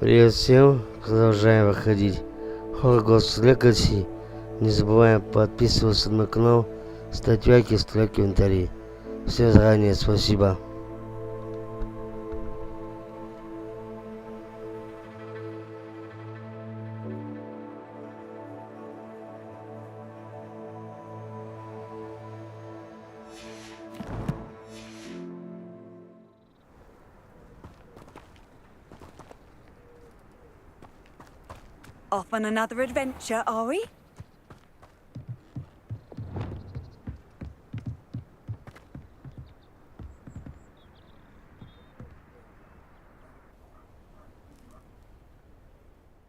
Привет всем, продолжаем выходить Hogwarts Legacy. Не забываем подписываться на канал, ставить лайки, оставлять комментарии. Всем заранее спасибо. Off on another adventure, are we?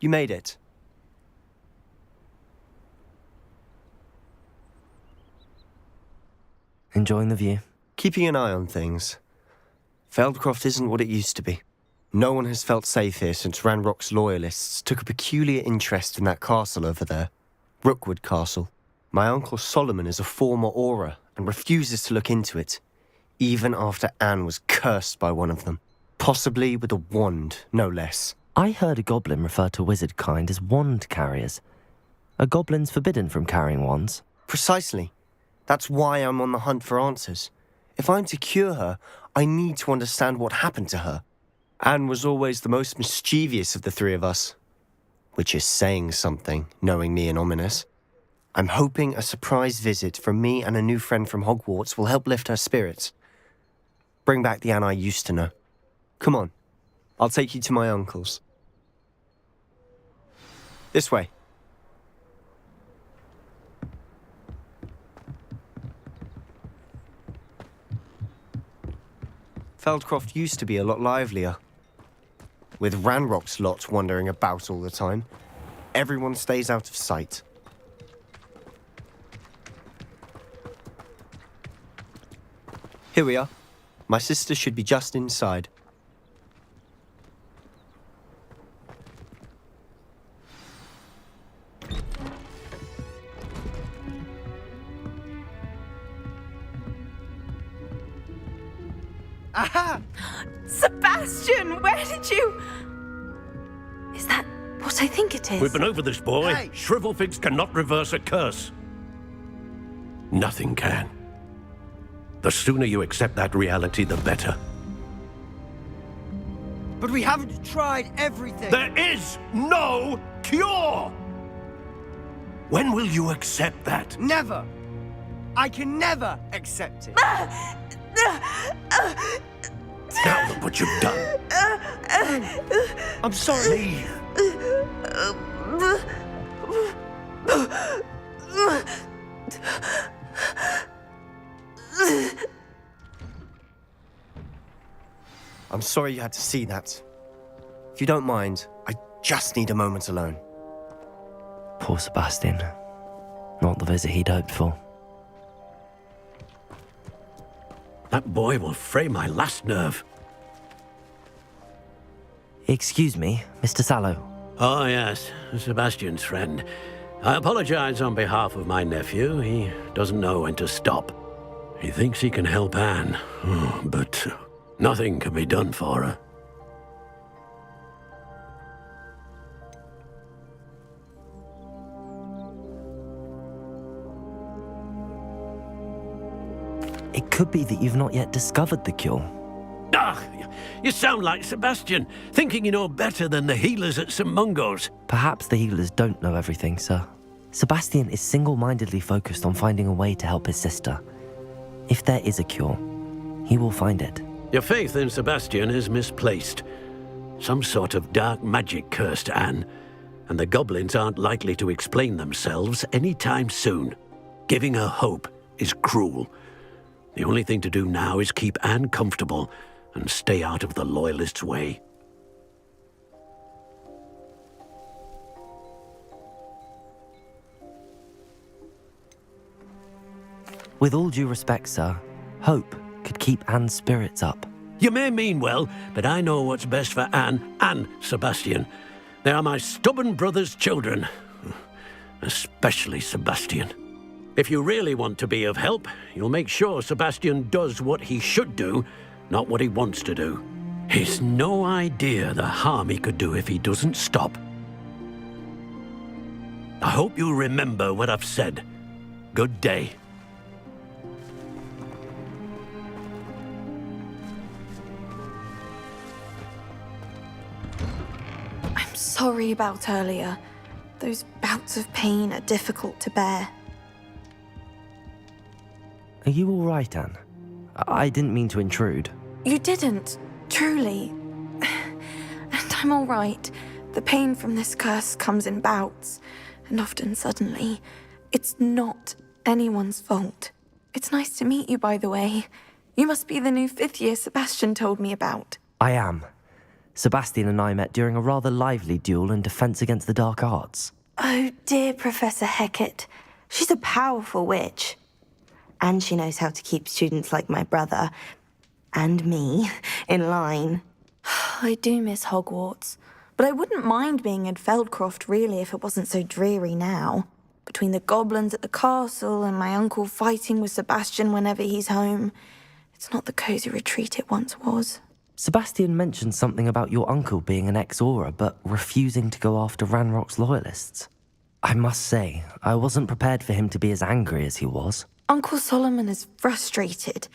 You made it. Enjoying the view? Keeping an eye on things. Feldcroft isn't what it used to be. No one has felt safe here since Ranrock's loyalists took a peculiar interest in that castle over there. Rookwood Castle. My uncle Solomon is a former Auror and refuses to look into it, even after Anne was cursed by one of them. Possibly with a wand, no less. I heard a goblin refer to wizard kind as wand carriers. Are goblins forbidden from carrying wands? Precisely. That's why I'm on the hunt for answers. If I'm to cure her, I need to understand what happened to her. Anne was always the most mischievous of the three of us. Which is saying something, knowing me and ominous. I'm hoping a surprise visit from me and a new friend from Hogwarts will help lift her spirits. Bring back the Anne I used to know. Come on, I'll take you to my uncle's. This way. Feldcroft used to be a lot livelier. With Ranrock's lot wandering about all the time, everyone stays out of sight. Here we are. My sister should be just inside. Aha! Sebastian, where did you... Is that what I think it is? We've been over this, boy. Hey. Shrivelfigs cannot reverse a curse. Nothing can. The sooner you accept that reality, the better. But we haven't tried everything. There is no cure! When will you accept that? Never. I can never accept it. Now look what you've done. I'm sorry. Leave. I'm sorry you had to see that. If you don't mind, I just need a moment alone. Poor Sebastian. Not the visit he'd hoped for. That boy will fray my last nerve. Excuse me, Mr. Sallow. Oh, yes, Sebastian's friend. I apologize on behalf of my nephew. He doesn't know when to stop. He thinks he can help Anne, but nothing can be done for her. It could be that you've not yet discovered the cure. Ah, you sound like Sebastian, thinking you know better than the healers at St. Mungo's. Perhaps the healers don't know everything, sir. Sebastian is single-mindedly focused on finding a way to help his sister. If there is a cure, he will find it. Your faith in Sebastian is misplaced. Some sort of dark magic cursed Anne, and the goblins aren't likely to explain themselves anytime soon. Giving her hope is cruel. The only thing to do now is keep Anne comfortable and stay out of the Loyalists' way. With all due respect, sir, hope could keep Anne's spirits up. You may mean well, but I know what's best for Anne and Sebastian. They are my stubborn brother's children. Especially Sebastian. If you really want to be of help, you'll make sure Sebastian does what he should do, not what he wants to do. He's no idea the harm he could do if he doesn't stop. I hope you remember what I've said. Good day. I'm sorry about earlier. Those bouts of pain are difficult to bear. Are you all right, Anne? I didn't mean to intrude. You didn't, truly. And I'm all right. The pain from this curse comes in bouts, and often suddenly. It's not anyone's fault. It's nice to meet you, by the way. You must be the new 5th year Sebastian told me about. I am. Sebastian and I met during a rather lively duel in defense against the dark arts. Oh, dear Professor Hecat. She's a powerful witch. And she knows how to keep students like my brother, and me, in line. I do miss Hogwarts, but I wouldn't mind being in Feldcroft, really, if it wasn't so dreary now. Between the goblins at the castle and my uncle fighting with Sebastian whenever he's home, it's not the cosy retreat it once was. Sebastian mentioned something about your uncle being an ex-Aura, but refusing to go after Ranrock's loyalists. I must say, I wasn't prepared for him to be as angry as he was. Uncle Solomon is frustrated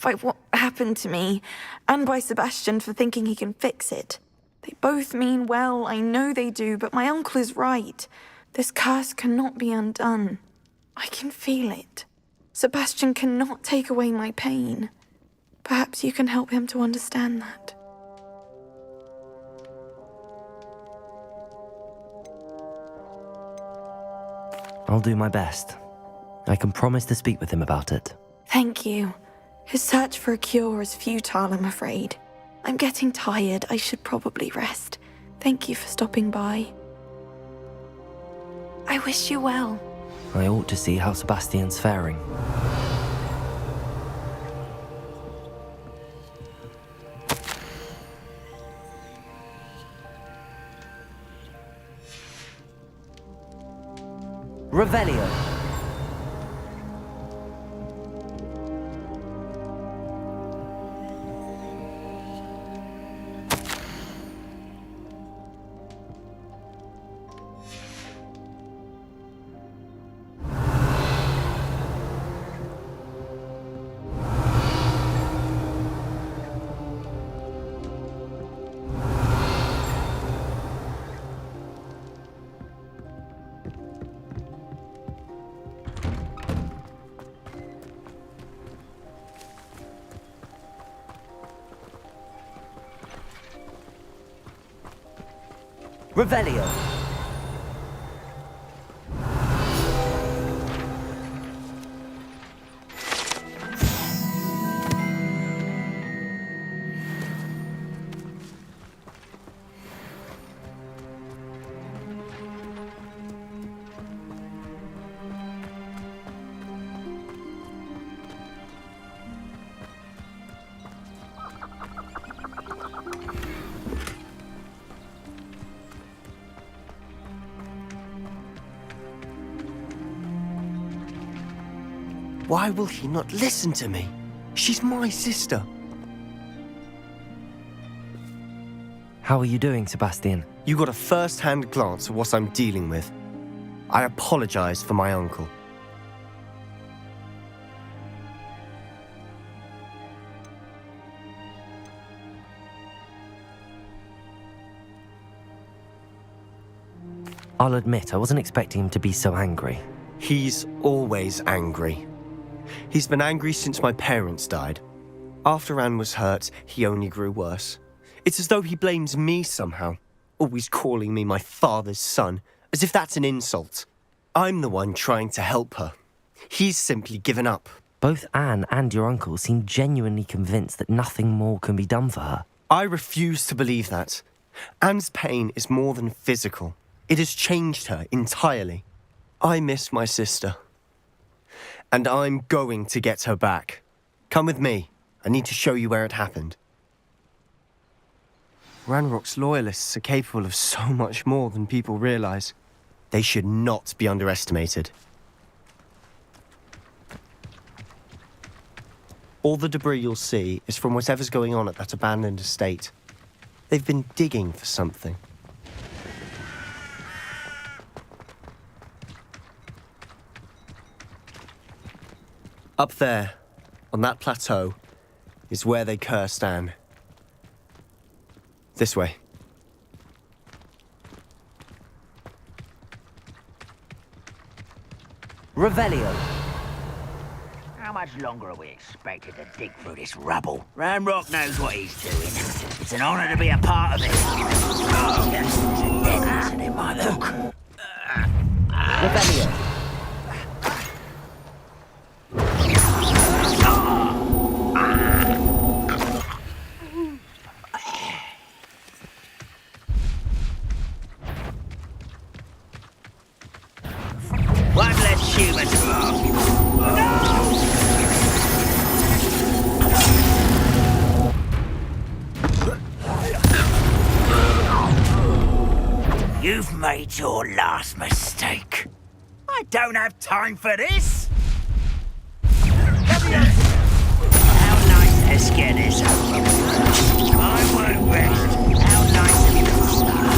by what happened to me, and by Sebastian for thinking he can fix it. They both mean well, I know they do, but my uncle is right. This curse cannot be undone. I can feel it. Sebastian cannot take away my pain. Perhaps you can help him to understand that. I'll do my best. I can promise to speak with him about it. Thank you. His search for a cure is futile, I'm afraid. I'm getting tired. I should probably rest. Thank you for stopping by. I wish you well. I ought to see how Sebastian's faring. Revelio. Revelio. Why will he not listen to me? She's my sister. How are you doing, Sebastian? You got a first-hand glance at what I'm dealing with. I apologize for my uncle. I'll admit, I wasn't expecting him to be so angry. He's always angry. He's been angry since my parents died. After Anne was hurt, he only grew worse. It's as though he blames me somehow, always calling me my father's son, as if that's an insult. I'm the one trying to help her. He's simply given up. Both Anne and your uncle seem genuinely convinced that nothing more can be done for her. I refuse to believe that. Anne's pain is more than physical. It has changed her entirely. I miss my sister. And I'm going to get her back. Come with me. I need to show you where it happened. Ranrock's loyalists are capable of so much more than people realize. They should not be underestimated. All the debris you'll see is from whatever's going on at that abandoned estate. They've been digging for something. Up there, on that plateau, is where they cursed Anne. This way. Revelio. How much longer are we expected to dig through this rubble? Ranrock knows what he's doing. It's an honor to be a part of it. Oh, there's a deadness in my book. Revelio. One less human. You've made your last mistake. I don't have time for this. How nice to get this over with. I won't rest. How nice of you to start.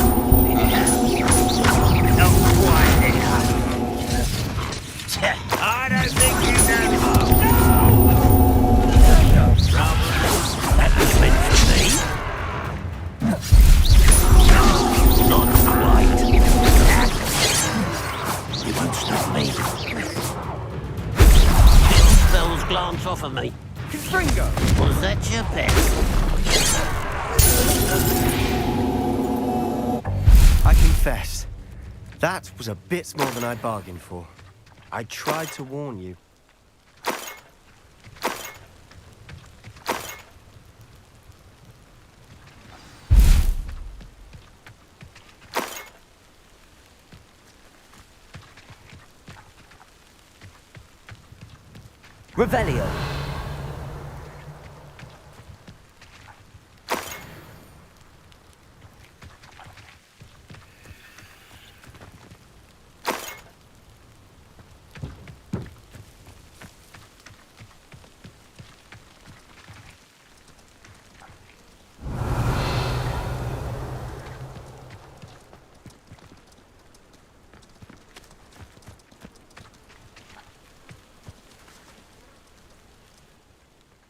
Not quite enough. I don't think you know. That was meant for me. Not quite. You won't stop me. Spells glance off of me. Confringo! Was that your best? I confess, that was a bit more than I bargained for. I tried to warn you. Revelio.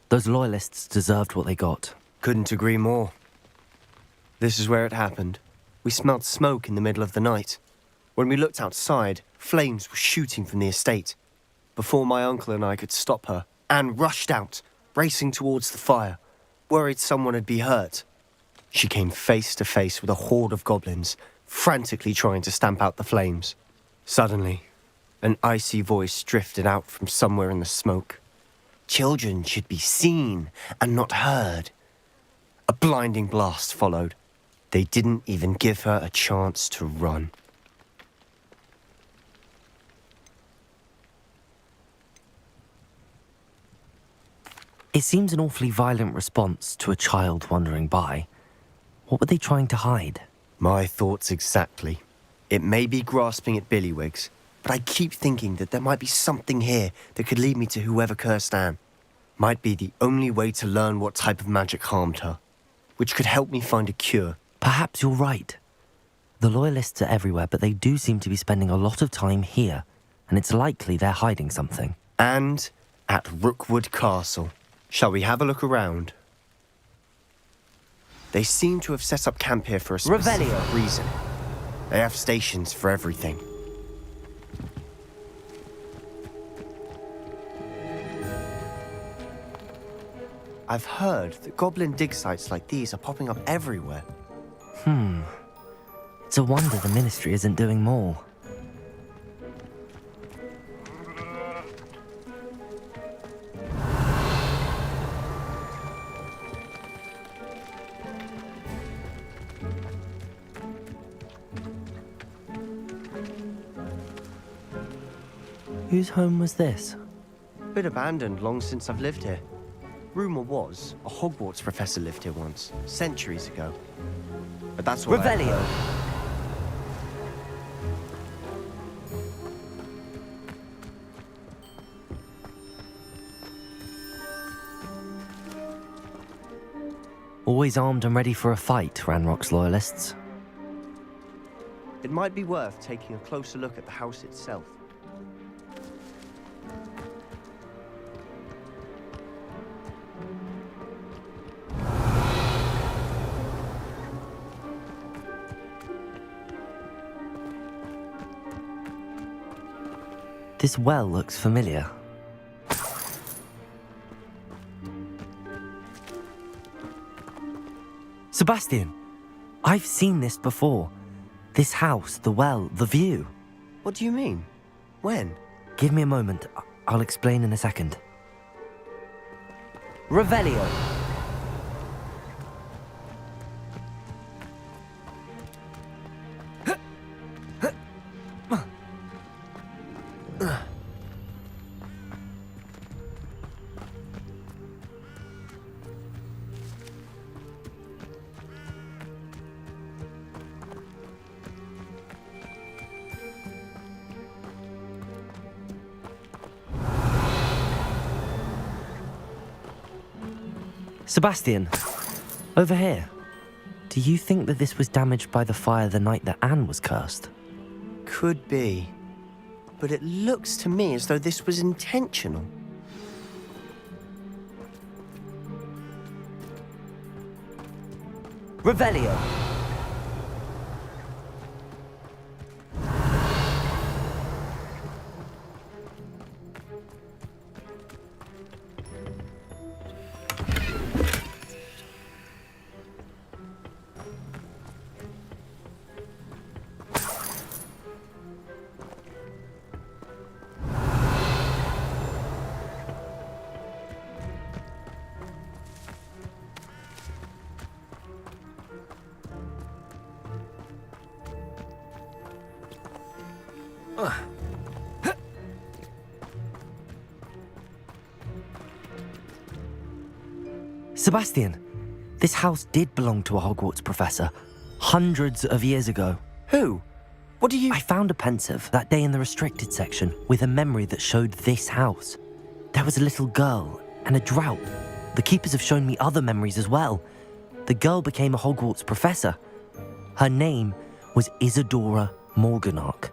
Those loyalists deserved what they got. Couldn't agree more. This is where it happened. We smelled smoke in the middle of the night. When we looked outside, flames were shooting from the estate. Before my uncle and I could stop her, Anne rushed out, racing towards the fire, worried someone had been hurt. She came face to face with a horde of goblins, frantically trying to stamp out the flames. Suddenly, an icy voice drifted out from somewhere in the smoke. Children should be seen and not heard. A blinding blast followed. They didn't even give her a chance to run. It seems an awfully violent response to a child wandering by. What were they trying to hide? My thoughts exactly. It may be grasping at billywhigs, but I keep thinking that there might be something here that could lead me to whoever cursed Anne. Might be the only way to learn what type of magic harmed her, which could help me find a cure. Perhaps you're right. The loyalists are everywhere, but they do seem to be spending a lot of time here, and it's likely they're hiding something. And at Rookwood Castle. Shall we have a look around? They seem to have set up camp here for a specific reason. They have stations for everything. I've heard that goblin dig sites like these are popping up everywhere. It's a wonder the Ministry isn't doing more. Whose home was this? Been abandoned long since I've lived here. Rumour was a Hogwarts professor lived here once, centuries ago. But that's what Revelio. Always armed and ready for a fight, Ranrock's loyalists. It might be worth taking a closer look at the house itself. This well looks familiar. Sebastian, I've seen this before. This house, the well, the view. What do you mean? When? Give me a moment. I'll explain in a second. Revelio. Sebastian, over here. Do you think that this was damaged by the fire the night that Anne was cursed? Could be. But it looks to me as though this was intentional. Revelio. Sebastian, this house did belong to a Hogwarts professor, hundreds of years ago. Who? What do you... I found a pensive that day in the restricted section with a memory that showed this house. There was a little girl and a drought. The keepers have shown me other memories as well. The girl became a Hogwarts professor. Her name was Isadora Morganach.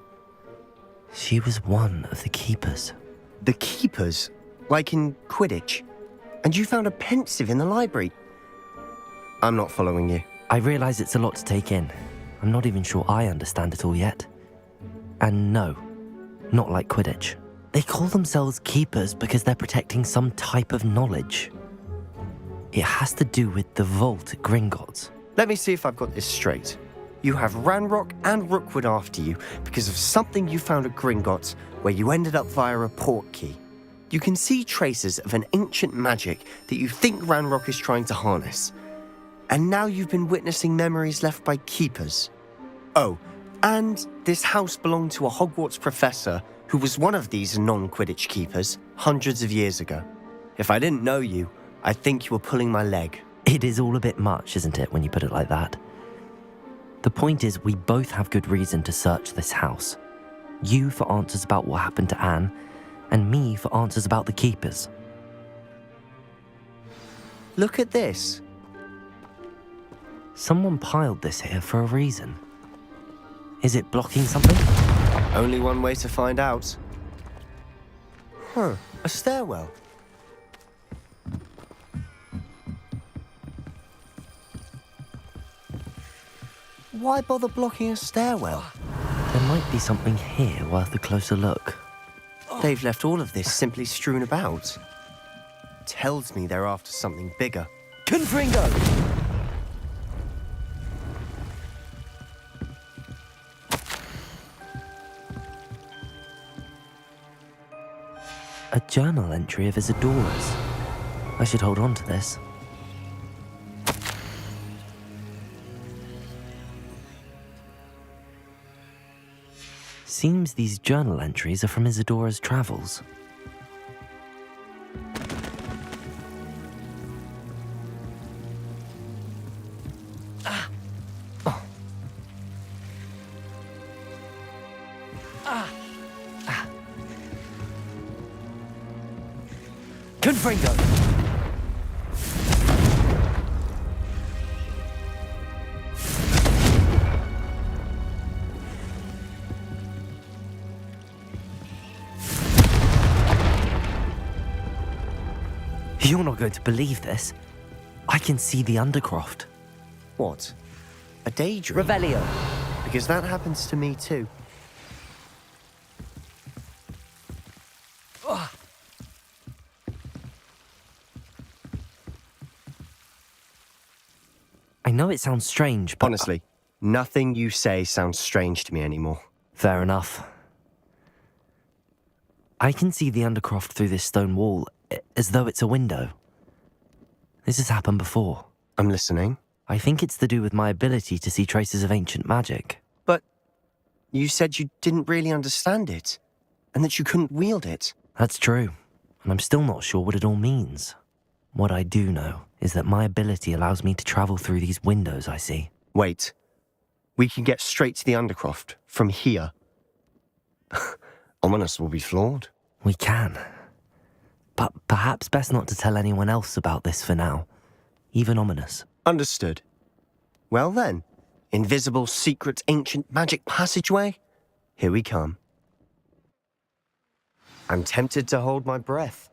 She was one of the keepers. The keepers? Like in Quidditch? And you found a pensive in the library? I'm not following you. I realize it's a lot to take in. I'm not even sure I understand it all yet. And no, not like Quidditch. They call themselves keepers because they're protecting some type of knowledge. It has to do with the vault at Gringotts. Let me see if I've got this straight. You have Ranrock and Rookwood after you because of something you found at Gringotts where you ended up via a Portkey. You can see traces of an ancient magic that you think Ranrock is trying to harness. And now you've been witnessing memories left by keepers. Oh, and this house belonged to a Hogwarts professor who was one of these non-Quidditch keepers hundreds of years ago. If I didn't know you, I'd think you were pulling my leg. It is all a bit much, isn't it, when you put it like that? The point is, we both have good reason to search this house. You for answers about what happened to Anne, and me for answers about the keepers. Look at this. Someone piled this here for a reason. Is it blocking something? Only one way to find out. Huh, a stairwell. Why bother blocking a stairwell? There might be something here worth a closer look. They've left all of this simply strewn about. Tells me they're after something bigger. Confringo! A journal entry of Isadora's. I should hold on to this. Seems these journal entries are from Isadora's travels. Confringo! You're not going to believe this. I can see the Undercroft. What? A daydream? Revelio. Because that happens to me too. I know it sounds strange, but... Honestly, nothing you say sounds strange to me anymore. Fair enough. I can see the Undercroft through this stone wall, as though it's a window. This has happened before. I'm listening. I think it's to do with my ability to see traces of ancient magic. But you said you didn't really understand it, and that you couldn't wield it. That's true, and I'm still not sure what it all means. What I do know is that my ability allows me to travel through these windows I see. Wait. We can get straight to the Undercroft from here. Ominous will be flawed. We can. But perhaps best not to tell anyone else about this for now. Even Ominous. Understood. Well then, invisible, secret, ancient magic passageway? Here we come. I'm tempted to hold my breath.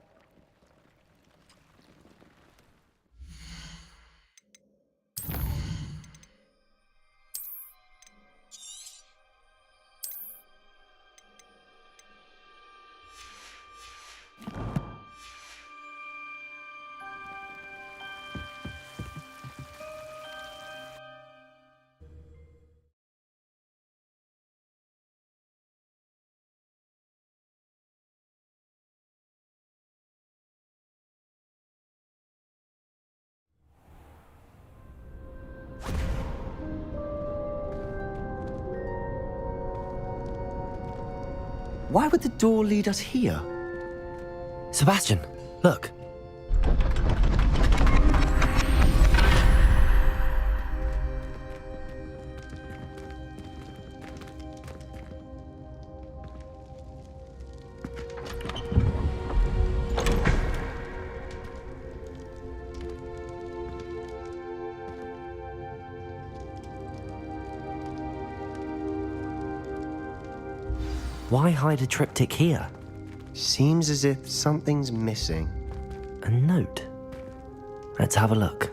Why would the door lead us here? Sebastian, look. Why hide a triptych here? Seems as if something's missing. A note. Let's have a look.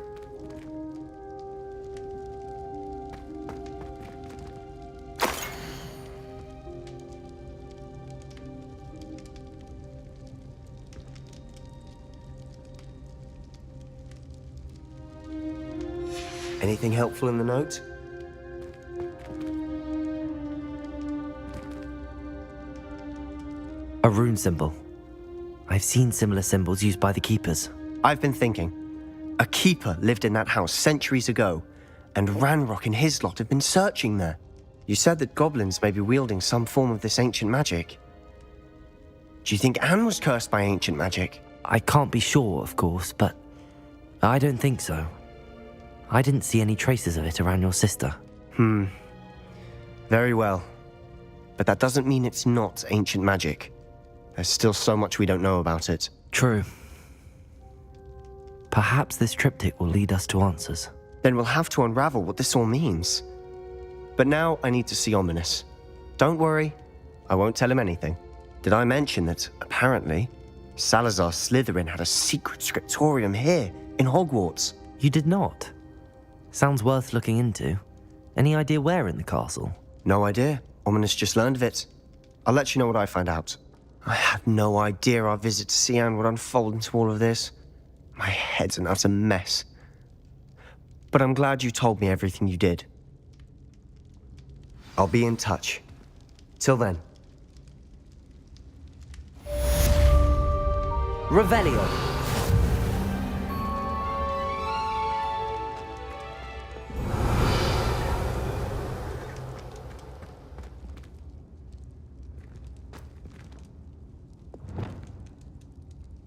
Anything helpful in the note? A rune symbol. I've seen similar symbols used by the keepers. I've been thinking. A keeper lived in that house centuries ago, and Ranrock and his lot have been searching there. You said that goblins may be wielding some form of this ancient magic. Do you think Anne was cursed by ancient magic? I can't be sure, of course, but I don't think so. I didn't see any traces of it around your sister. Very well. But that doesn't mean it's not ancient magic. There's still so much we don't know about it. True. Perhaps this triptych will lead us to answers. Then we'll have to unravel what this all means. But now I need to see Ominous. Don't worry, I won't tell him anything. Did I mention that, apparently, Salazar Slytherin had a secret scriptorium here, in Hogwarts? You did not? Sounds worth looking into. Any idea where in the castle? No idea. Ominous just learned of it. I'll let you know what I find out. I had no idea our visit to Cian would unfold into all of this. My head's an utter mess. But I'm glad you told me everything you did. I'll be in touch. Till then. Revelio.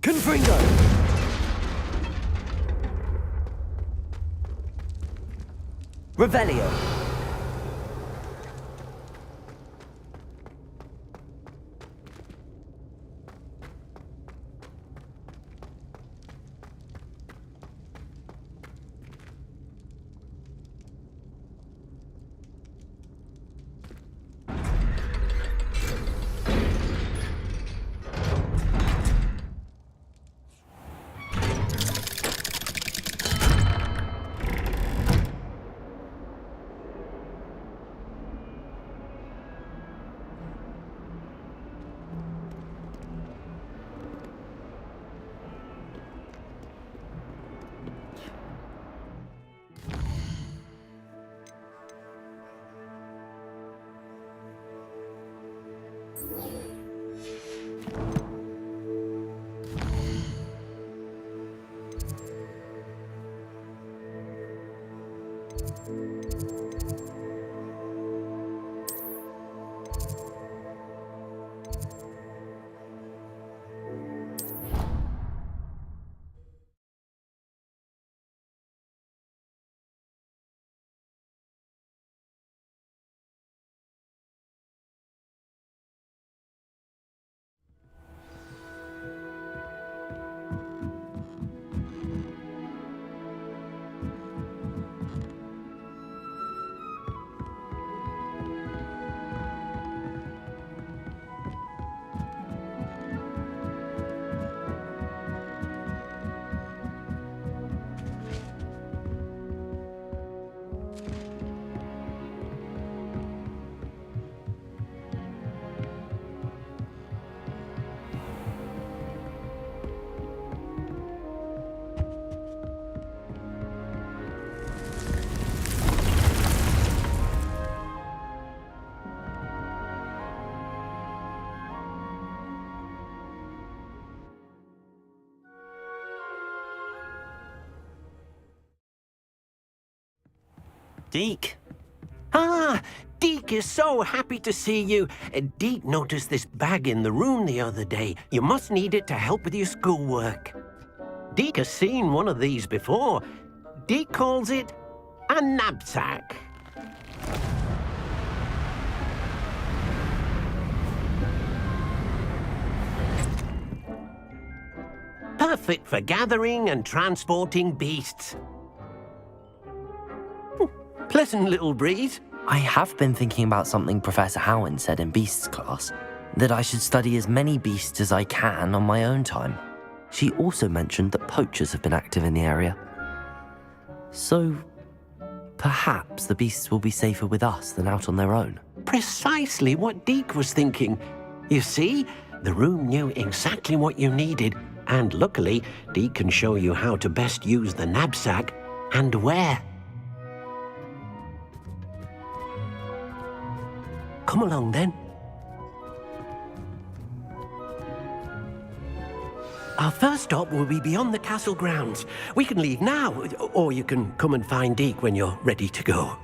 Confringo! Revelio. Deke. Ah, Deke is so happy to see you. Deke noticed this bag in the room the other day. You must need it to help with your schoolwork. Deke has seen one of these before. Deke calls it a knapsack. Perfect for gathering and transporting beasts. Pleasant little breeze. I have been thinking about something Professor Howard said in Beasts class, that I should study as many beasts as I can on my own time. She also mentioned that poachers have been active in the area. So, perhaps the beasts will be safer with us than out on their own. Precisely what Deke was thinking. You see, the room knew exactly what you needed, and luckily, Deke can show you how to best use the knapsack and where. Come along, then. Our first stop will be beyond the castle grounds. We can leave now, or you can come and find Deke when you're ready to go.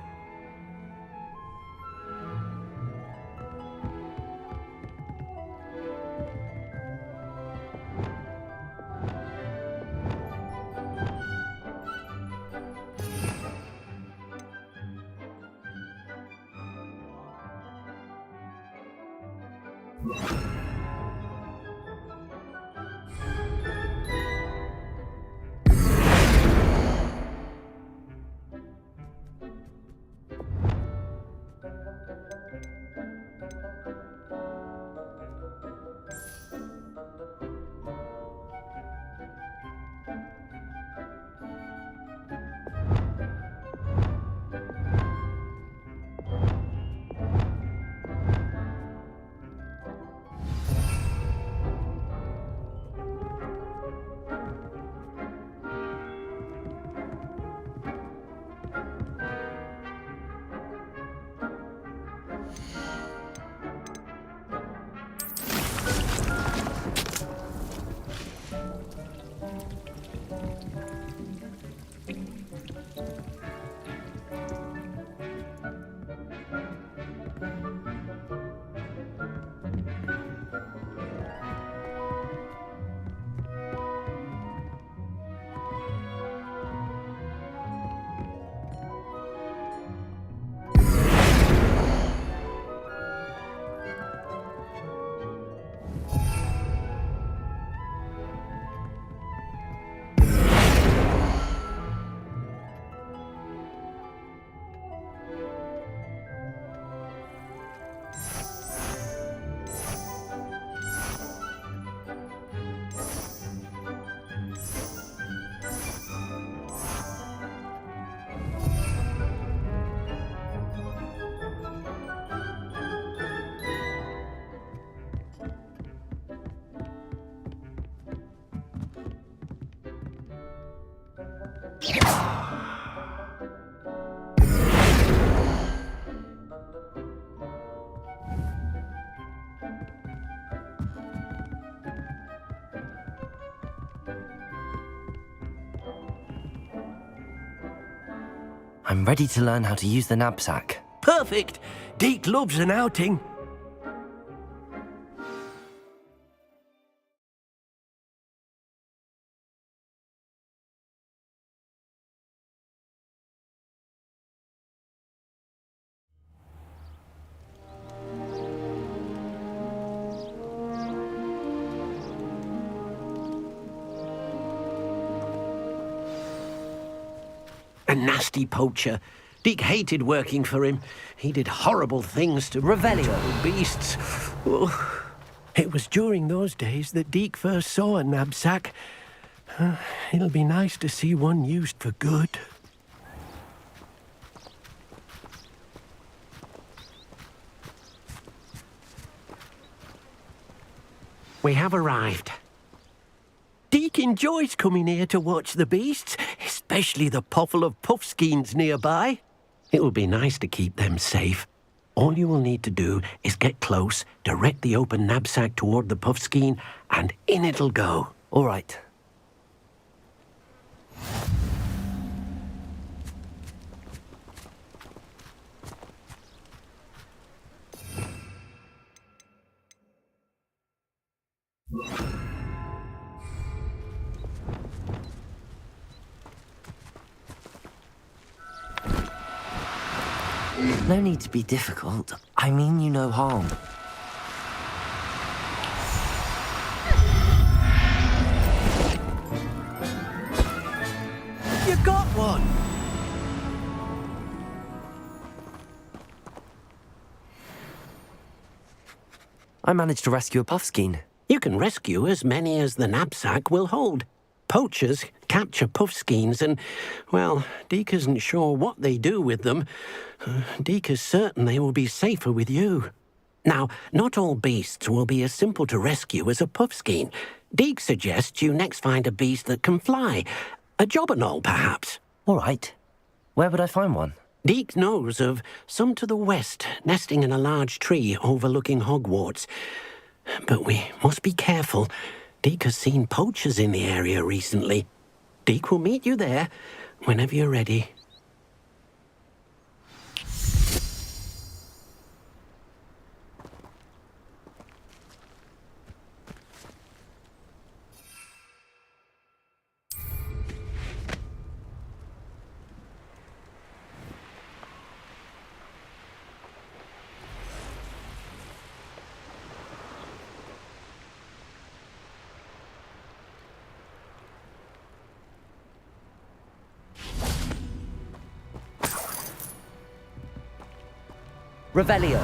I'm ready to learn how to use the knapsack. Perfect! Deke loves an outing. A nasty poacher. Deke hated working for him. He did horrible things to Revelio. beasts. Oh. It was during those days that Deke first saw a knapsack. It'll be nice to see one used for good. We have arrived. Deke enjoys coming here to watch the beasts, especially the potful of puffskeins nearby. It will be nice to keep them safe. All you will need to do is get close, direct the open knapsack toward the puffskein, and in it'll go. All right. No need to be difficult. I mean you no harm. You got one! I managed to rescue a puffskein. You can rescue as many as the knapsack will hold. Poachers capture puffskeins and, well, Deke isn't sure what they do with them. Deke is certain they will be safer with you. Now, not all beasts will be as simple to rescue as a puffskein. Deke suggests you next find a beast that can fly. A jobberknoll, perhaps. All right. Where would I find one? Deke knows of some to the west, nesting in a large tree overlooking Hogwarts. But we must be careful. Deke has seen poachers in the area recently. Deke will meet you there whenever you're ready. Revelio.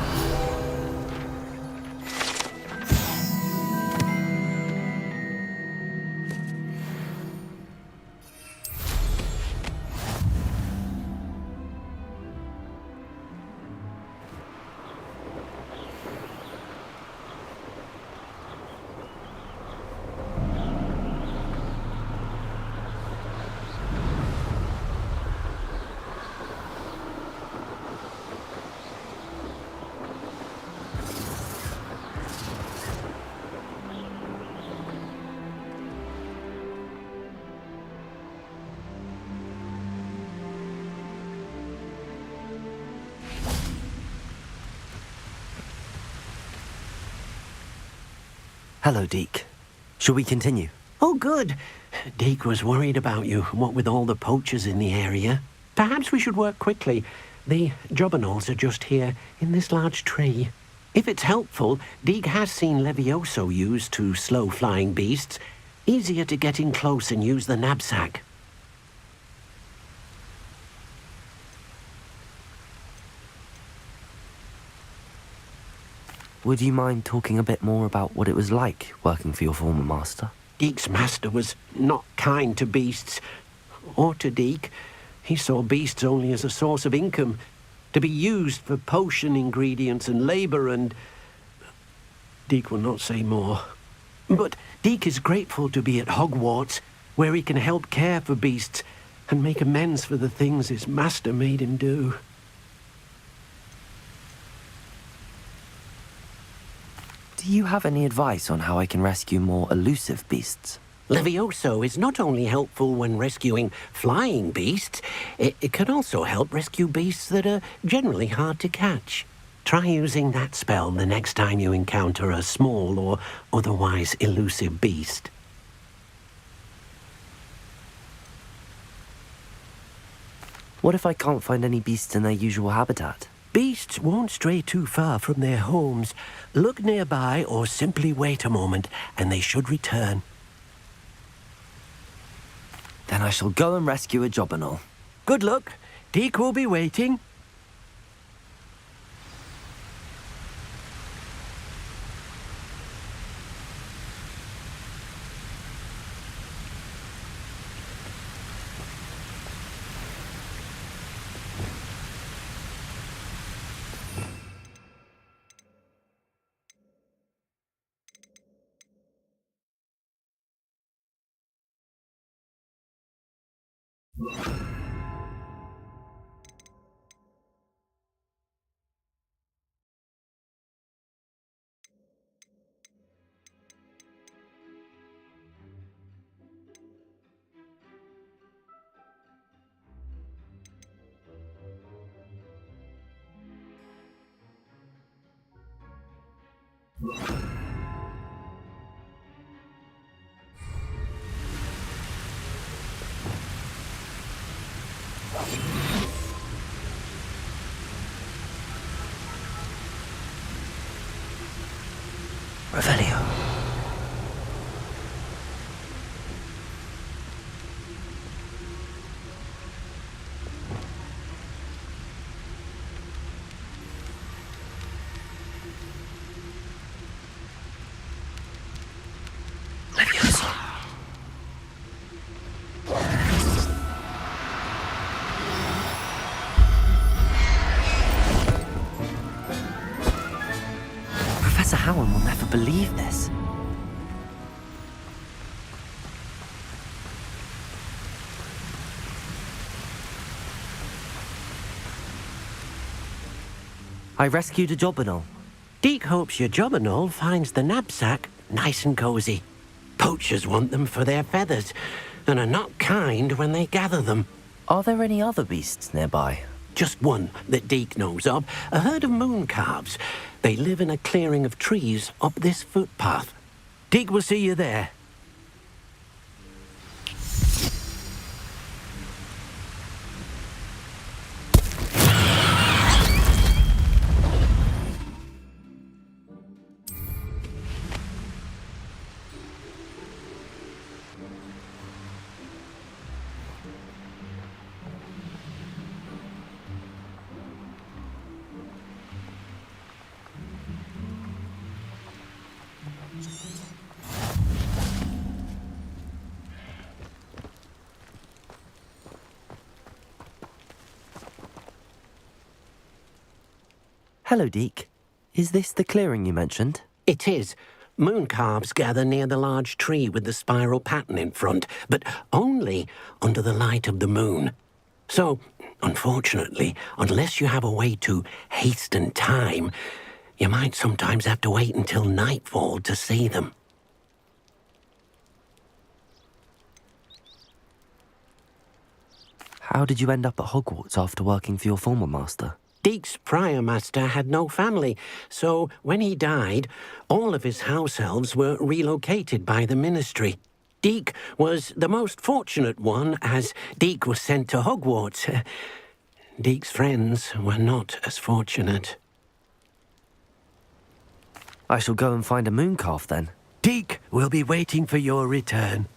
Hello, Deke. Shall we continue? Oh, good. Deke was worried about you, what with all the poachers in the area. Perhaps we should work quickly. The jobberknolls are just here, in this large tree. If it's helpful, Deke has seen Levioso used to slow flying beasts. Easier to get in close and use the knapsack. Would you mind talking a bit more about what it was like working for your former master? Deke's master was not kind to beasts, or to Deke. He saw beasts only as a source of income, to be used for potion ingredients and labour and... Deke will not say more. But Deke is grateful to be at Hogwarts, where he can help care for beasts and make amends for the things his master made him do. Do you have any advice on how I can rescue more elusive beasts? Levioso is not only helpful when rescuing flying beasts, it can also help rescue beasts that are generally hard to catch. Try using that spell the next time you encounter a small or otherwise elusive beast. What if I can't find any beasts in their usual habitat? Beasts won't stray too far from their homes. Look nearby or simply wait a moment and they should return. Then I shall go and rescue a Jobberknoll. Good luck. Deke will be waiting. Revelio. Leviosa. Professor Howard will never believe this. I rescued a Jobberknoll. Deke hopes your Jobberknoll finds the knapsack nice and cozy. Poachers want them for their feathers and are not kind when they gather them. Are there any other beasts nearby? Just one that Deke knows of, a herd of moon calves. They live in a clearing of trees up this footpath. Deke will see you there. Hello, Deke. Is this the clearing you mentioned? It is. Moon calves gather near the large tree with the spiral pattern in front, but only under the light of the moon. So, unfortunately, unless you have a way to hasten time, you might sometimes have to wait until nightfall to see them. How did you end up at Hogwarts after working for your former master? Deke's prior master had no family, so when he died, all of his house elves were relocated by the ministry. Deke was the most fortunate one, as Deke was sent to Hogwarts. Deke's friends were not as fortunate. I shall go and find a moon calf then. Deke will be waiting for your return.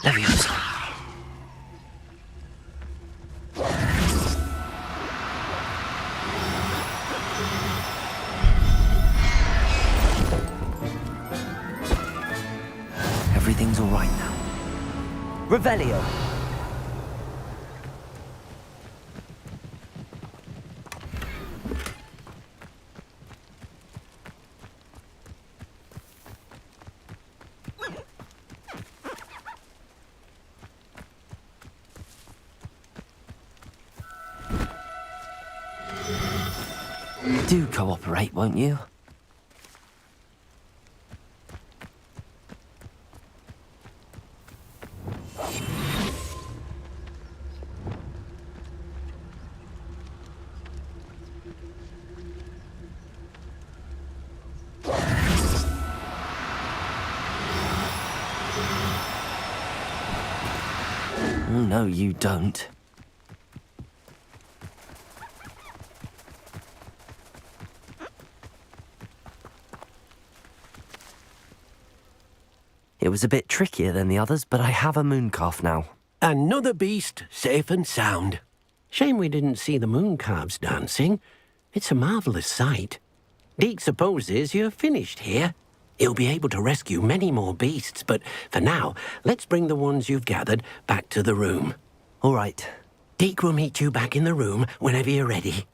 Leviosa. Everything's all right now. Revelio. Do cooperate, won't you? No, you don't. It was a bit trickier than the others, but I have a mooncalf now. Another beast, safe and sound. Shame we didn't see the mooncalves dancing. It's a marvellous sight. Deke supposes you're finished here. He'll be able to rescue many more beasts, but for now, let's bring the ones you've gathered back to the room. All right. Deke will meet you back in the room whenever you're ready.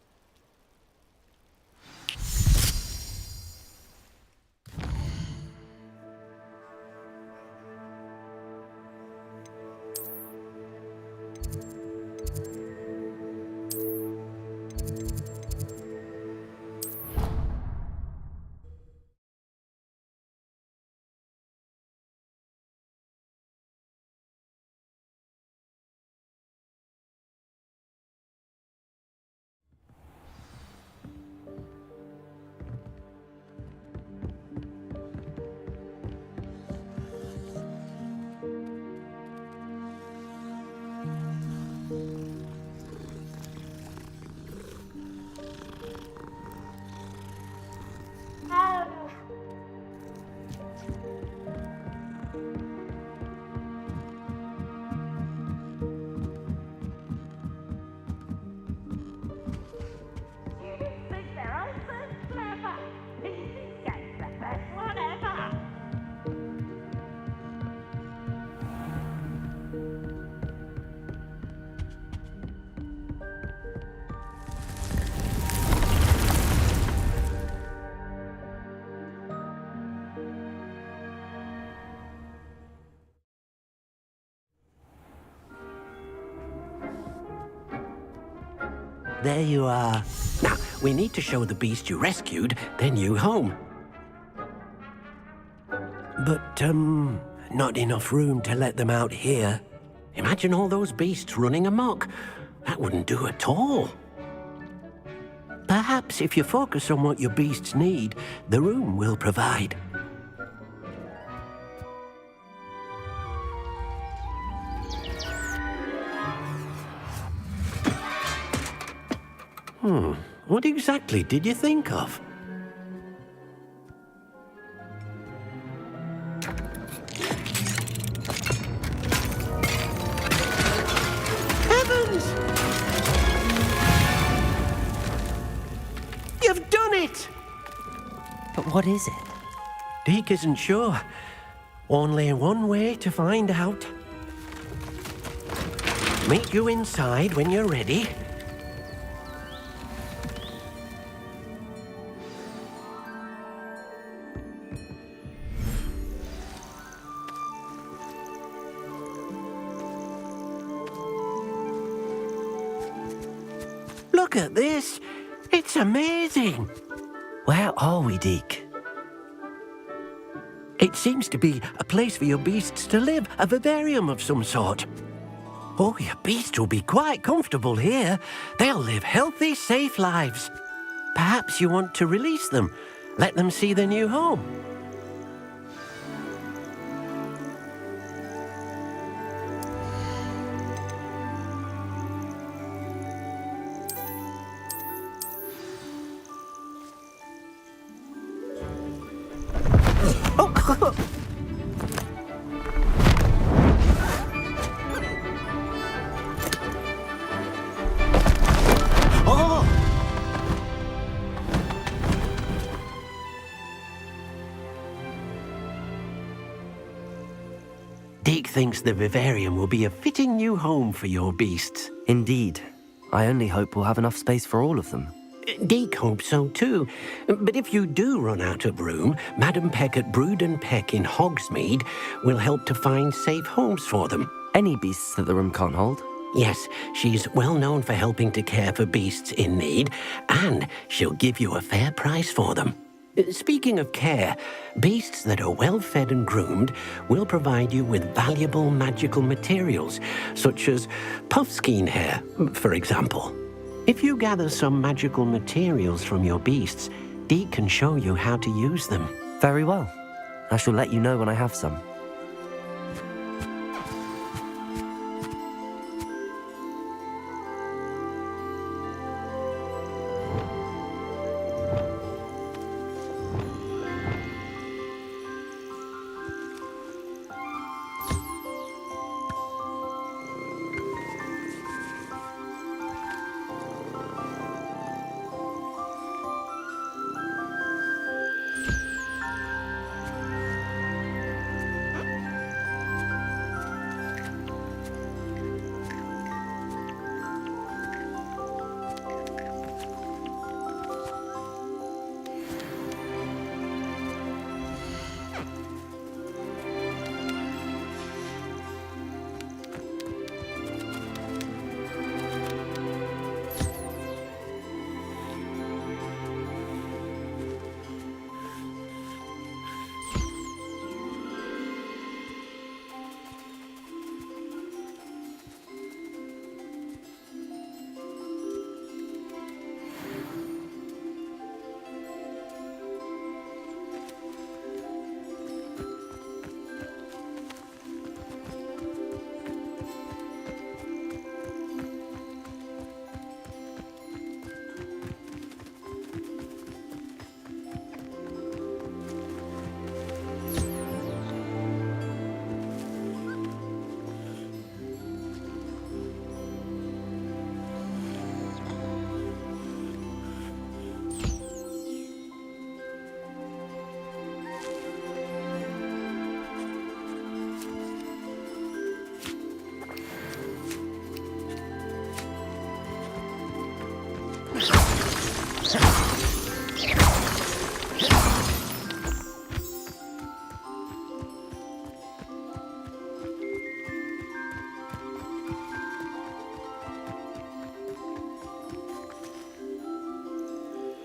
There you are. Now, we need to show the beast you rescued their new home. But, not enough room to let them out here. Imagine all those beasts running amok. That wouldn't do at all. Perhaps if you focus on what your beasts need, the room will provide. What exactly did you think of? Heavens! You've done it! But what is it? Deke isn't sure. Only one way to find out. Meet you inside when you're ready. Look at this. It's amazing. Where are we, Deke? It seems to be a place for your beasts to live, a vivarium of some sort. Oh, your beasts will be quite comfortable here. They'll live healthy, safe lives. Perhaps you want to release them, let them see their new home. thinks the vivarium will be a fitting new home for your beasts. Indeed. I only hope we'll have enough space for all of them. Deke hopes so too. But if you do run out of room, Madam Peck at Brood and Peck in Hogsmeade will help to find safe homes for them. Any beasts that the room can't hold? Yes, she's well known for helping to care for beasts in need, and she'll give you a fair price for them. Speaking of care, beasts that are well fed and groomed will provide you with valuable magical materials, such as puffskein hair, for example. If you gather some magical materials from your beasts, Deke can show you how to use them. Very well. I shall let you know when I have some.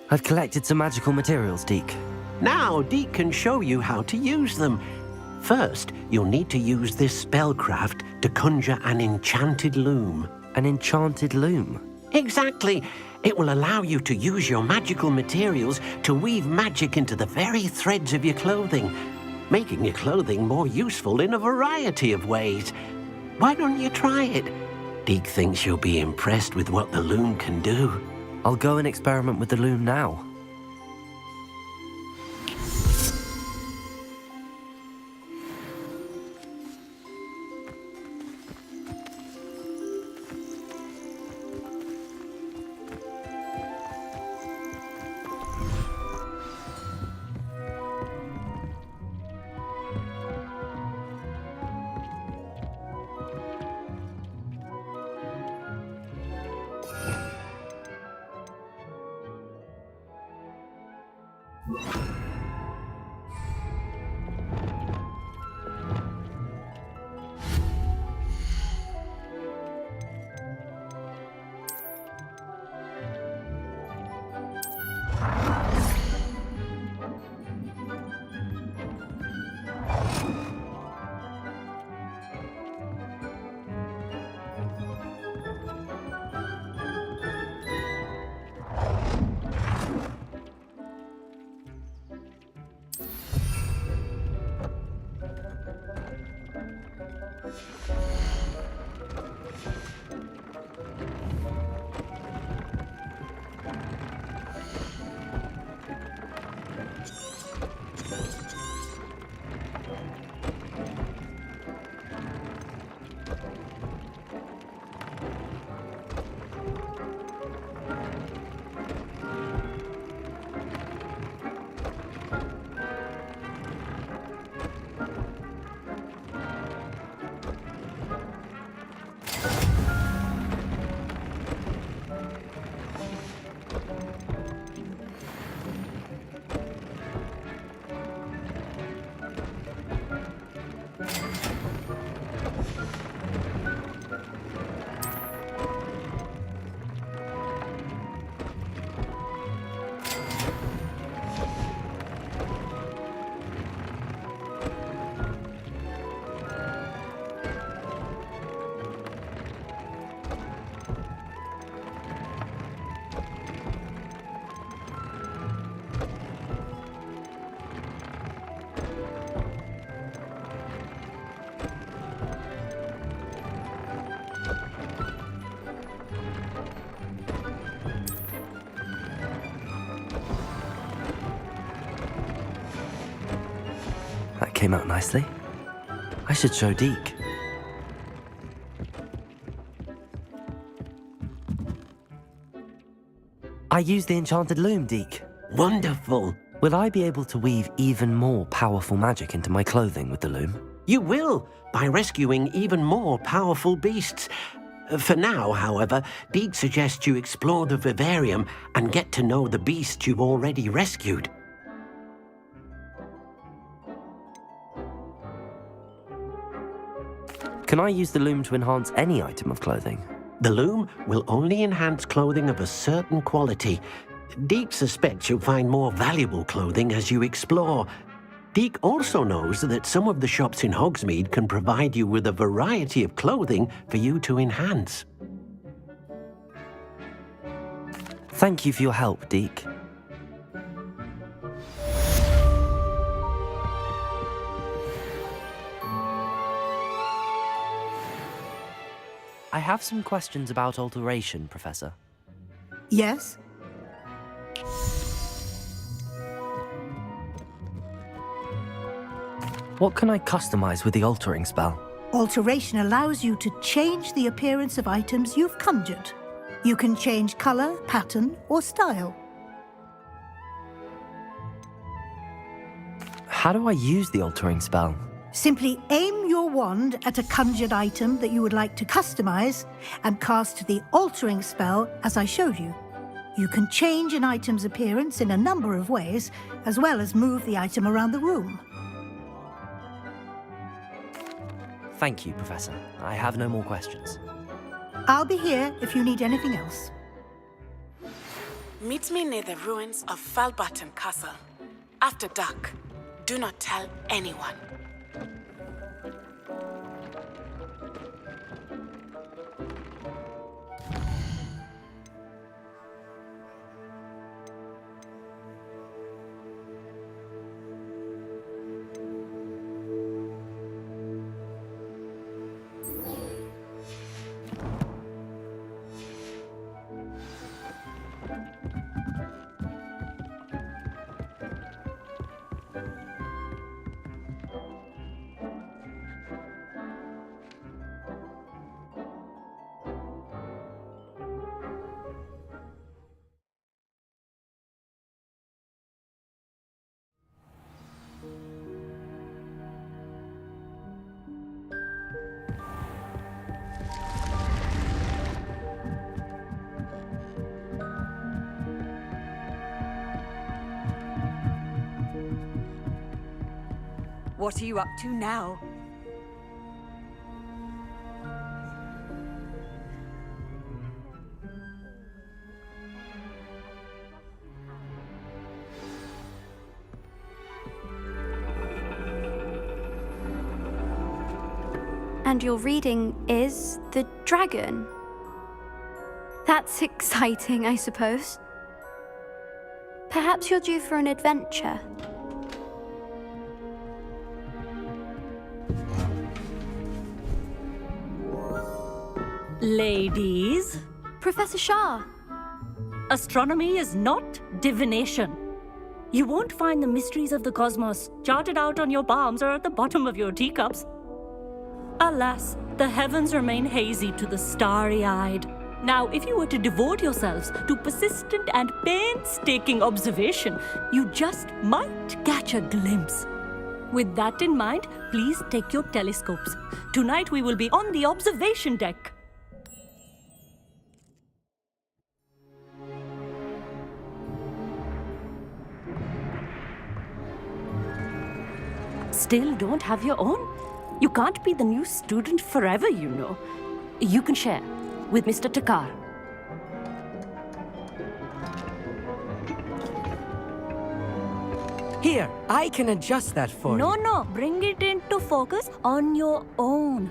I've collected some magical materials, Deke. Now Deke can show you how to use them. First, you'll need to use this spellcraft to conjure an enchanted loom. An enchanted loom? Exactly. It will allow you to use your magical materials to weave magic into the very threads of your clothing, making your clothing more useful in a variety of ways. Why don't you try it? Deke thinks you'll be impressed with what the loom can do. I'll go and experiment with the loom now. came out nicely. I should show Deke. I used the enchanted loom, Deke. Wonderful. Will I be able to weave even more powerful magic into my clothing with the loom? You will, by rescuing even more powerful beasts. For now, however, Deke suggests you explore the vivarium and get to know the beasts you've already rescued. Can I use the loom to enhance any item of clothing? The loom will only enhance clothing of a certain quality. Deke suspects you'll find more valuable clothing as you explore. Deke also knows that some of the shops in Hogsmeade can provide you with a variety of clothing for you to enhance. Thank you for your help, Deke. I have some questions about alteration, Professor. Yes? What can I customize with the altering spell? Alteration allows you to change the appearance of items you've conjured. You can change color, pattern, or style. How do I use the altering spell? Simply aim your wand at a conjured item that you would like to customize and cast the altering spell as I showed you. You can change an item's appearance in a number of ways, as well as move the item around the room. Thank you, Professor. I have no more questions. I'll be here if you need anything else. Meet me near the ruins of Falbaton Castle. After dark. Do not tell anyone. What are you up to now? And your reading is The Dragon. That's exciting, I suppose. Perhaps you're due for an adventure. Ladies, Professor Shah. astronomy is not divination. You won't find the mysteries of the cosmos charted out on your palms or at the bottom of your teacups. Alas, the heavens remain hazy to the starry-eyed. Now, if you were to devote yourselves to persistent and painstaking observation, you just might catch a glimpse. With that in mind, please take your telescopes. Tonight we will be on the observation deck. Still don't have your own? You can't be the new student forever, you know. You can share with Mr. Takar. Here, I can adjust that for you. No, bring it into focus on your own.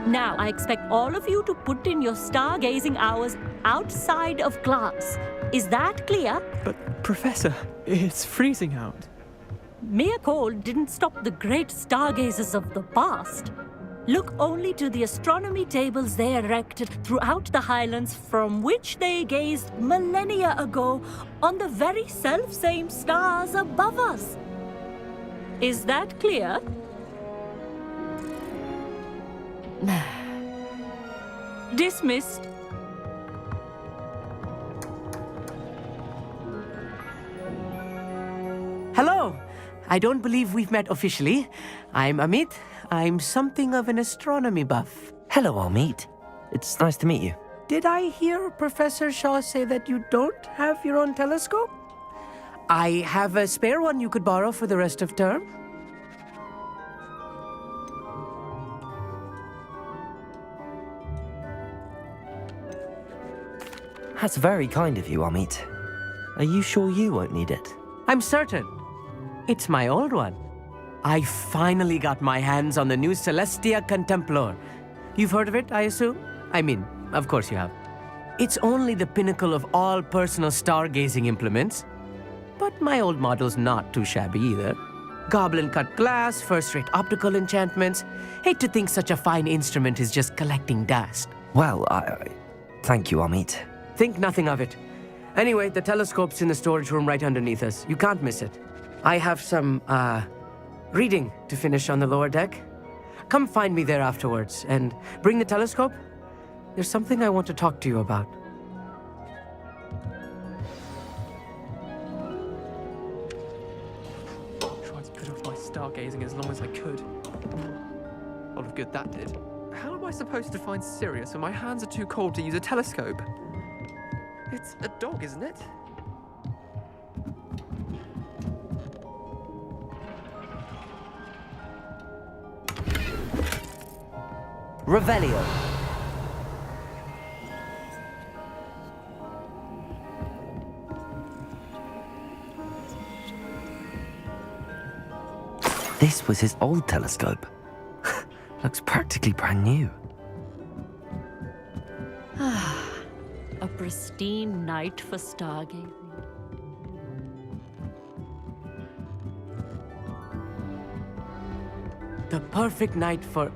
Now, I expect all of you to put in your stargazing hours outside of class. Is that clear? But, Professor, it's freezing out. Mere cold didn't stop the great stargazers of the past. Look only to the astronomy tables they erected throughout the Highlands, from which they gazed millennia ago on the very self-same stars above us. Is that clear? Dismissed. Hello. I don't believe we've met officially. I'm Amit. I'm something of an astronomy buff. Hello, Amit. It's nice to meet you. Did I hear Professor Shaw say that you don't have your own telescope? I have a spare one you could borrow for the rest of term. That's very kind of you, Amit. Are you sure you won't need it? I'm certain. It's my old one. I finally got my hands on the new Celestia Contemplar. You've heard of it, I assume? I mean, of course you have. It's only the pinnacle of all personal stargazing implements. But my old model's not too shabby either. Goblin-cut glass, first-rate optical enchantments. Hate to think such a fine instrument is just collecting dust. Well, thank you, Amit. Think nothing of it. Anyway, the telescope's in the storage room right underneath us. You can't miss it. I have some, reading to finish on the lower deck. Come find me there afterwards, and bring the telescope. There's something I want to talk to you about. Tried to put off my stargazing as long as I could. A lot of good that did. How am I supposed to find Sirius when my hands are too cold to use a telescope? It's a dog, isn't it? Revelio. This was his old telescope. Looks practically brand new. A pristine night for stargazing. The perfect night for...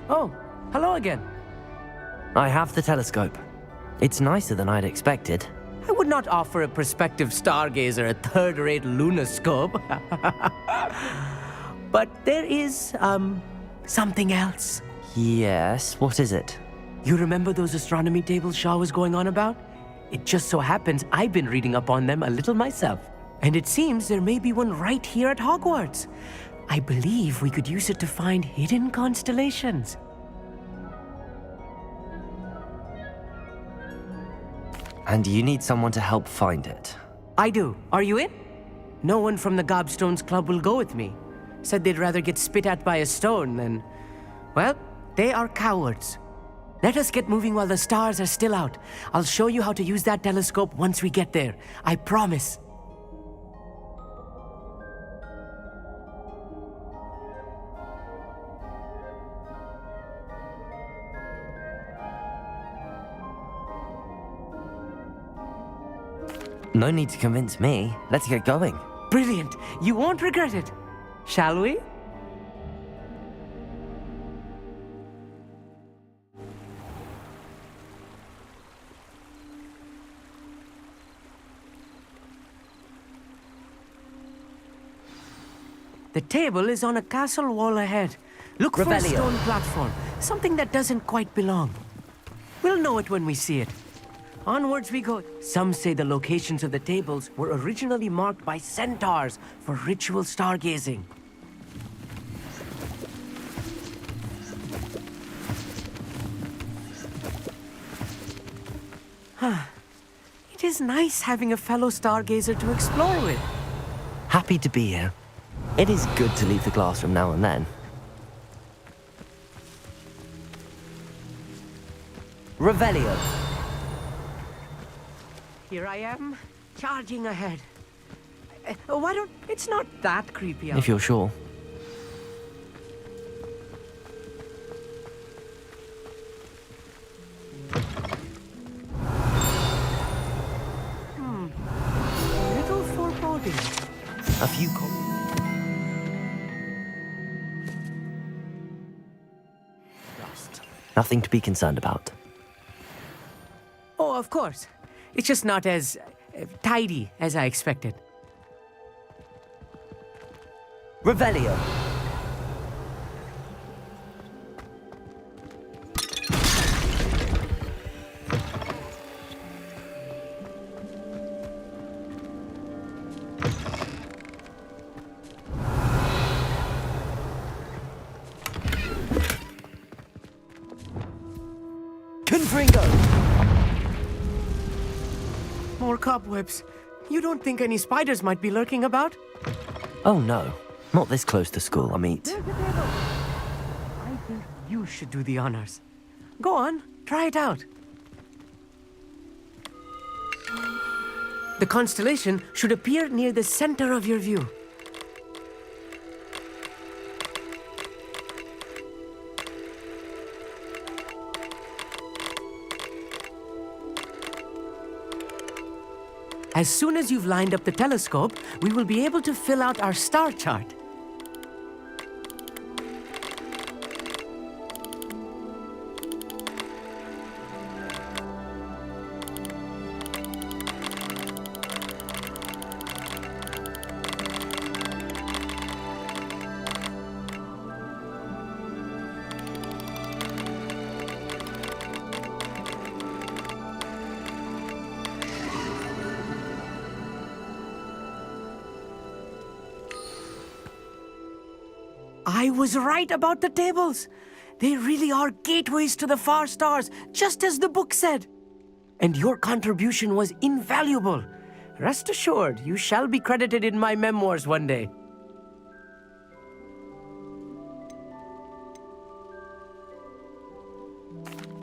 Oh, hello again. I have the telescope. It's nicer than I'd expected. I would not offer a prospective stargazer a third-rate lunoscope. But there is, something else. Yes, what is it? You remember those astronomy tables Shaw was going on about? It just so happens I've been reading up on them a little myself. And it seems there may be one right here at Hogwarts. I believe we could use it to find hidden constellations. And you need someone to help find it. I do. Are you in? No one from the Gobstones Club will go with me. Said they'd rather get spit at by a stone than... Well, they are cowards. Let us get moving while the stars are still out. I'll show you how to use that telescope once we get there. I promise. No need to convince me. Let's get going. Brilliant. You won't regret it. Shall we? The table is on a castle wall ahead. Look for a stone platform, something that doesn't quite belong. We'll know it when we see it. Onwards we go. Some say the locations of the tables were originally marked by centaurs for ritual stargazing. It is nice having a fellow stargazer to explore with. Happy to be here. It is good to leave the classroom now and then. Revelio. Here I am, charging ahead. Why don't... It's not that creepy. If you're sure. Nothing to be concerned about. Oh, of course. It's just not as tidy as I expected. Revelio. Confringo! More cobwebs. You don't think any spiders might be lurking about? Oh no, not this close to school, Amit. I think you should do the honors. Go on, try it out. The constellation should appear near the center of your view. As soon as you've lined up the telescope, we will be able to fill out our star chart. I was right about the tables. They really are gateways to the far stars, just as the book said. And your contribution was invaluable. Rest assured, you shall be credited in my memoirs one day.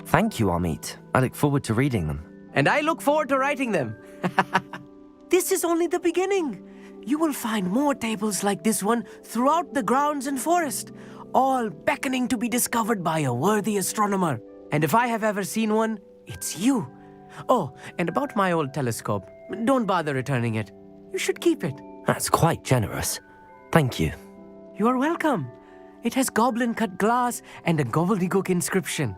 Thank you, Amit. I look forward to reading them. And I look forward to writing them. This is only the beginning. You will find more tables like this one throughout the grounds and forest, all beckoning to be discovered by a worthy astronomer. And if I have ever seen one, it's you. Oh, and about my old telescope, don't bother returning it. You should keep it. That's quite generous. Thank you. You are welcome. It has goblin-cut glass and a gobbledygook inscription.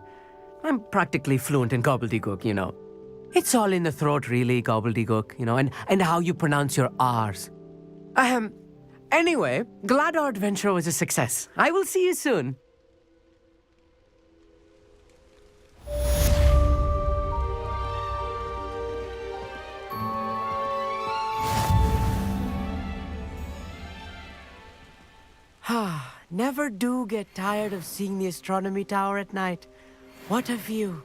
I'm practically fluent in gobbledygook, you know. It's all in the throat, really, gobbledygook, you know, and how you pronounce your R's. Anyway, glad our adventure was a success. I will see you soon. Never do get tired of seeing the astronomy tower at night. What a view.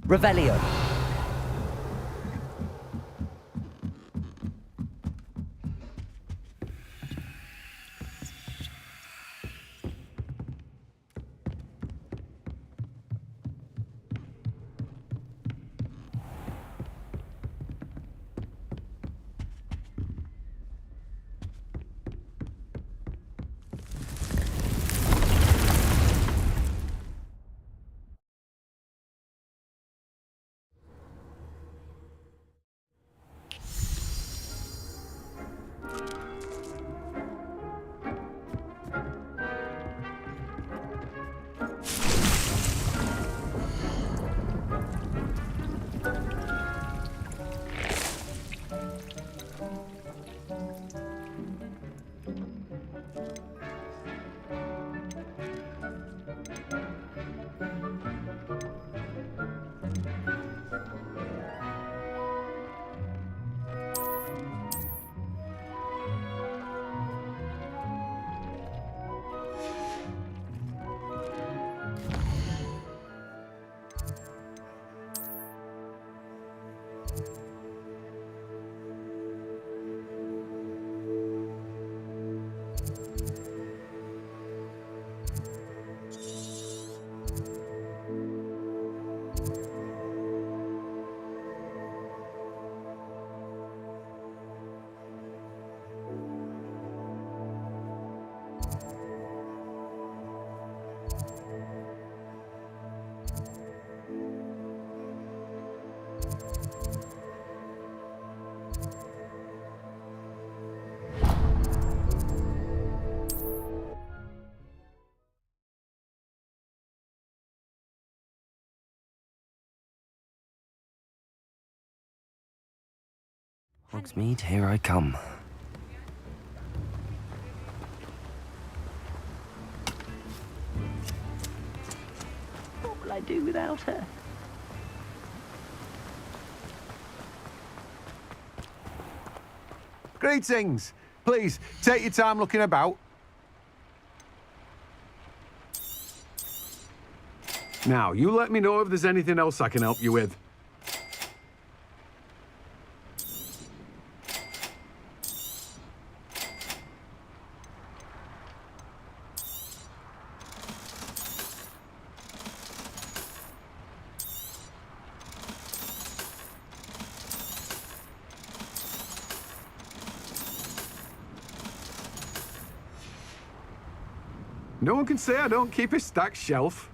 Revelio. Hogsmeade, here I come. What will I do without her? Greetings. Please, take your time looking about. Now, you let me know if there's anything else I can help you with. No one can say I don't keep a stacked shelf.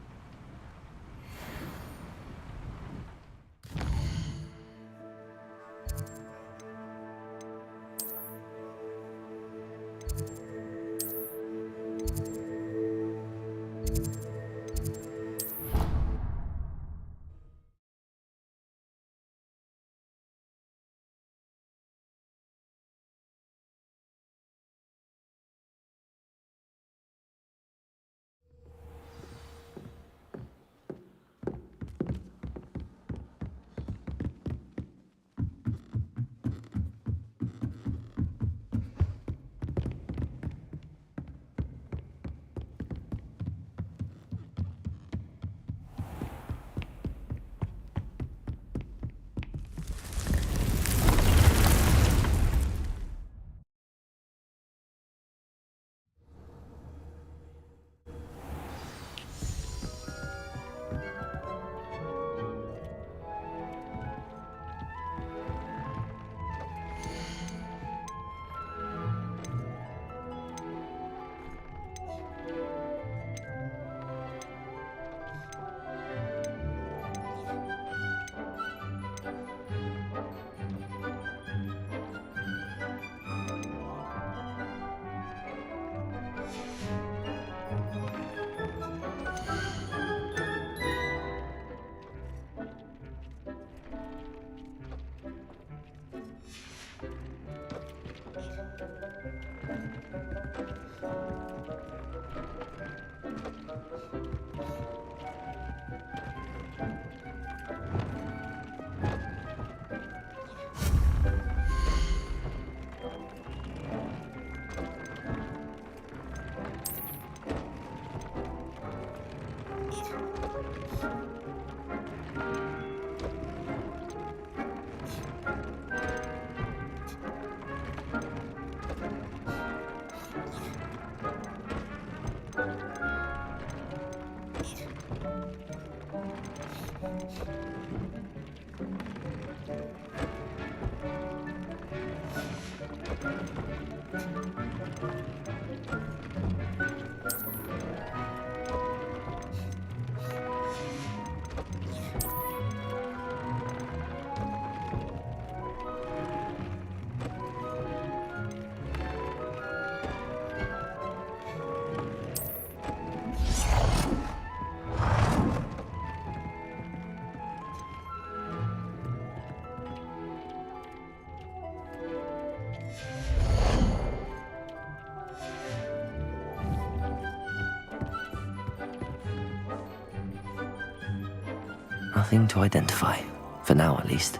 Nothing to identify, for now at least.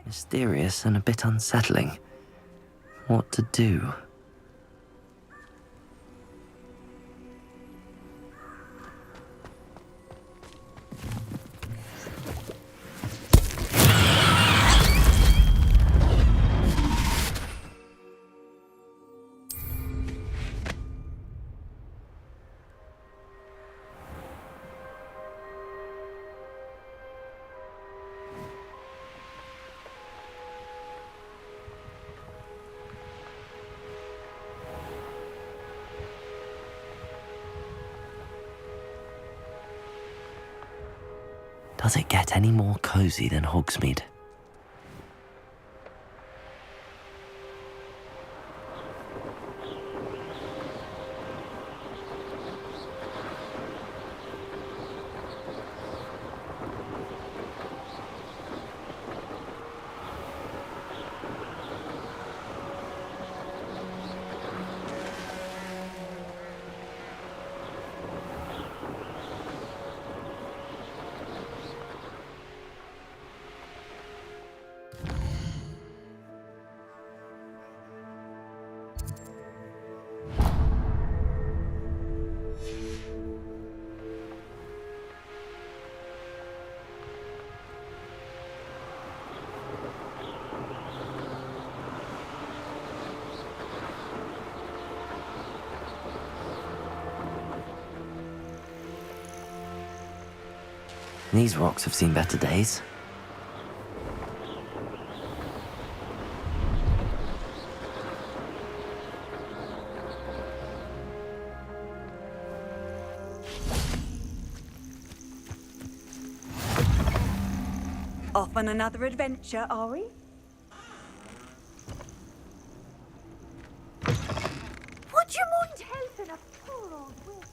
Mysterious and a bit unsettling. What to do? Does it get any more cozy than Hogsmeade? These rocks have seen better days. Off on another adventure, are we? Would you mind helping a poor old witch?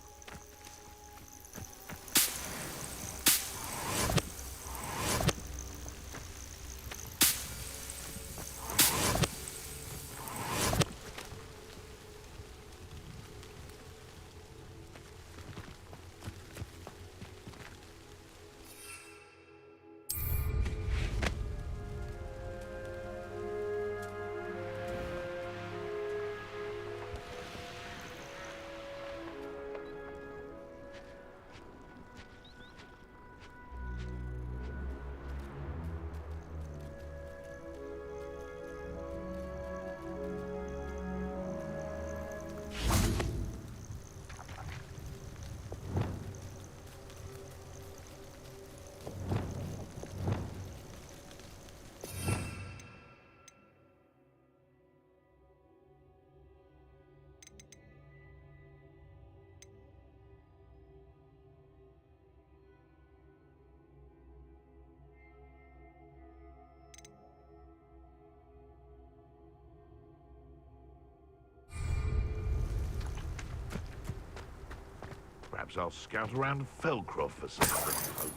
Perhaps I'll scout around Felcroft for some poach.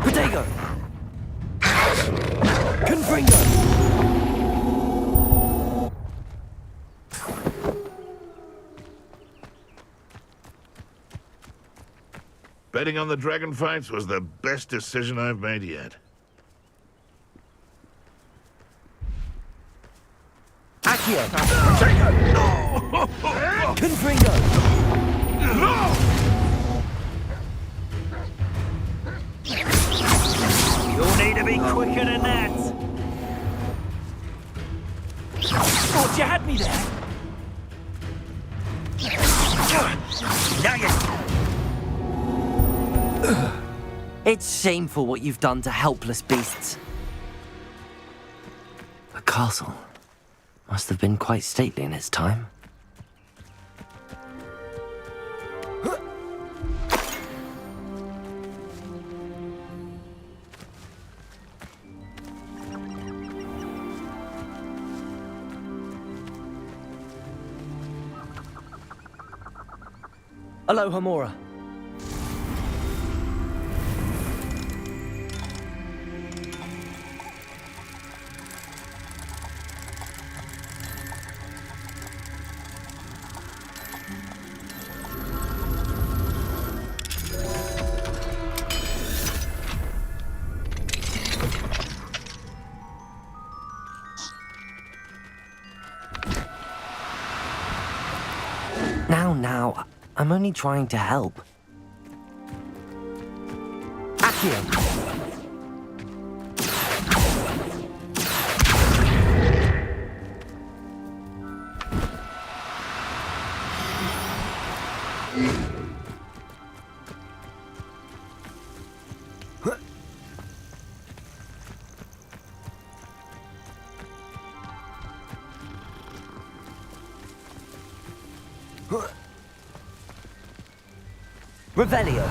Protego! Confringo! Betting on the dragon fights was the best decision I've made yet. Accio! Confringo! You'll need to be quicker than that. Thought you had me there. Now you... It's shameful what you've done to helpless beasts. The castle must have been quite stately in its time. Aloha Mora. Now, I'm only trying to help. Accio! Revelio.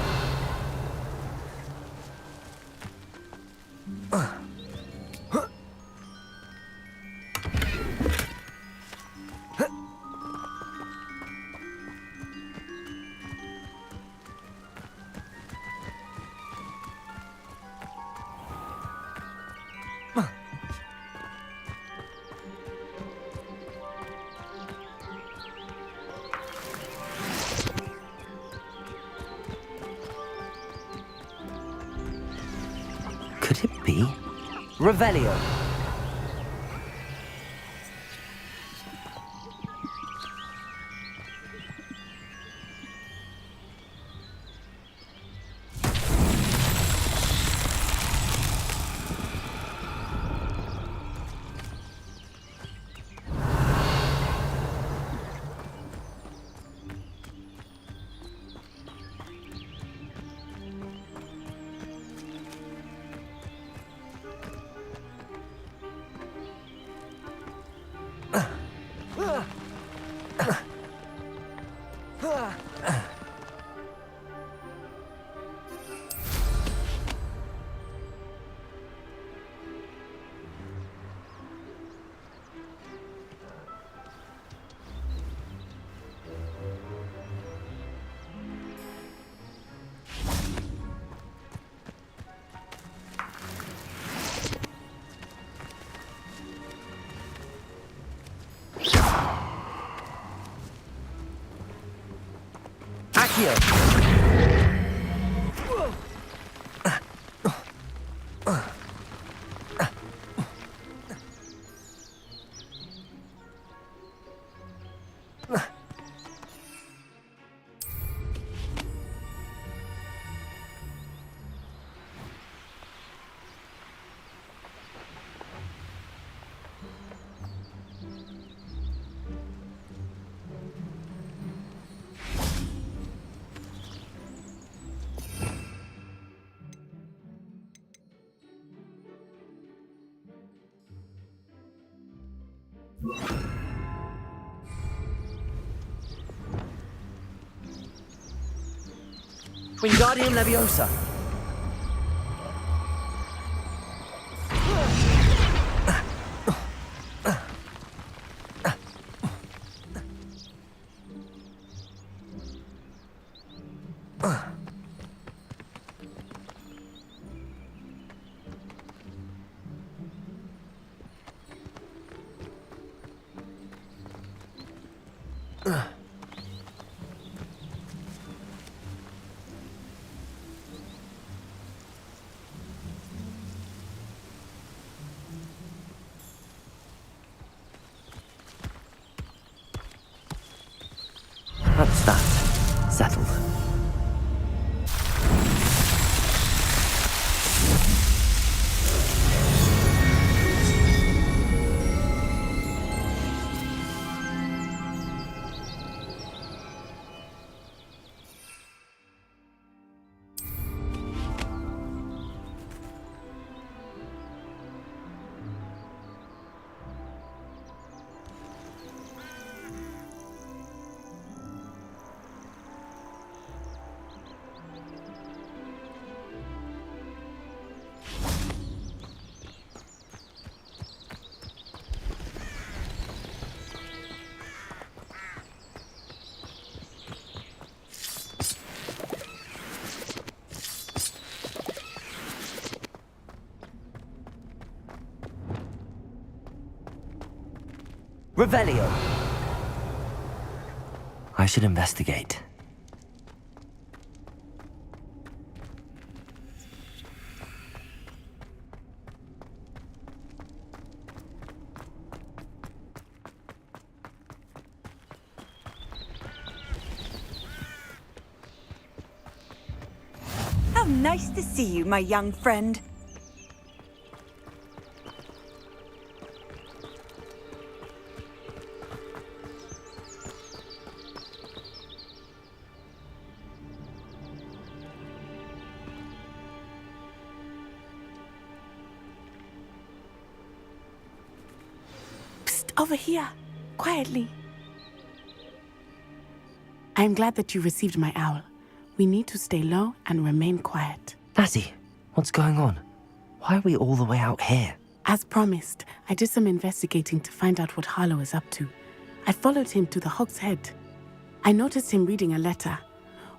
Could it be? Revelio. Accio! Wingardium Leviosa. That's that. Settled. Revelio. I should investigate. Nice to see you, my young friend. Psst, over here, quietly. I am glad that you received my owl. We need to stay low and remain quiet. Natty, what's going on? Why are we all the way out here? As promised, I did some investigating to find out what Harlow is up to. I followed him to the Hog's Head. I noticed him reading a letter.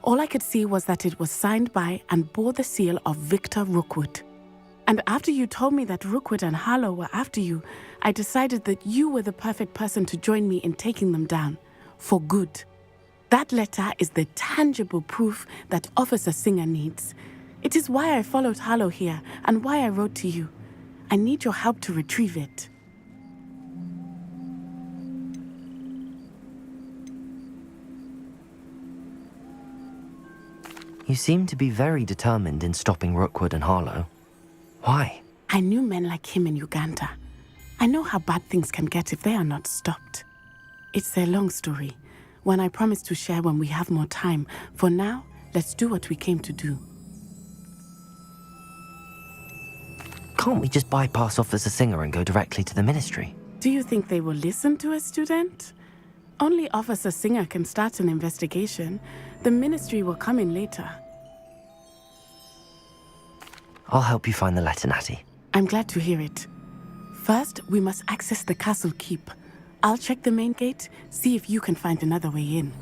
All I could see was that it was signed by and bore the seal of Victor Rookwood. And after you told me that Rookwood and Harlow were after you, I decided that you were the perfect person to join me in taking them down. For good. That letter is the tangible proof that Officer Singer needs. It is why I followed Harlow here and why I wrote to you. I need your help to retrieve it. You seem to be very determined in stopping Rookwood and Harlow. Why? I knew men like him in Uganda. I know how bad things can get if they are not stopped. It's a long story. One I promise to share when we have more time. For now, let's do what we came to do. Can't we just bypass Officer Singer and go directly to the ministry? Do you think they will listen to a student? Only Officer Singer can start an investigation. The ministry will come in later. I'll help you find the letter, Natty. I'm glad to hear it. First, we must access the castle keep. I'll check the main gate, see if you can find another way in.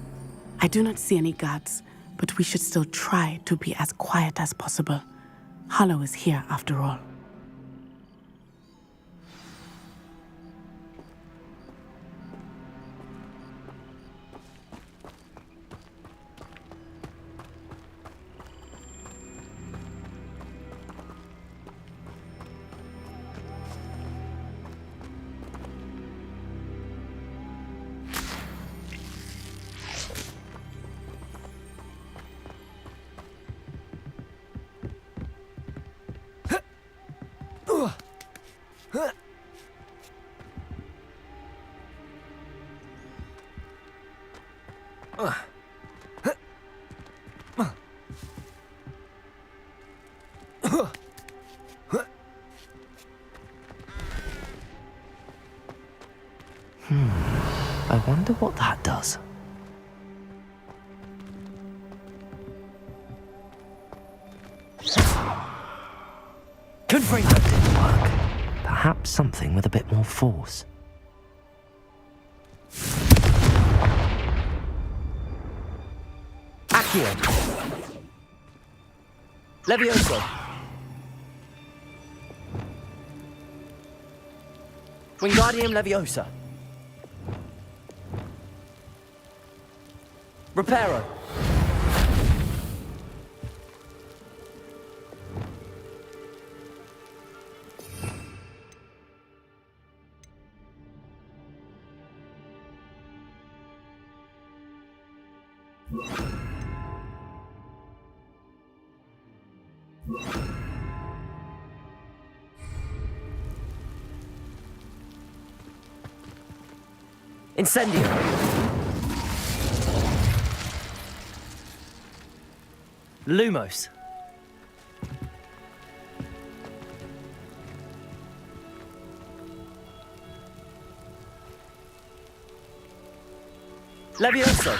I do not see any guards, but we should still try to be as quiet as possible. Harlow is here after all. I wonder what that does. Confirmed that didn't work. Perhaps something with a bit more force. Accio. Levioso. Wingardium Leviosa. Reparo. Incendio. Lumos. Levioso.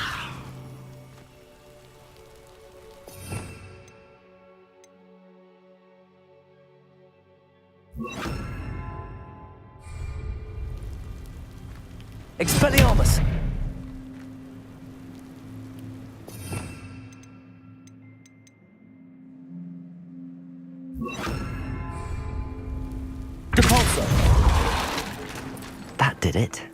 Expelliarmus. Depulso. That did it.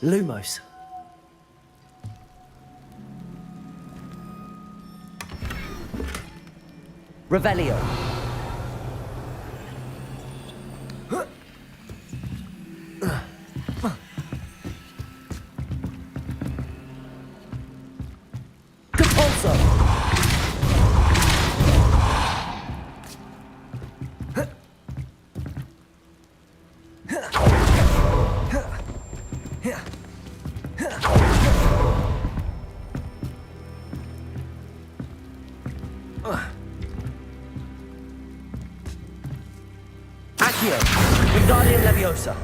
Lumos. Revelio. Compulso. Accio. Wingardium Leviosa.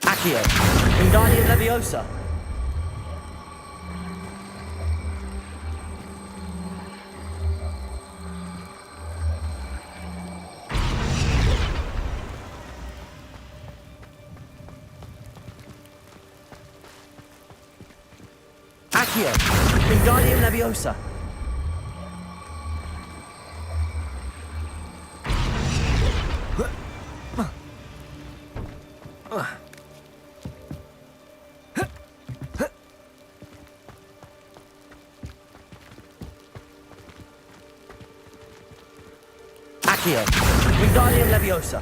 Accio. Wingardium Leviosa. Accio. Wingardium Leviosa. Accio. Wingardium Leviosa.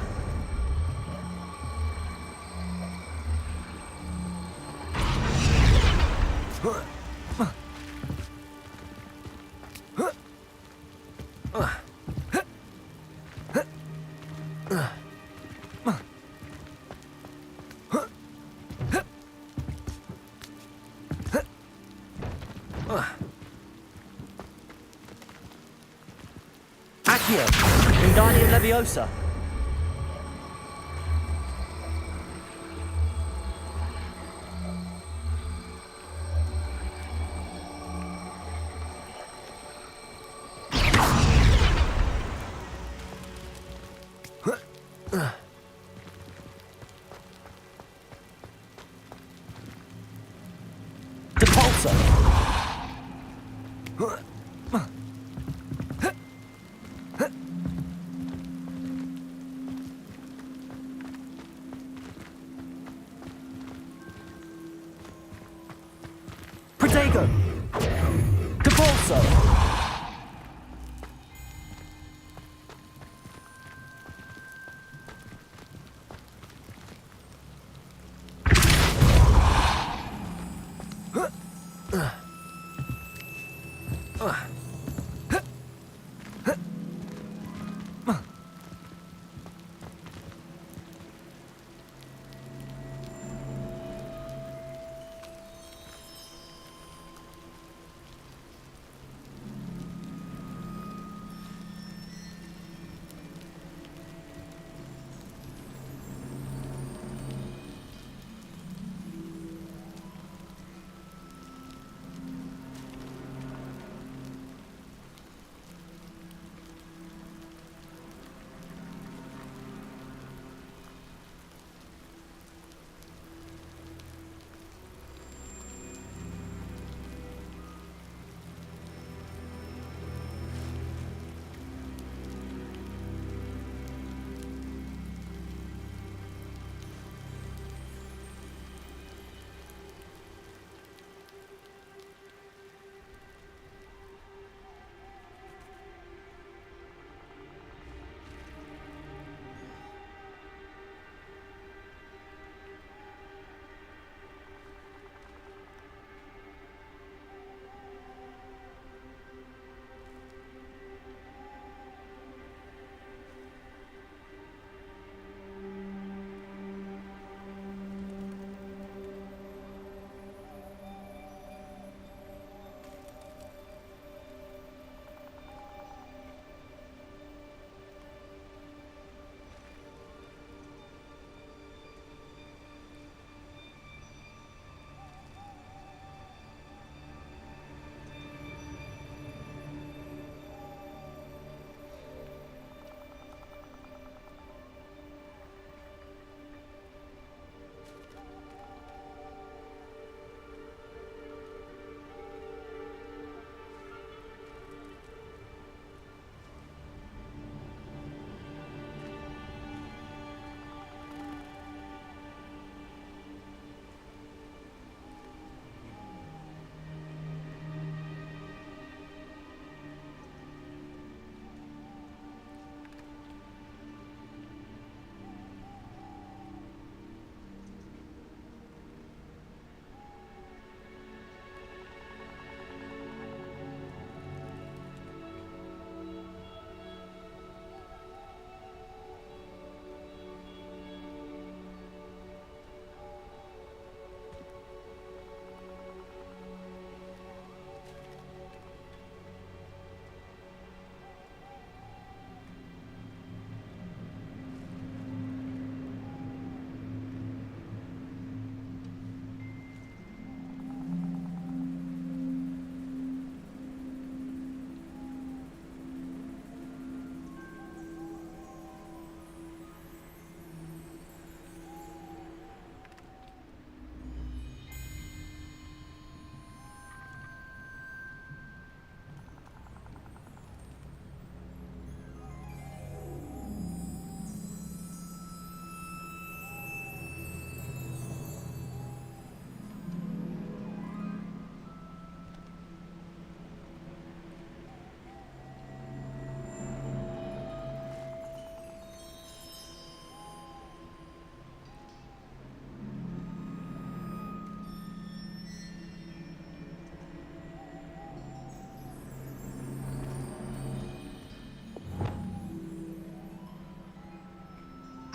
Accio. Wingardium Leviosa. Depulso.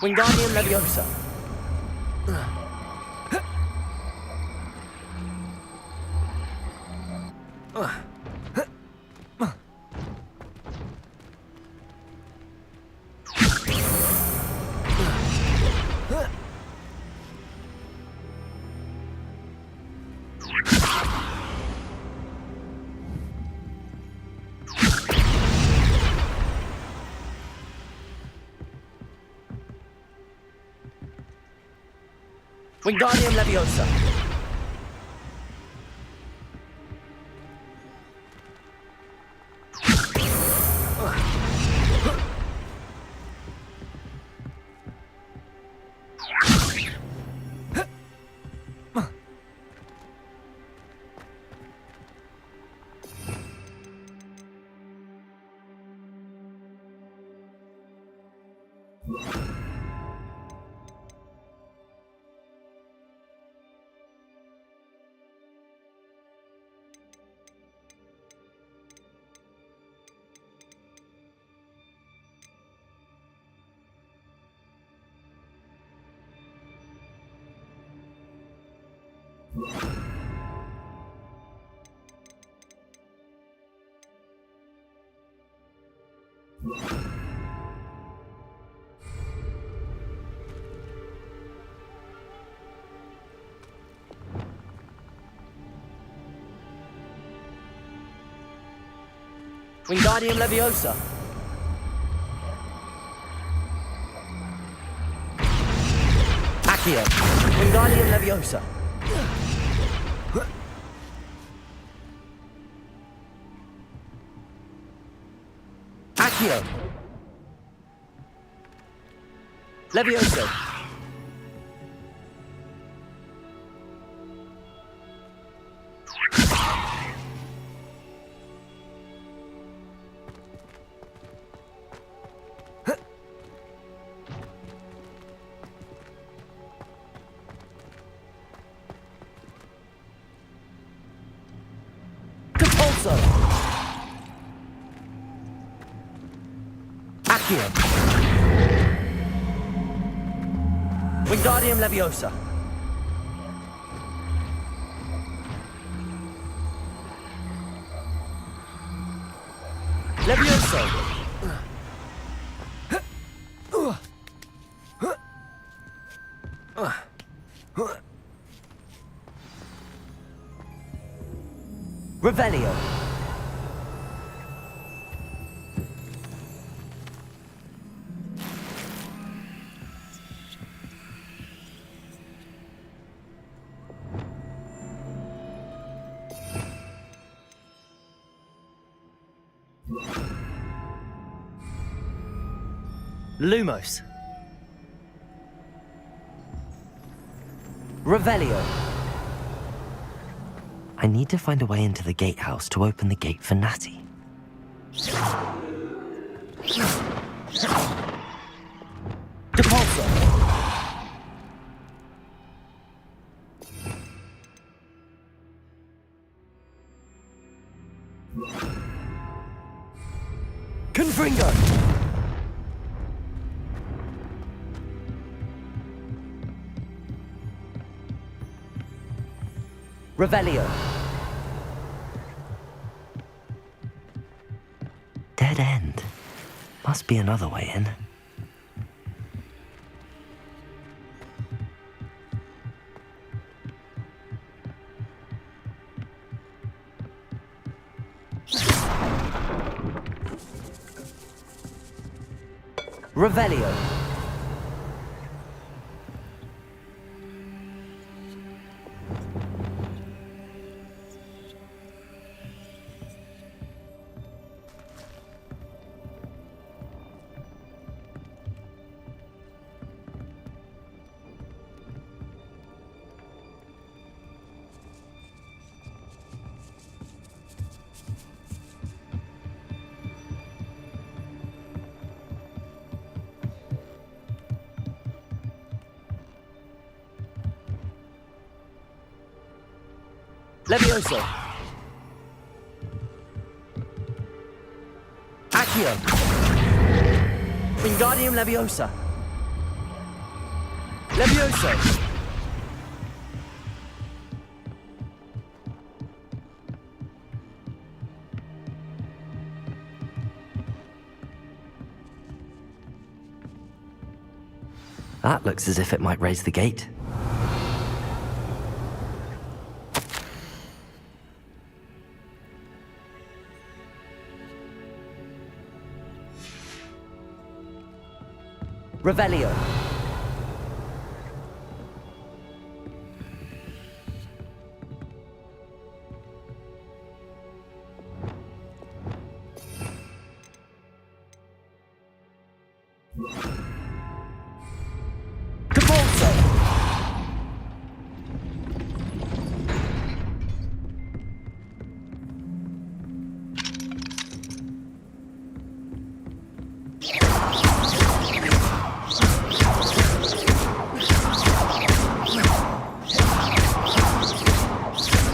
Wingardium Leviosa. Wingardium Leviosa. Wingardium Leviosa. Accio. Wingardium Leviosa. Accio. Leviosa. Wingardium Leviosa. Leviosa. Revelio. Lumos. Revelio. I need to find a way into the gatehouse to open the gate for Natty. Depulso. Confringo. Revelio. Dead end. Must be another way in. Revelio. Leviosa. Accio. Wingardium Leviosa. Levioso! That looks as if it might raise the gate. Revelio.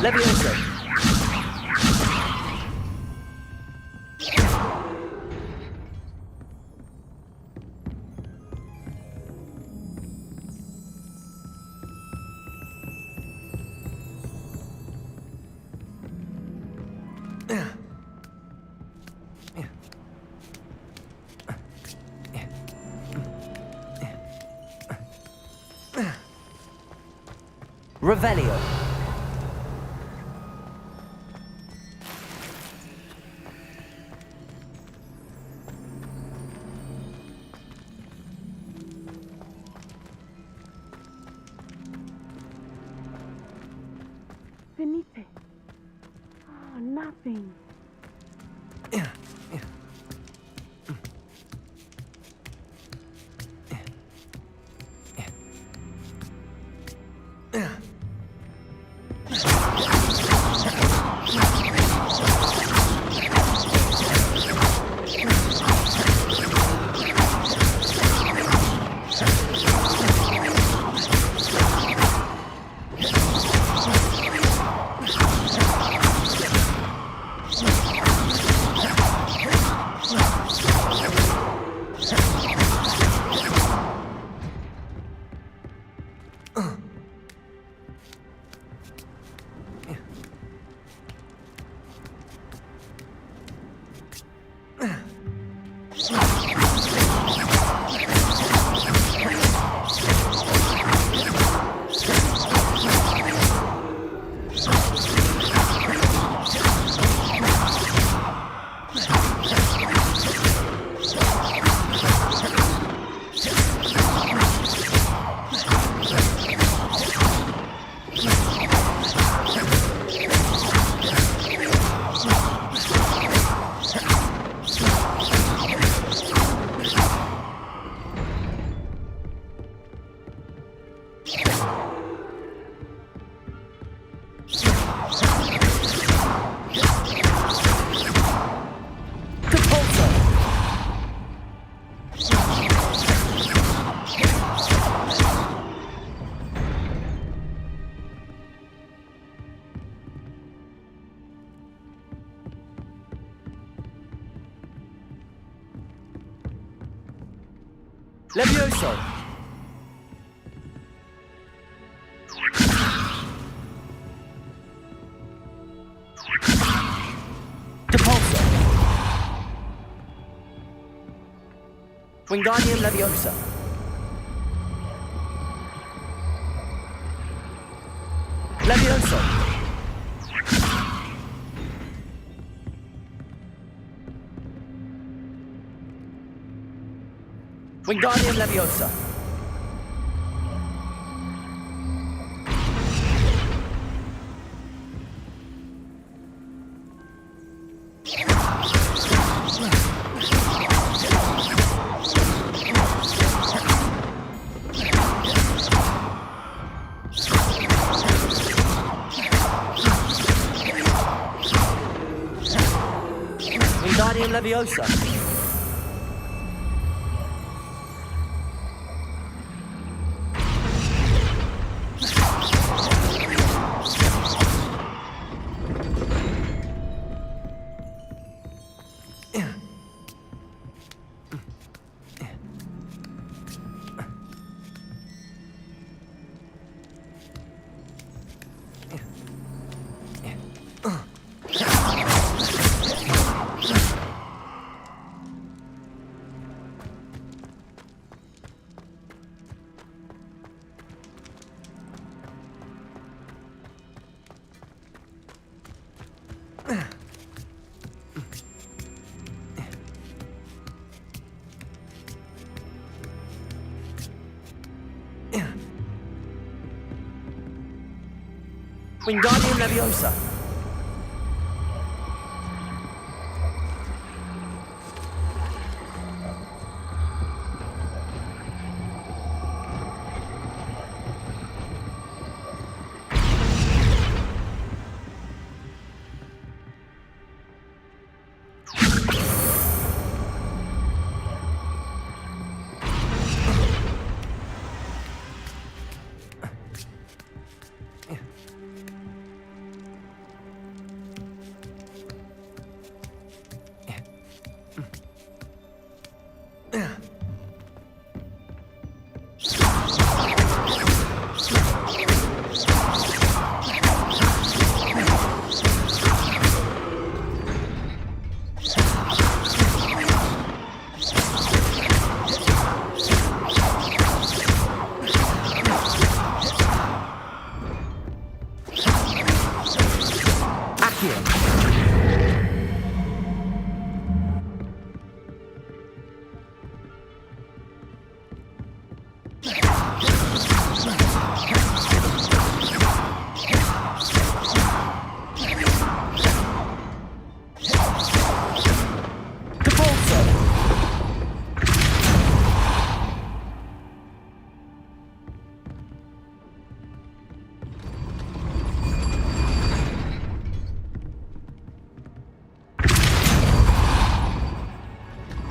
Levioso. Revelio. Finite. Oh, nothing. Levioso. Depulso. Wingardium Leviosa. Levioso. Wingardium Leviosa. Wingardium Leviosa. Wingardium Leviosa.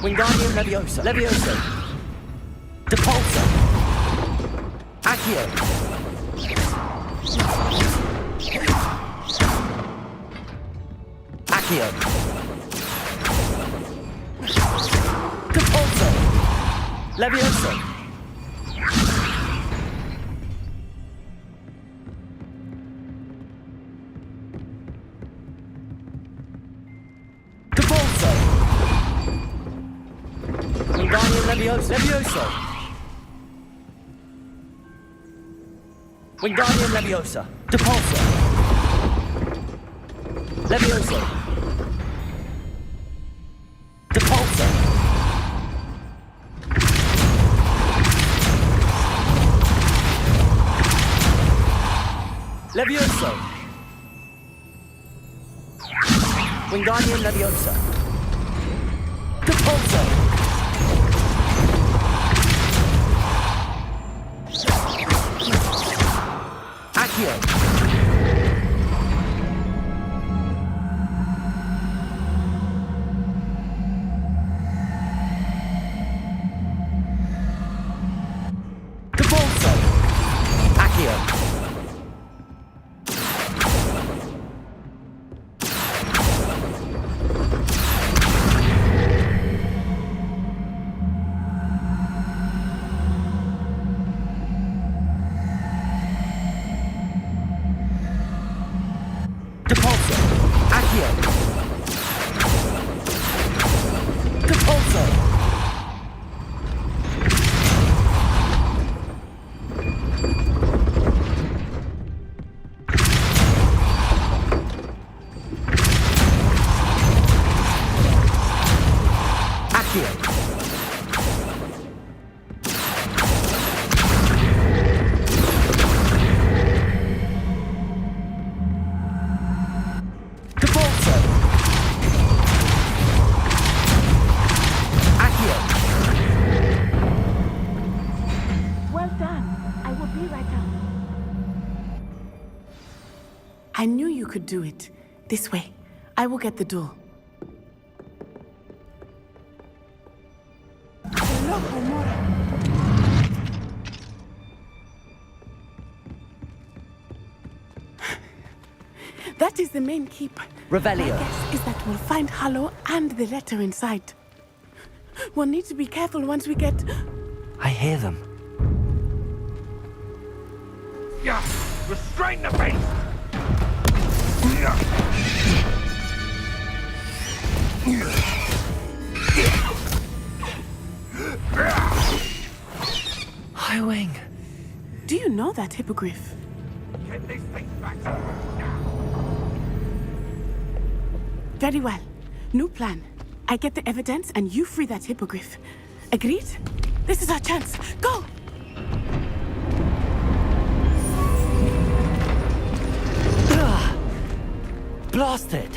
Wingardium Leviosa. Leviosa. Depulsor. Accio. Accio. Depulsor. Leviosa. Depulsor. Wingardium Leviosa. Leviosa. Wingardium Leviosa. Depulsor. Leviosa. Depulsor. Leviosa. Wingardium Leviosa. Depulsor. Accio. Depulsor. Accio. I knew you could do it. This way. I will get the door. That is the main keep. Revelio. My guess is that we'll find Hallow and the letter inside. We'll need to be careful once we get... I hear them. Yeah, restrain the beast! Highwing. Do you know that hippogriff? Get these things back to Very well. New plan. I get the evidence and you free that hippogriff. Agreed? This is our chance. Go! Blast it!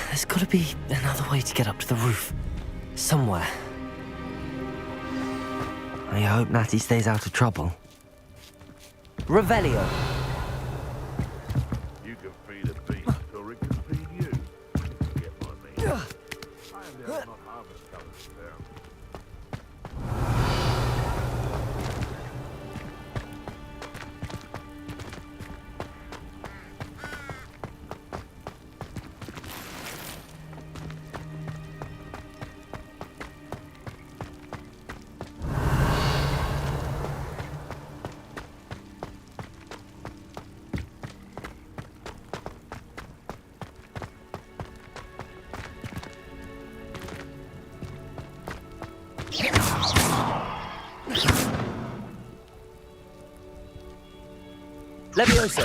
There's gotta be another way to get up to the roof. Somewhere. I hope Natty stays out of trouble. Revelio. You can feed a beast, or it can feed you. Get my meaning. I am there not harvest colors down. Levioso.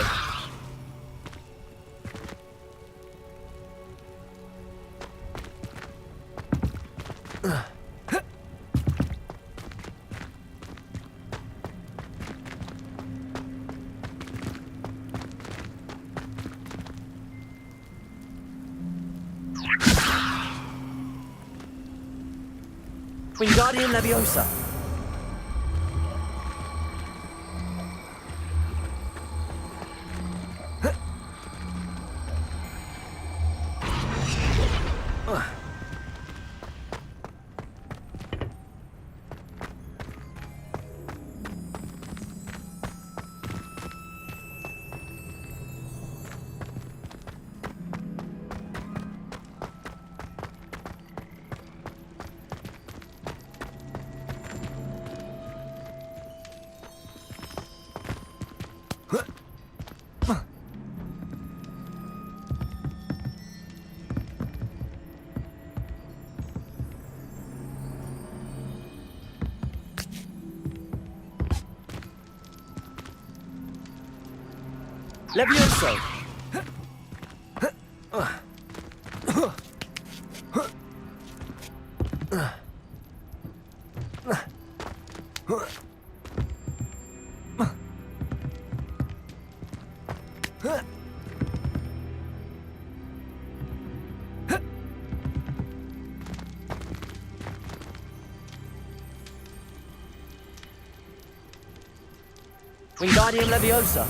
Wingardium Leviosa. Levioso. Wingardium Leviosa.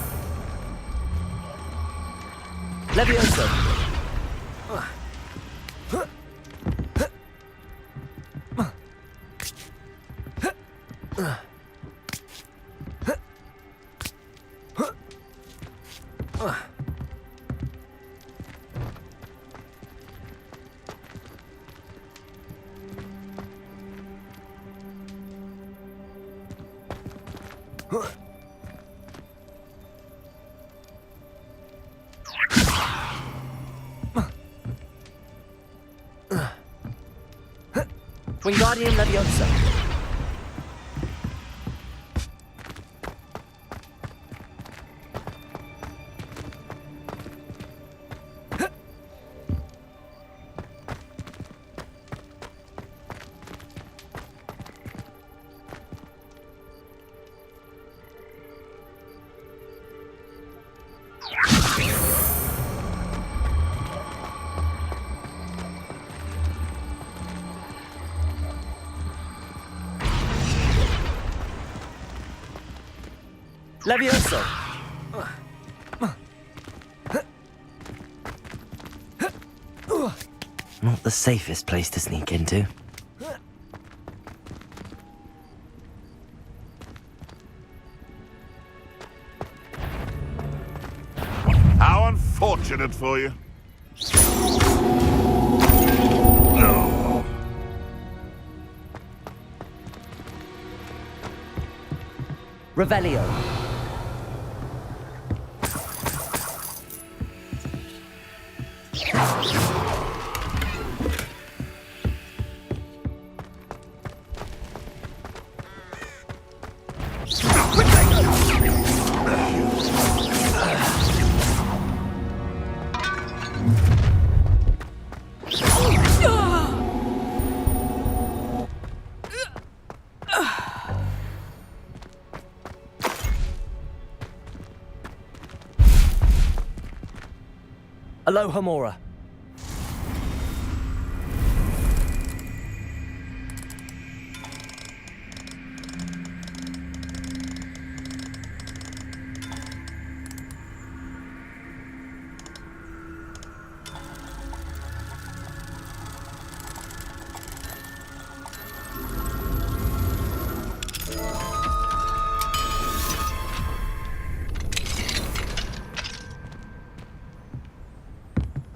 Levioso. Wingardium Leviosa. Levioso. Not the safest place to sneak into. How unfortunate for you. No. Revelio. Aloha Mora.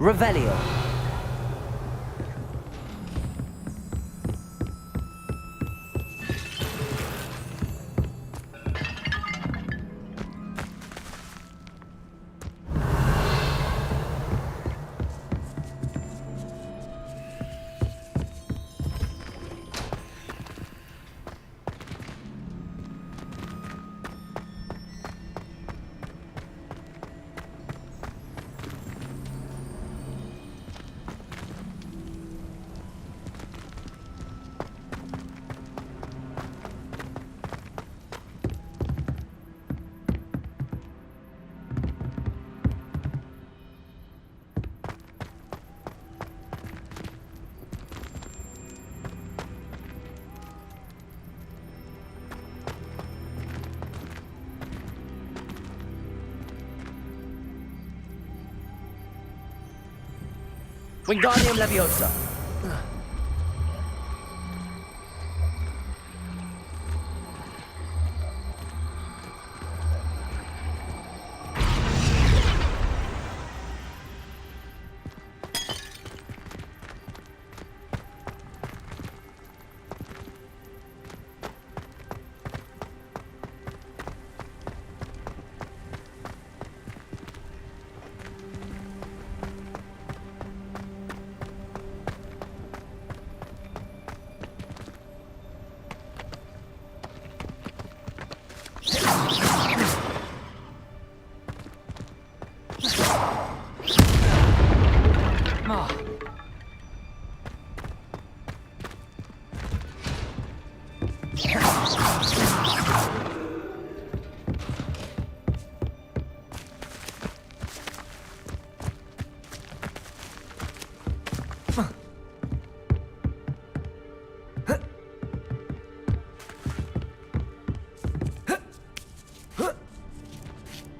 Revelio. Wingardium Leviosa.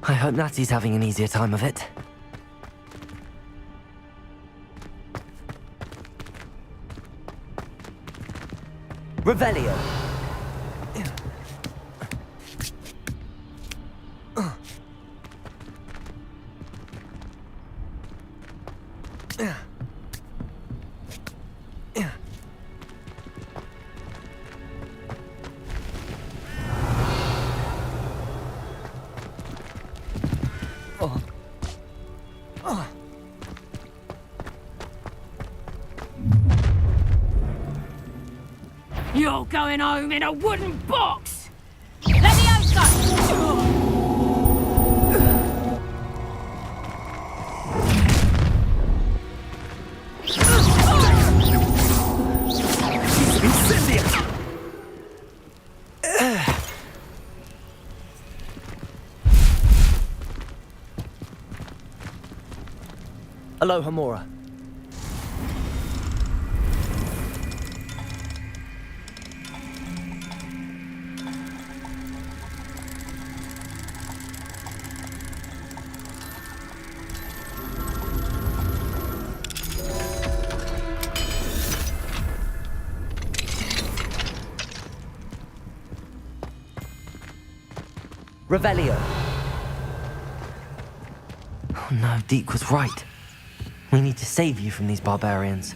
I hope Natty's having an easier time of it. Revelio. You're going home in a wooden box! Leviosa! Aloha Mora. Revelio. Oh no, Deke was right. We need to save you from these barbarians.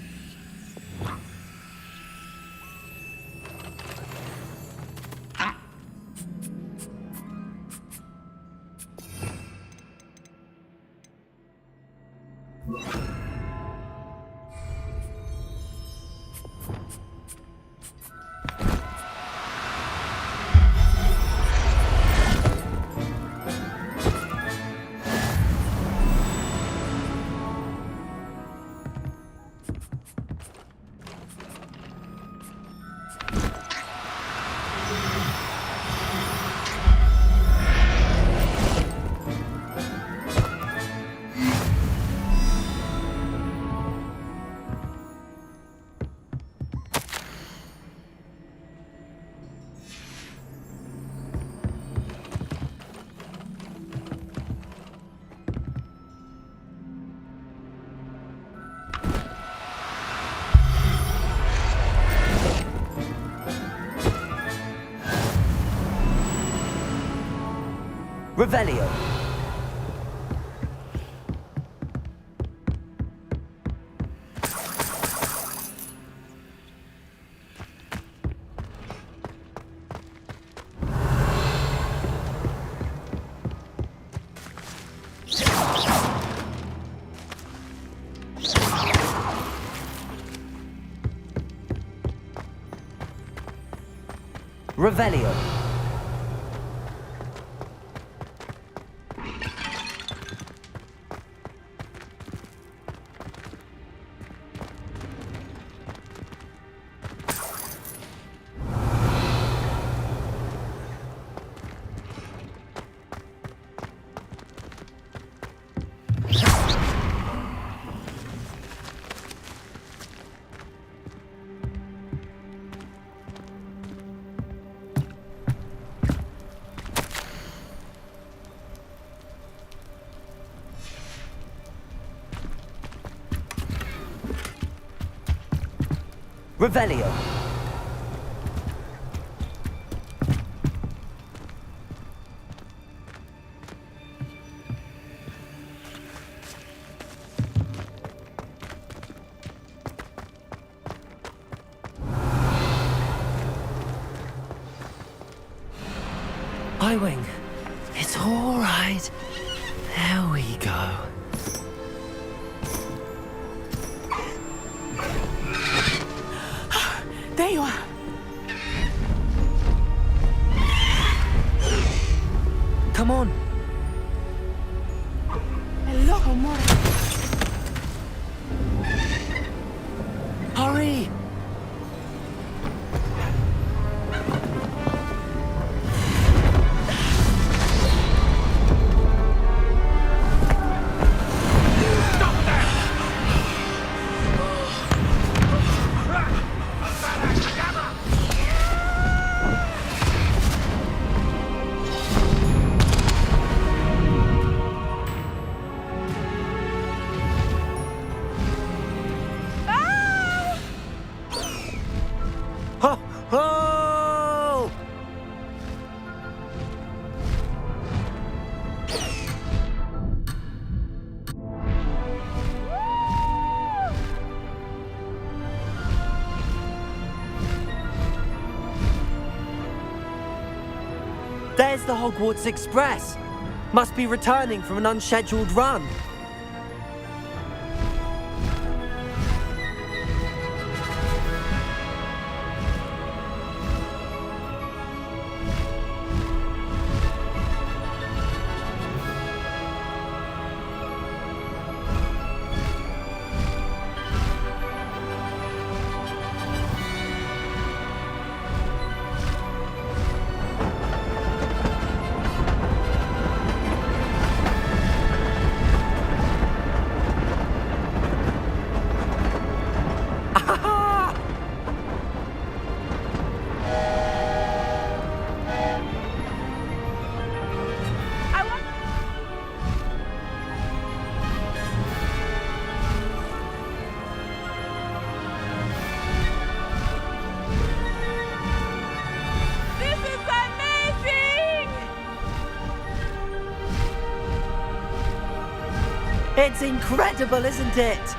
Revelio. Revelio. Revelio. I-Wing, it's all right. There we go. There you are. Come on. Hello, amore. Hurry. There's the Hogwarts Express. Must be returning from an unscheduled run. It's incredible, isn't it?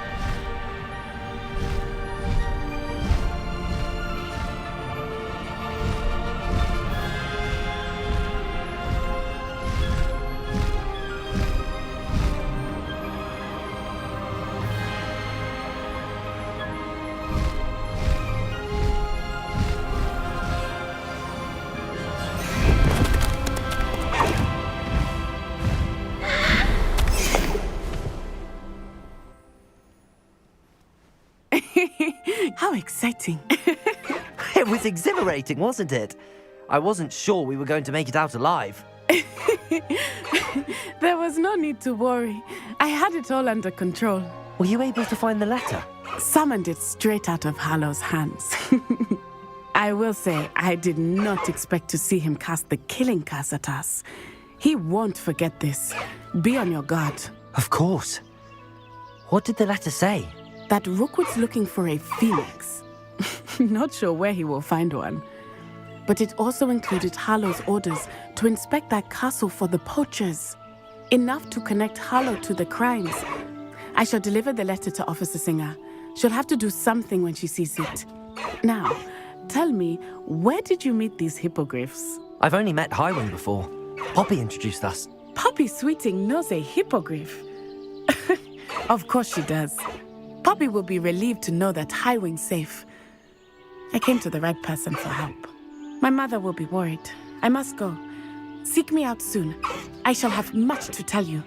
How exciting. It was exhilarating, wasn't it? I wasn't sure we were going to make it out alive. There was no need to worry. I had it all under control. Were you able to find the letter? Summoned it straight out of Hallow's hands. I will say, I did not expect to see him cast the killing curse at us. He won't forget this. Be on your guard. Of course. What did the letter say? That Rookwood's looking for a phoenix. Not sure where he will find one. but it also included Harlow's orders to inspect that castle for the poachers. Enough to connect Harlow to the crimes. I shall deliver the letter to Officer Singer. She'll have to do something when she sees it. Now, tell me, where did you meet these hippogriffs? I've only met Highwing before. Poppy introduced us. Poppy Sweeting knows a hippogriff. Of course she does. Poppy will be relieved to know that Highwing's safe. I came to the right person for help. My mother will be worried. I must go. Seek me out soon. I shall have much to tell you.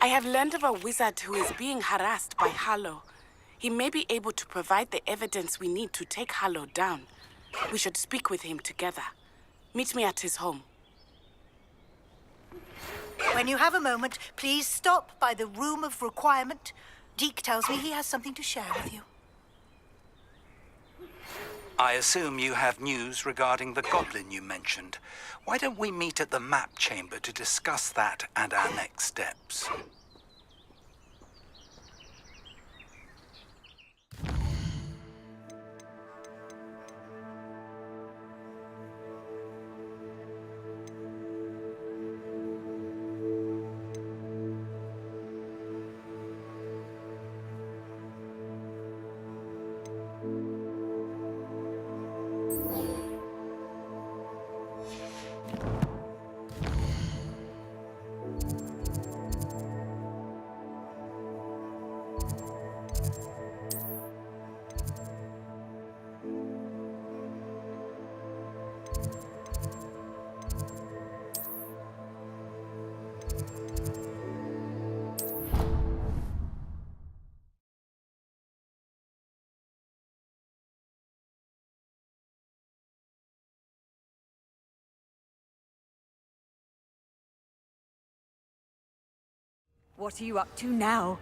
I have learned of a wizard who is being harassed by Harlow. He may be able to provide the evidence we need to take Harlow down. We should speak with him together. Meet me at his home. When you have a moment, please stop by the room of requirement. Deke tells me he has something to share with you. I assume you have news regarding the goblin you mentioned. Why don't we meet at the map chamber to discuss that and our next steps? What are you up to now?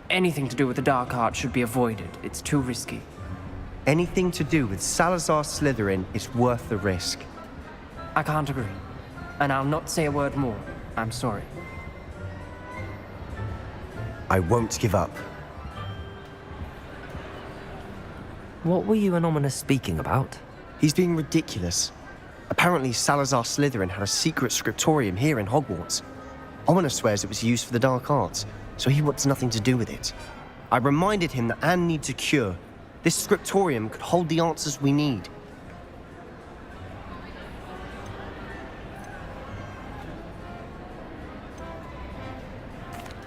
Anything to do with the dark art should be avoided. It's too risky. Anything to do with Salazar Slytherin is worth the risk. I can't agree. And I'll not say a word more. I'm sorry. I won't give up. What were you and Ominous speaking about? He's being ridiculous. Apparently, Salazar Slytherin had a secret scriptorium here in Hogwarts. Ominous swears it was used for the dark arts, so he wants nothing to do with it. I reminded him that Anne needs a cure. This scriptorium could hold the answers we need.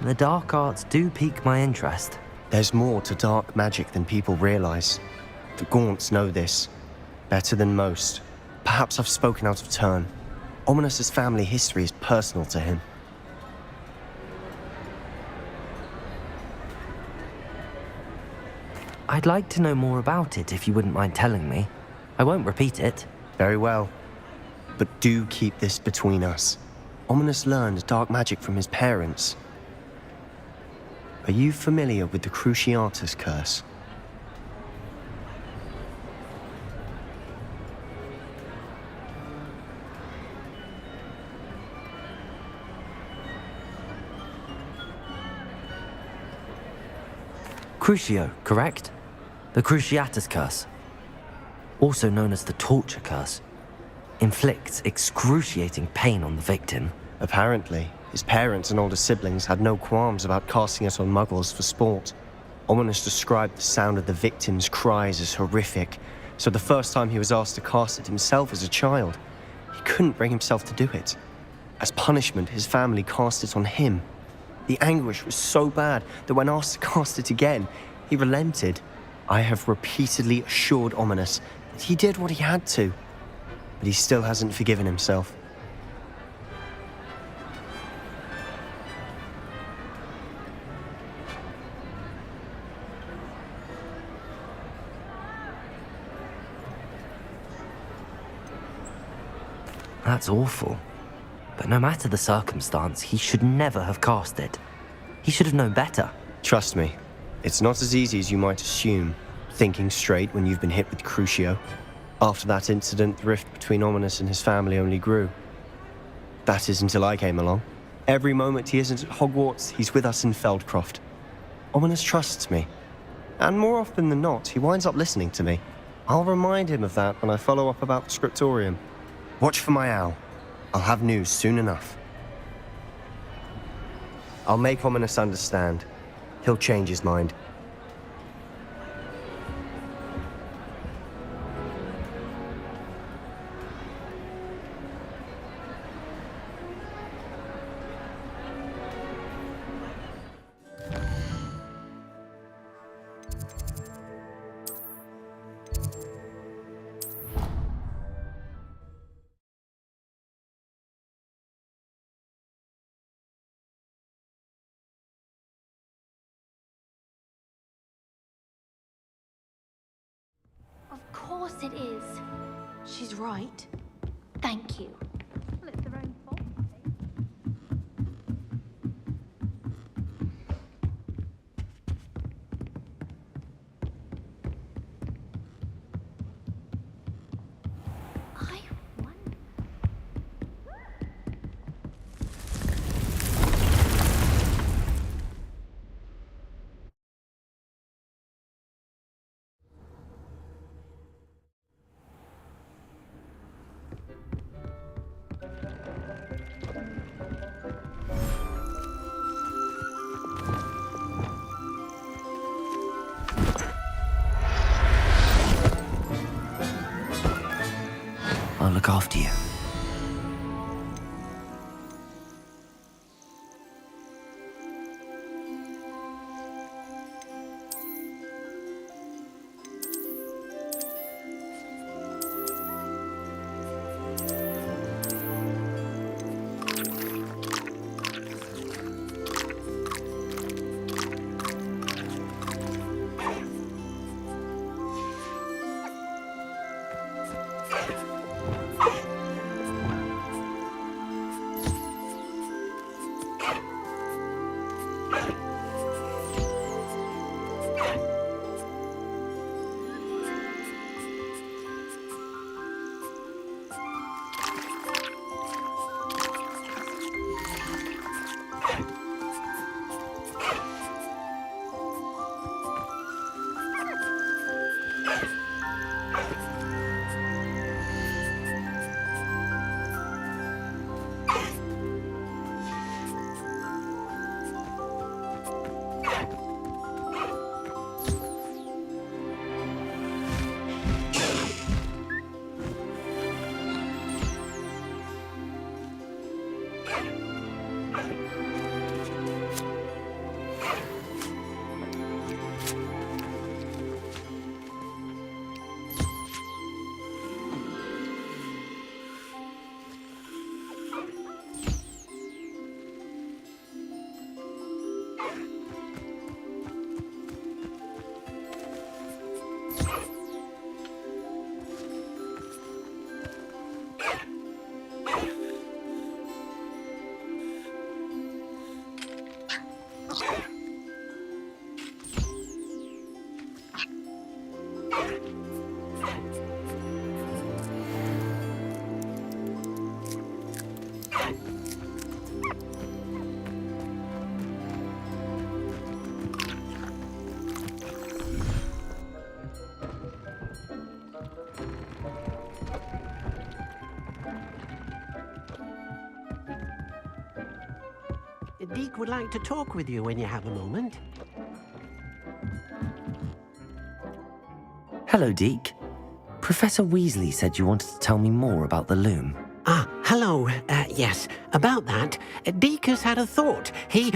The dark arts do pique my interest. There's more to dark magic than people realize. The Gaunts know this, better than most. Perhaps I've spoken out of turn. Ominous's family history is personal to him. I'd like to know more about it if you wouldn't mind telling me. I won't repeat it. Very well. But do keep this between us. Ominous learned dark magic from his parents. Are you familiar with the Cruciatus curse? Crucio, correct? The Cruciatus curse, also known as the torture curse, inflicts excruciating pain on the victim. Apparently, his parents and older siblings had no qualms about casting it on muggles for sport. Ominous described the sound of the victim's cries as horrific, so the first time he was asked to cast it himself as a child, he couldn't bring himself to do it. As punishment, his family cast it on him. The anguish was so bad that when asked to cast it again, he relented. I have repeatedly assured Ominous that he did what he had to, but he still hasn't forgiven himself. That's awful. But no matter the circumstance, he should never have cast it. He should have known better. Trust me, it's not as easy as you might assume, thinking straight when you've been hit with Crucio. After that incident, the rift between Ominous and his family only grew. That is until I came along. Every moment he isn't at Hogwarts, he's with us in Feldcroft. Ominous trusts me. And more often than not, he winds up listening to me. I'll remind him of that when I follow up about the scriptorium. Watch for my owl. I'll have news soon enough. I'll make Ominous understand. He'll change his mind. Of course it is. She's right. Thank you. Well, it's their own fault. I'll look after you. Deke would like to talk with you when you have a moment. Hello, Deke. Professor Weasley said you wanted to tell me more about the loom. Ah, hello. Yes, about that. Deke has had a thought. He...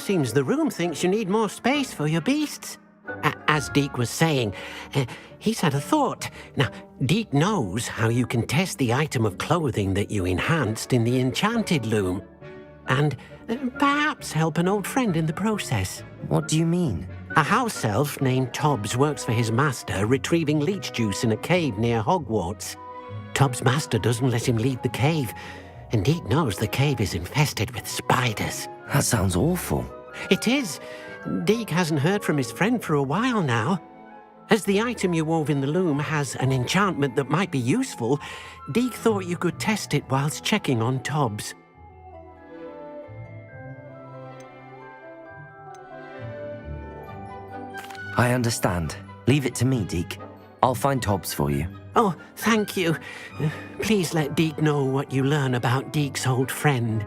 seems the room thinks you need more space for your beasts. As Deke was saying, he's had a thought. Now, Deke knows how you can test the item of clothing that you enhanced in the enchanted loom. And perhaps help an old friend in the process. What do you mean? A house elf named Tobbs works for his master, retrieving leech juice in a cave near Hogwarts. Tobbs' master doesn't let him leave the cave, and Deke knows the cave is infested with spiders. That sounds awful. It is. Deke hasn't heard from his friend for a while now. As the item you wove in the loom has an enchantment that might be useful, Deke thought you could test it whilst checking on Tobbs. I understand. Leave it to me, Deke. I'll find Tobbs for you. Oh, thank you. Please let Deke know what you learn about Deke's old friend.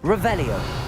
Revelio.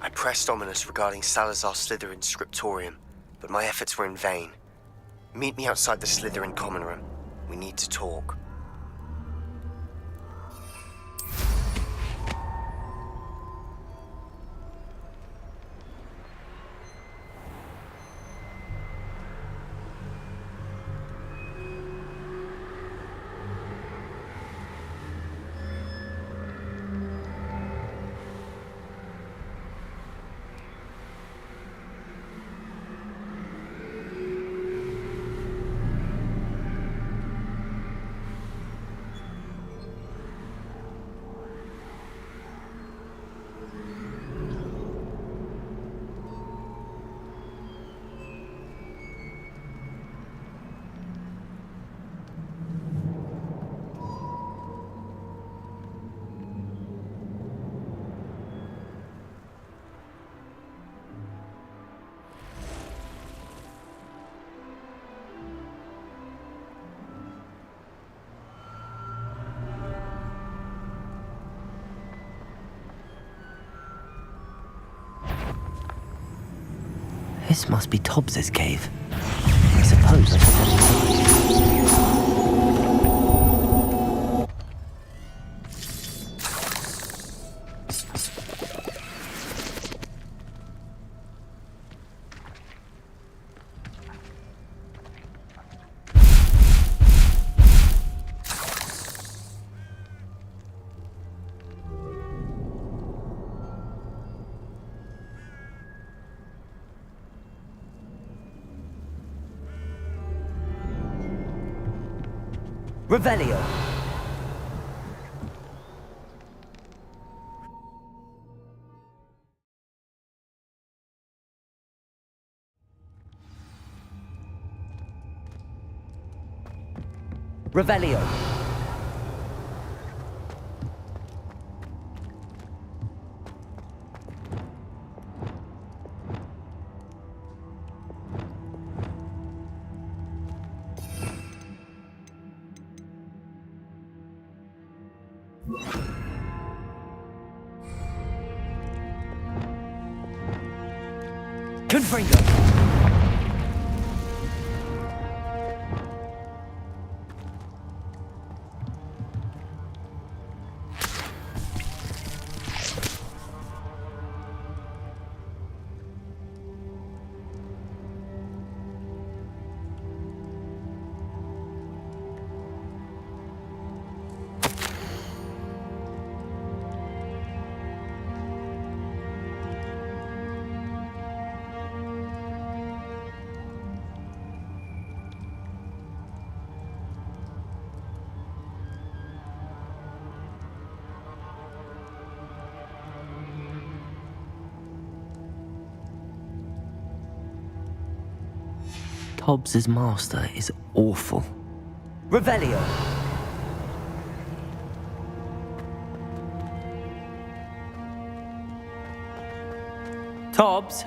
I pressed Ominous regarding Salazar Slytherin's scriptorium, but my efforts were in vain. Meet me outside the Slytherin common room. We need to talk. This must be Tobbs's cave. I suppose I should get inside. Revelio. Revelio. Confringo. Tobbs's master is awful. Revelio. Tobbs?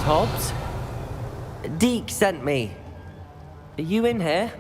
Tobbs? Deke sent me. Are you in here?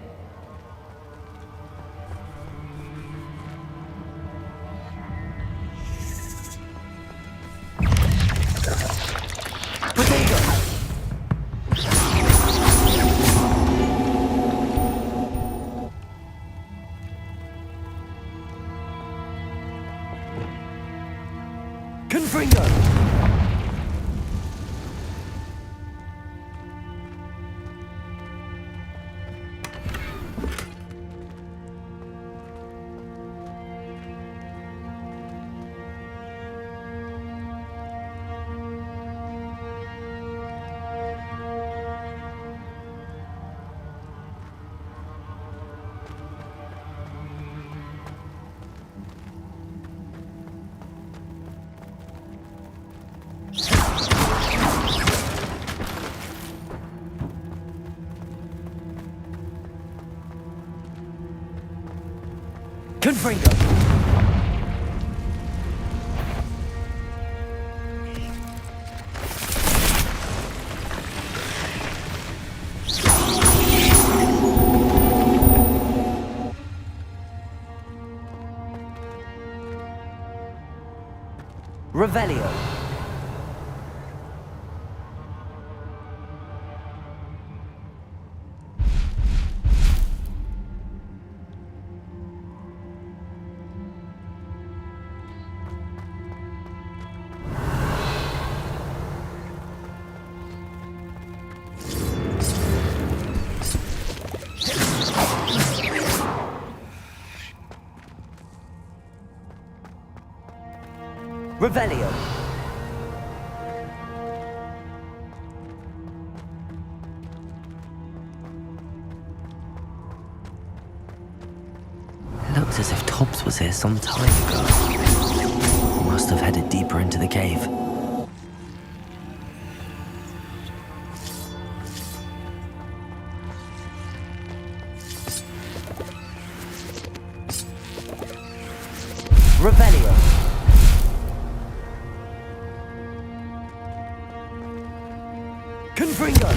Confringo. Revelio. Revelio. Looks as if Tobbs was here some time ago. Must have headed deeper into the cave. Revelio. Confringo.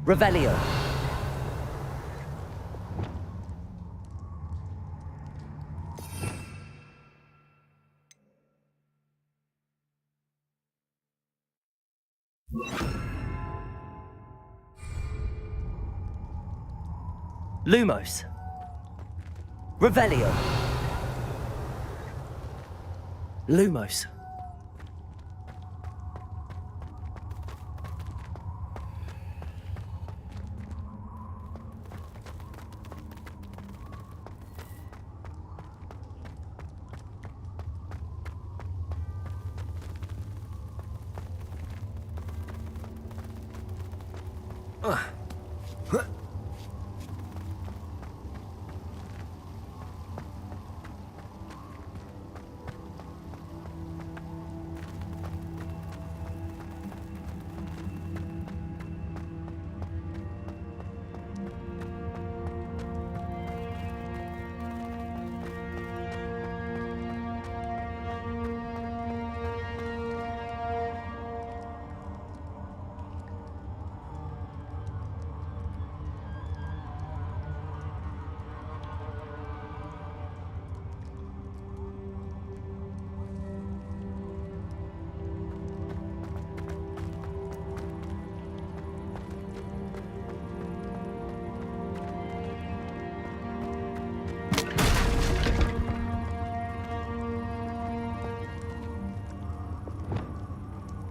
Revelio. Lumos. Revelio. Lumos.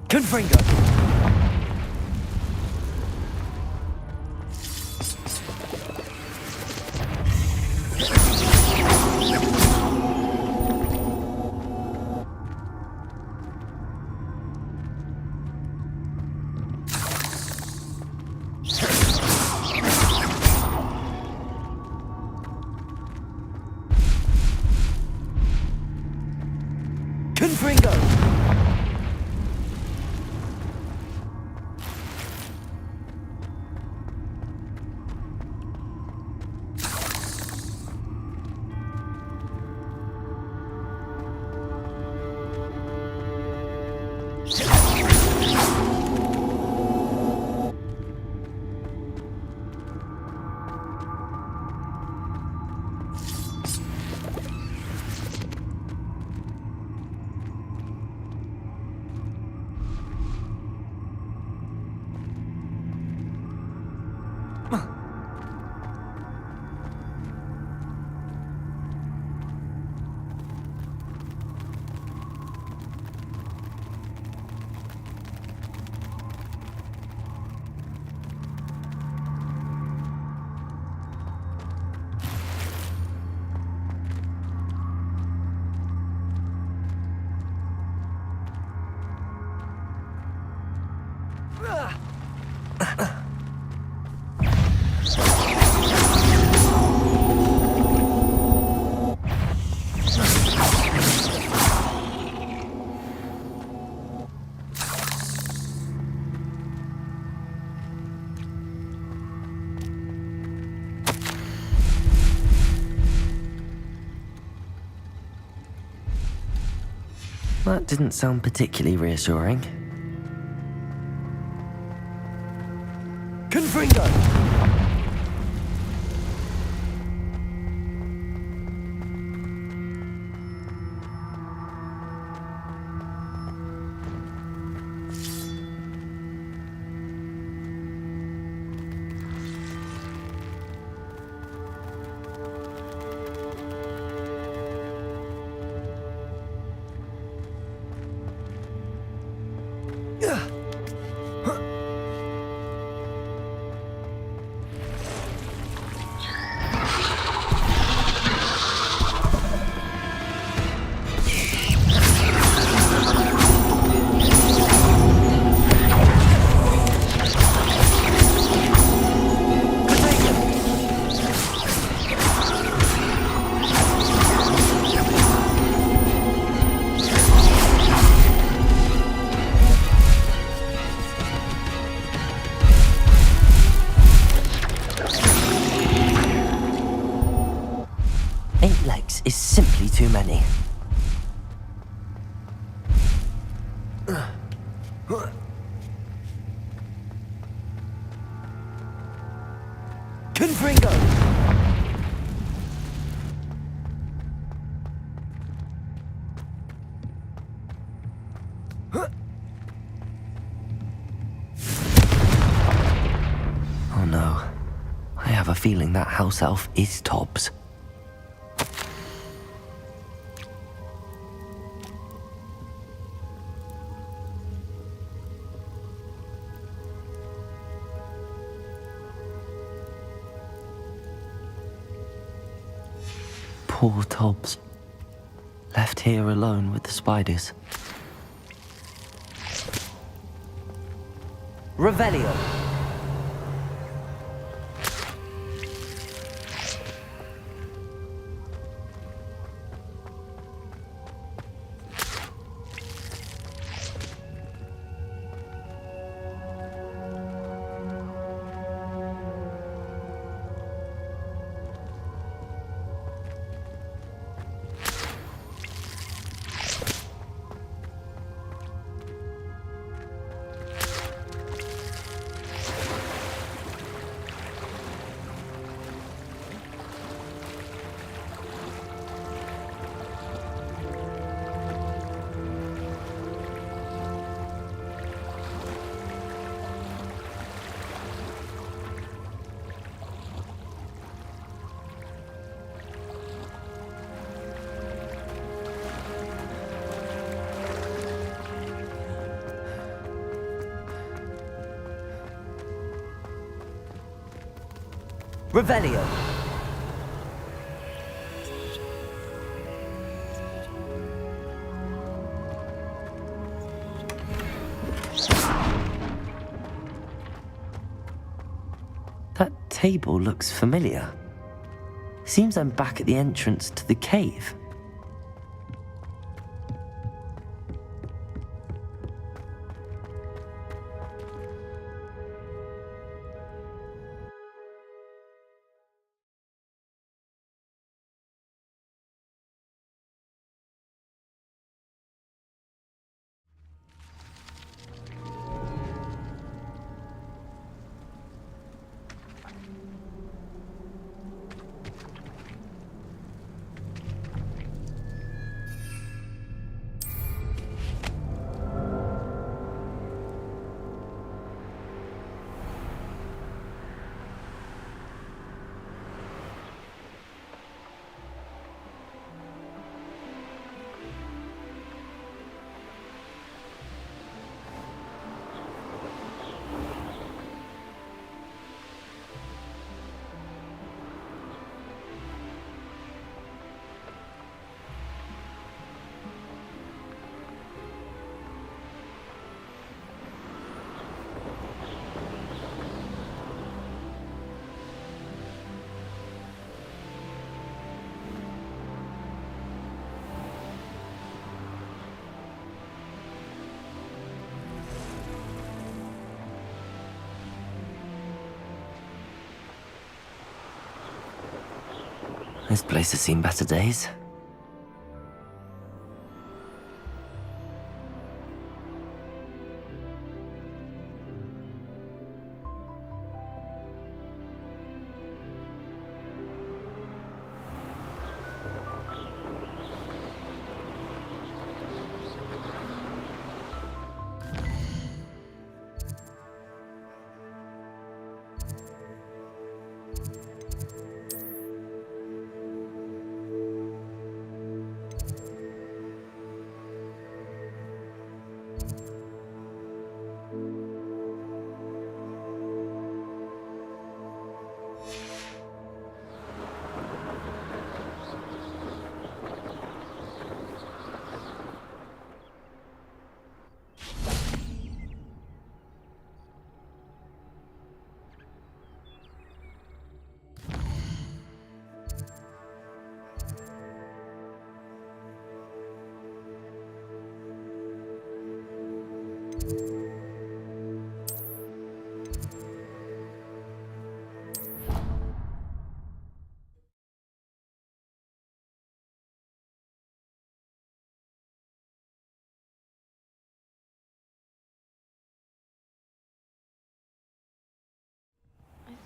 Confringo. Confringo. That didn't sound particularly reassuring. Confringo! Is simply too many. Confringo! Oh no. I have a feeling that house elf is Tobbs. Poor Tobbs. Left here alone with the spiders. Revelio. Revelio. That table looks familiar. Seems I'm back at the entrance to the cave. This place has seen better days.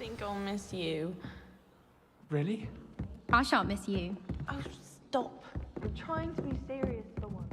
think I'll miss you. Really? I shan't miss you. Oh, stop. I'm trying to be serious for once.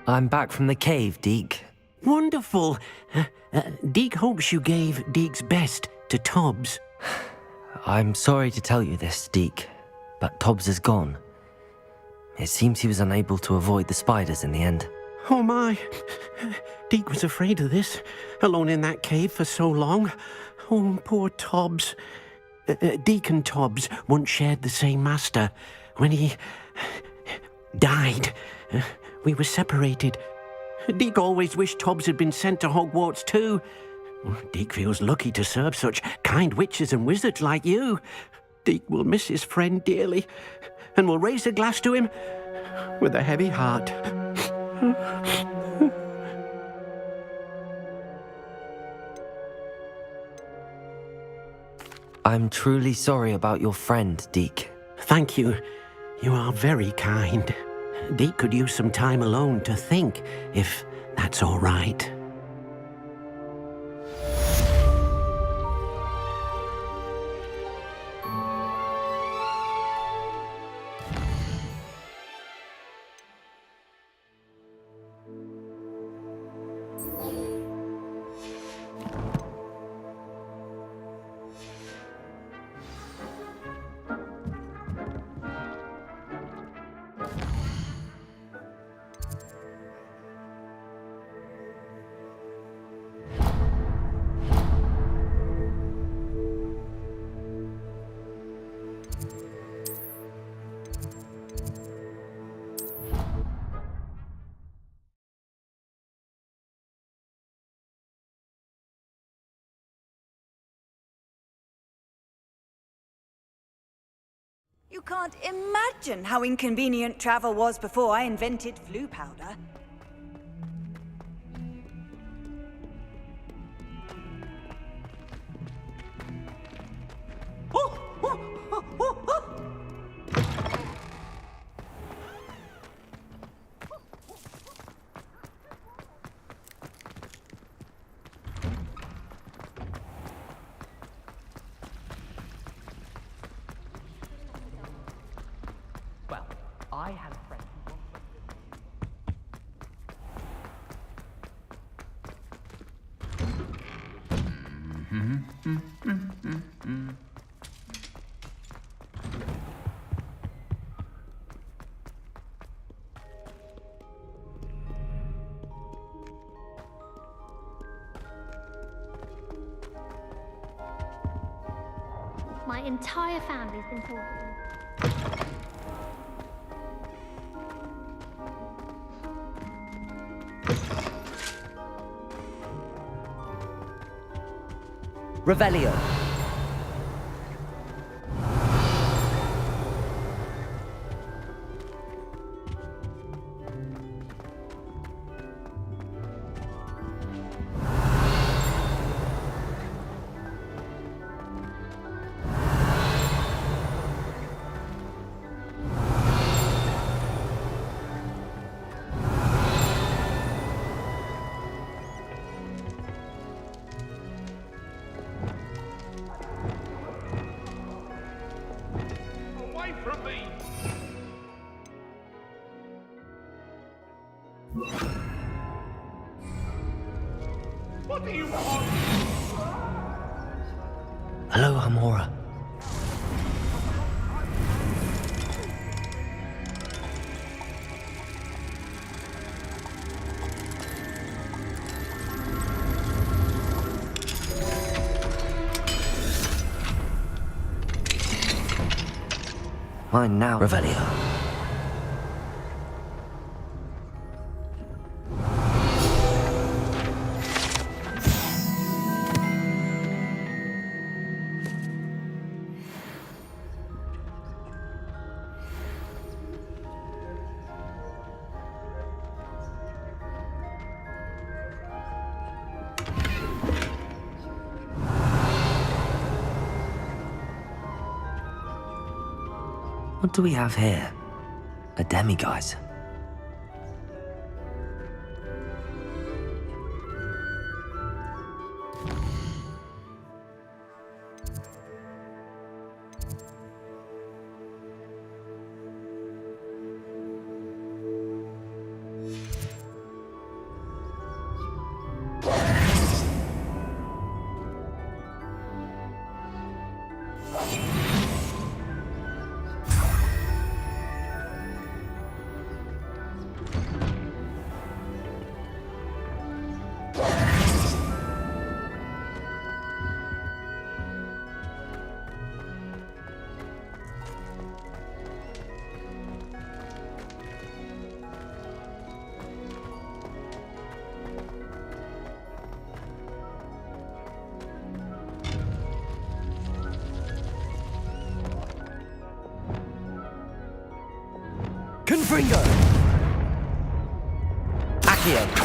I'm back from the cave, Deke. Wonderful. Deke hopes you gave Deke's best to Tobbs. I'm sorry to tell you this, Deke, but Tobbs is gone. It seems he was unable to avoid the spiders in the end. Oh my. Deke was afraid of this, alone in that cave for so long. Oh, poor Tobbs. Deke and Tobbs once shared the same master. When he died, we were separated. Deke always wished Tobbs had been sent to Hogwarts too. Deke feels lucky to serve such kind witches and wizards like you. Deke will miss his friend dearly, and will raise a glass to him with a heavy heart. I'm truly sorry about your friend, Deke. Thank you. You are very kind. Deke could use some time alone to think, if that's all right. You can't imagine how inconvenient travel was before I invented flu powder. Well, I had a friend who My entire family's been talking. Revelio. Away from me! What do you want? Hello, Amora. Mine now, Revelio. What do we have here? A demiguise. Confringo! Accio!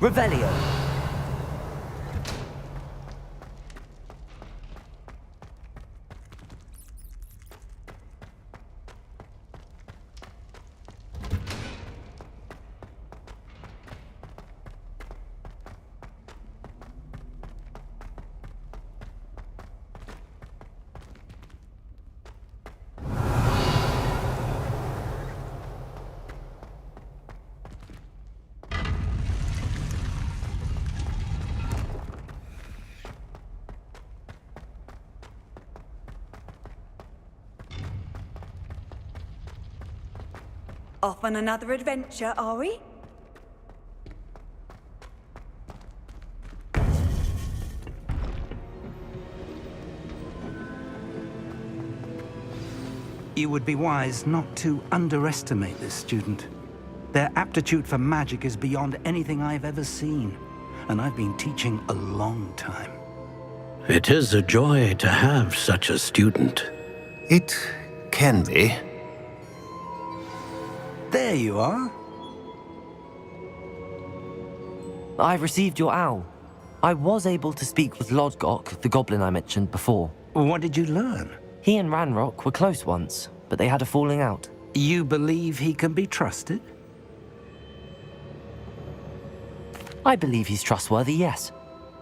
Revelio! Off on another adventure, are we? You would be wise not to underestimate this student. Their aptitude for magic is beyond anything I've ever seen, and I've been teaching a long time. It is a joy to have such a student. It can be. There you are. I've received your owl. I was able to speak with Lodgok, the goblin I mentioned before. What did you learn? He and Ranrock were close once, but they had a falling out. You believe he can be trusted? I believe he's trustworthy, yes.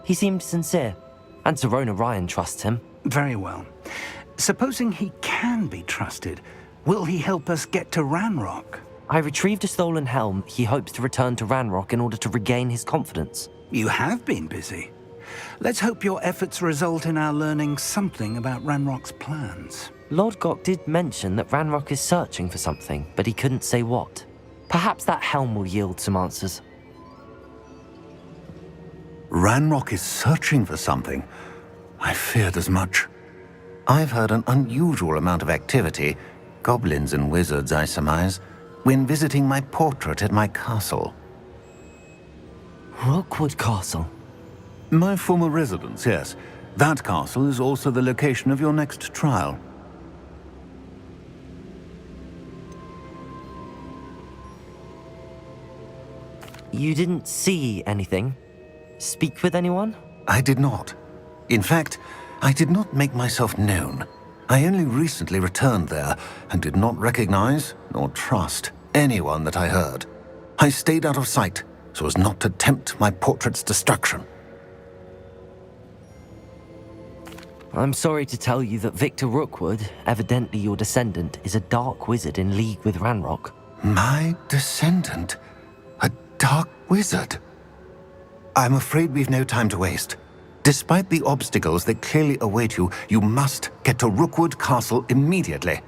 He seemed sincere, and Serona Ryan trusts him. Very well. Supposing he can be trusted, will he help us get to Ranrock? I retrieved a stolen helm he hopes to return to Ranrock in order to regain his confidence. You have been busy. Let's hope your efforts result in our learning something about Ranrock's plans. Lodgok did mention that Ranrock is searching for something, but he couldn't say what. Perhaps that helm will yield some answers. Ranrock is searching for something. I feared as much. I've heard an unusual amount of activity, goblins and wizards, I surmise, when visiting my portrait at my castle. Rookwood Castle? My former residence, yes. That castle is also the location of your next trial. You didn't see anything? Speak with anyone? I did not. In fact, I did not make myself known. I only recently returned there and did not recognize nor trust anyone that I heard. I stayed out of sight so as not to tempt my portrait's destruction. I'm sorry to tell you that Victor Rookwood, evidently your descendant, is a dark wizard in league with Ranrock. My descendant? A dark wizard? I'm afraid we've no time to waste. Despite the obstacles that clearly await you, you must get to Rookwood Castle immediately.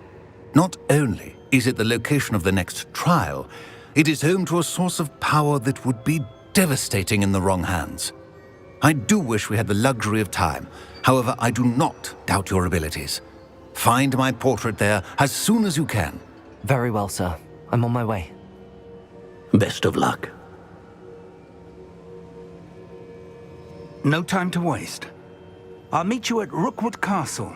Not only is it the location of the next trial, it is home to a source of power that would be devastating in the wrong hands. I do wish we had the luxury of time. However, I do not doubt your abilities. Find my portrait there as soon as you can. Very well, sir. I'm on my way. Best of luck. No time to waste. I'll meet you at Rookwood Castle.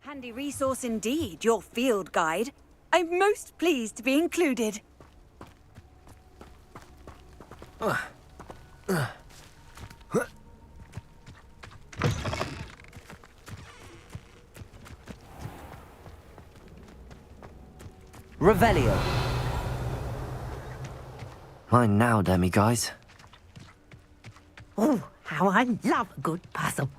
Handy resource indeed, your field guide. I'm most pleased to be included. Revelio. Mine now, Demi guys. Oh, how I love a good puzzle.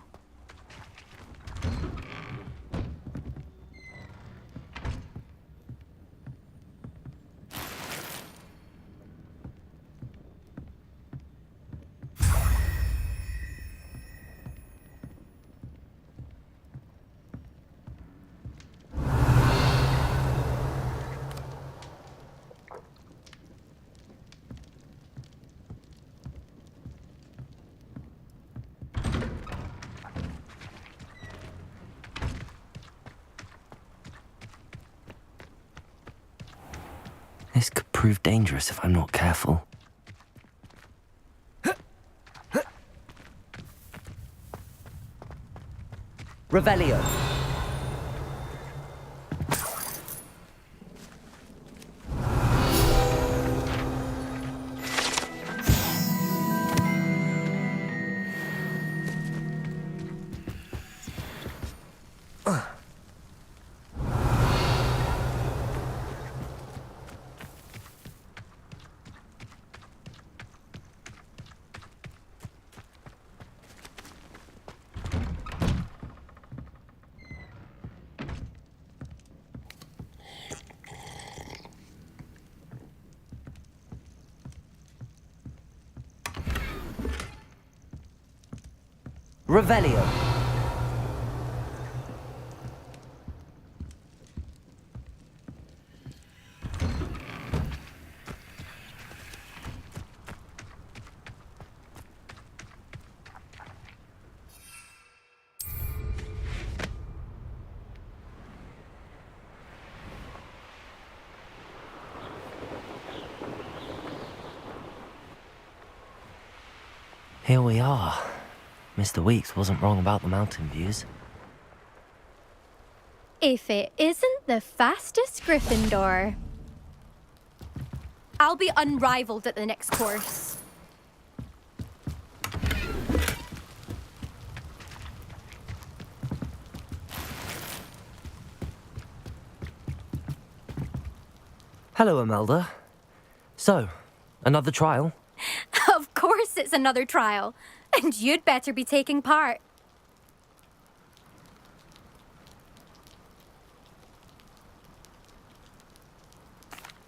This could prove dangerous if I'm not careful. Revelio. Revelio. Here we are. Mr. Weeks wasn't wrong about the mountain views. If it isn't the fastest Gryffindor. I'll be unrivaled at the next course. Hello, Imelda. So, another trial? Of course it's another trial. And you'd better be taking part.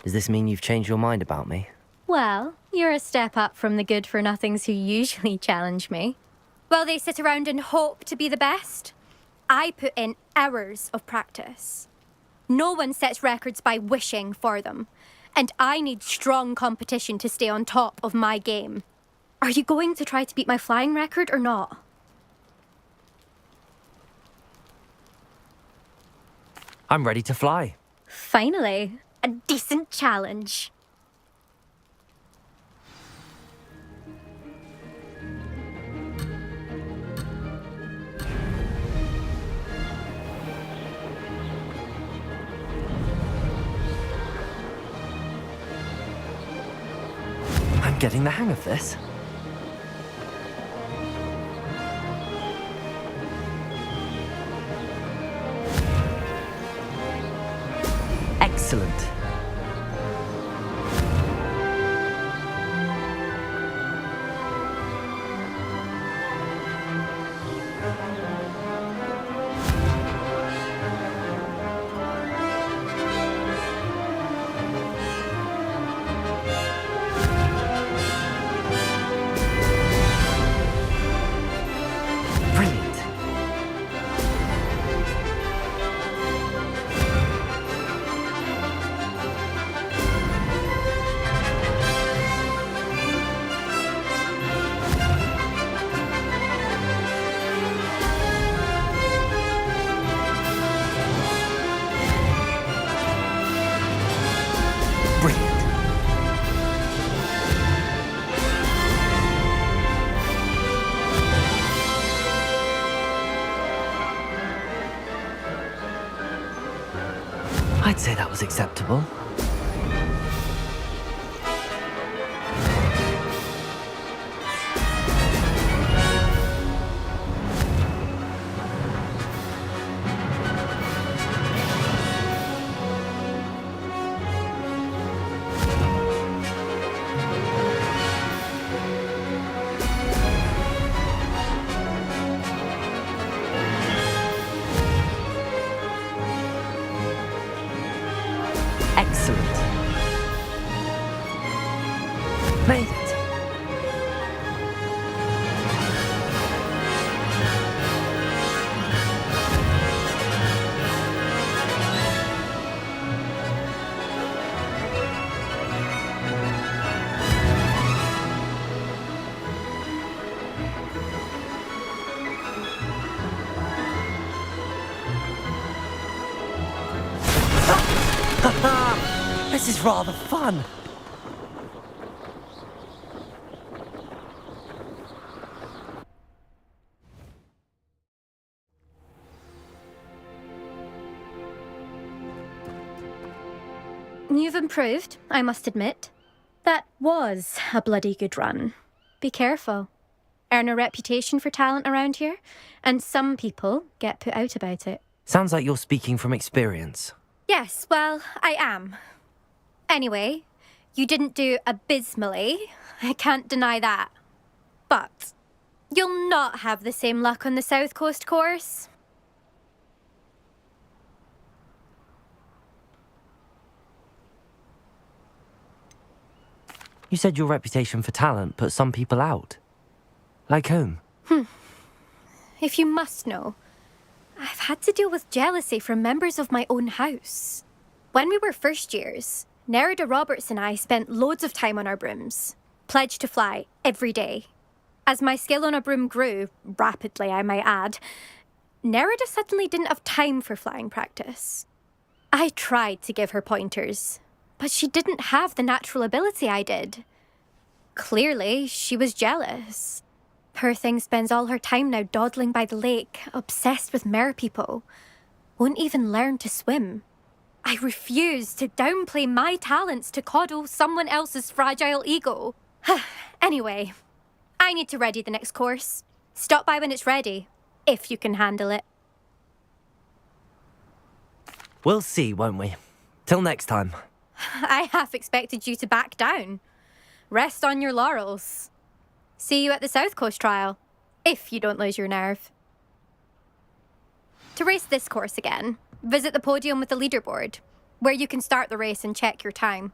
Does this mean you've changed your mind about me? Well, you're a step up from the good-for-nothings who usually challenge me. While they sit around and hope to be the best, I put in hours of practice. No one sets records by wishing for them, and I need strong competition to stay on top of my game. Are you going to try to beat my flying record or not? I'm ready to fly. Finally, a decent challenge. getting the hang of this. Excellent. I'd say that was acceptable. Excellent. Made it. This is rather fun. You've improved, I must admit. That was a bloody good run. Be careful. Earn a reputation for talent around here, and some people get put out about it. Sounds like you're speaking from experience. Yes, well, I am. Anyway, you didn't do abysmally. I can't deny that. But you'll not have the same luck on the South Coast course. You said your reputation for talent put some people out. Like whom? If you must know, I've had to deal with jealousy from members of my own house. When we were first years, Nerida Roberts and I spent loads of time on our brooms, pledged to fly every day. As my skill on a broom grew, rapidly I might add, Nerida suddenly didn't have time for flying practice. I tried to give her pointers, but she didn't have the natural ability I did. Clearly, she was jealous. Poor thing spends all her time now dawdling by the lake, obsessed with merpeople. Won't even learn to swim. I refuse to downplay my talents to coddle someone else's fragile ego. Anyway, I need to ready the next course. Stop by when it's ready, if you can handle it. We'll see, won't we? Till next time. I half expected you to back down. Rest on your laurels. See you at the South Coast trial, if you don't lose your nerve. To race this course again, visit the podium with the leaderboard, where you can start the race and check your time.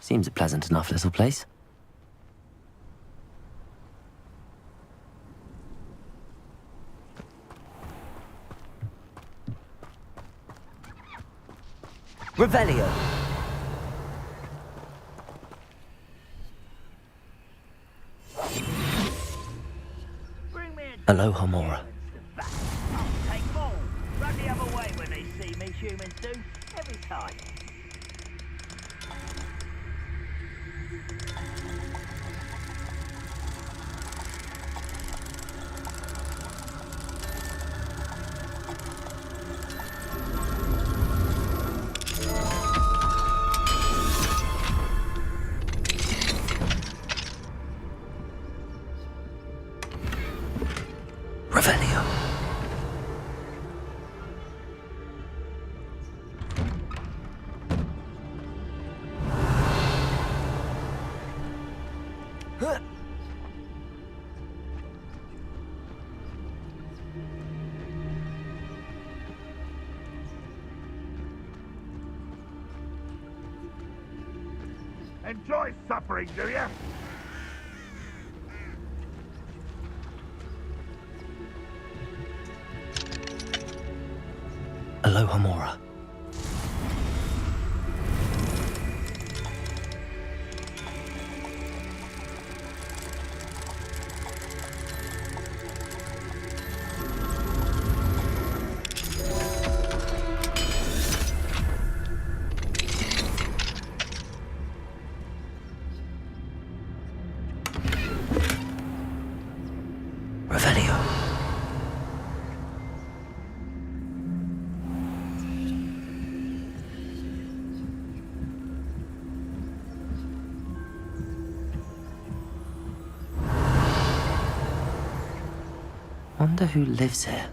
Seems a pleasant enough little place. Revelio. Aloha Mora. Take more. Run the other way when they see me, humans do. Every time. Revelio. Enjoy suffering, do you? Aloha Mora. Revelio. Wonder who lives here.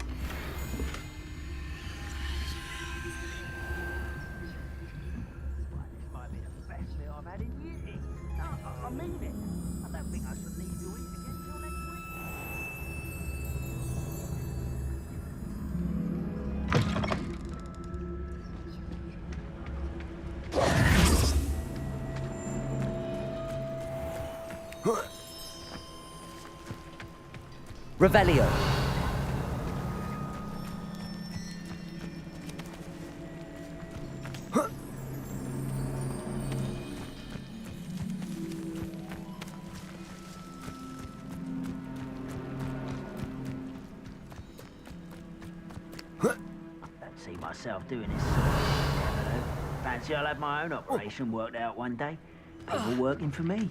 This might be the best meal I've had in years. I mean it. I don't think I should leave you eat again till next Revelio. see myself doing this sort of thing, you know. Fancy I'll have my own operation worked out one day. People working for me.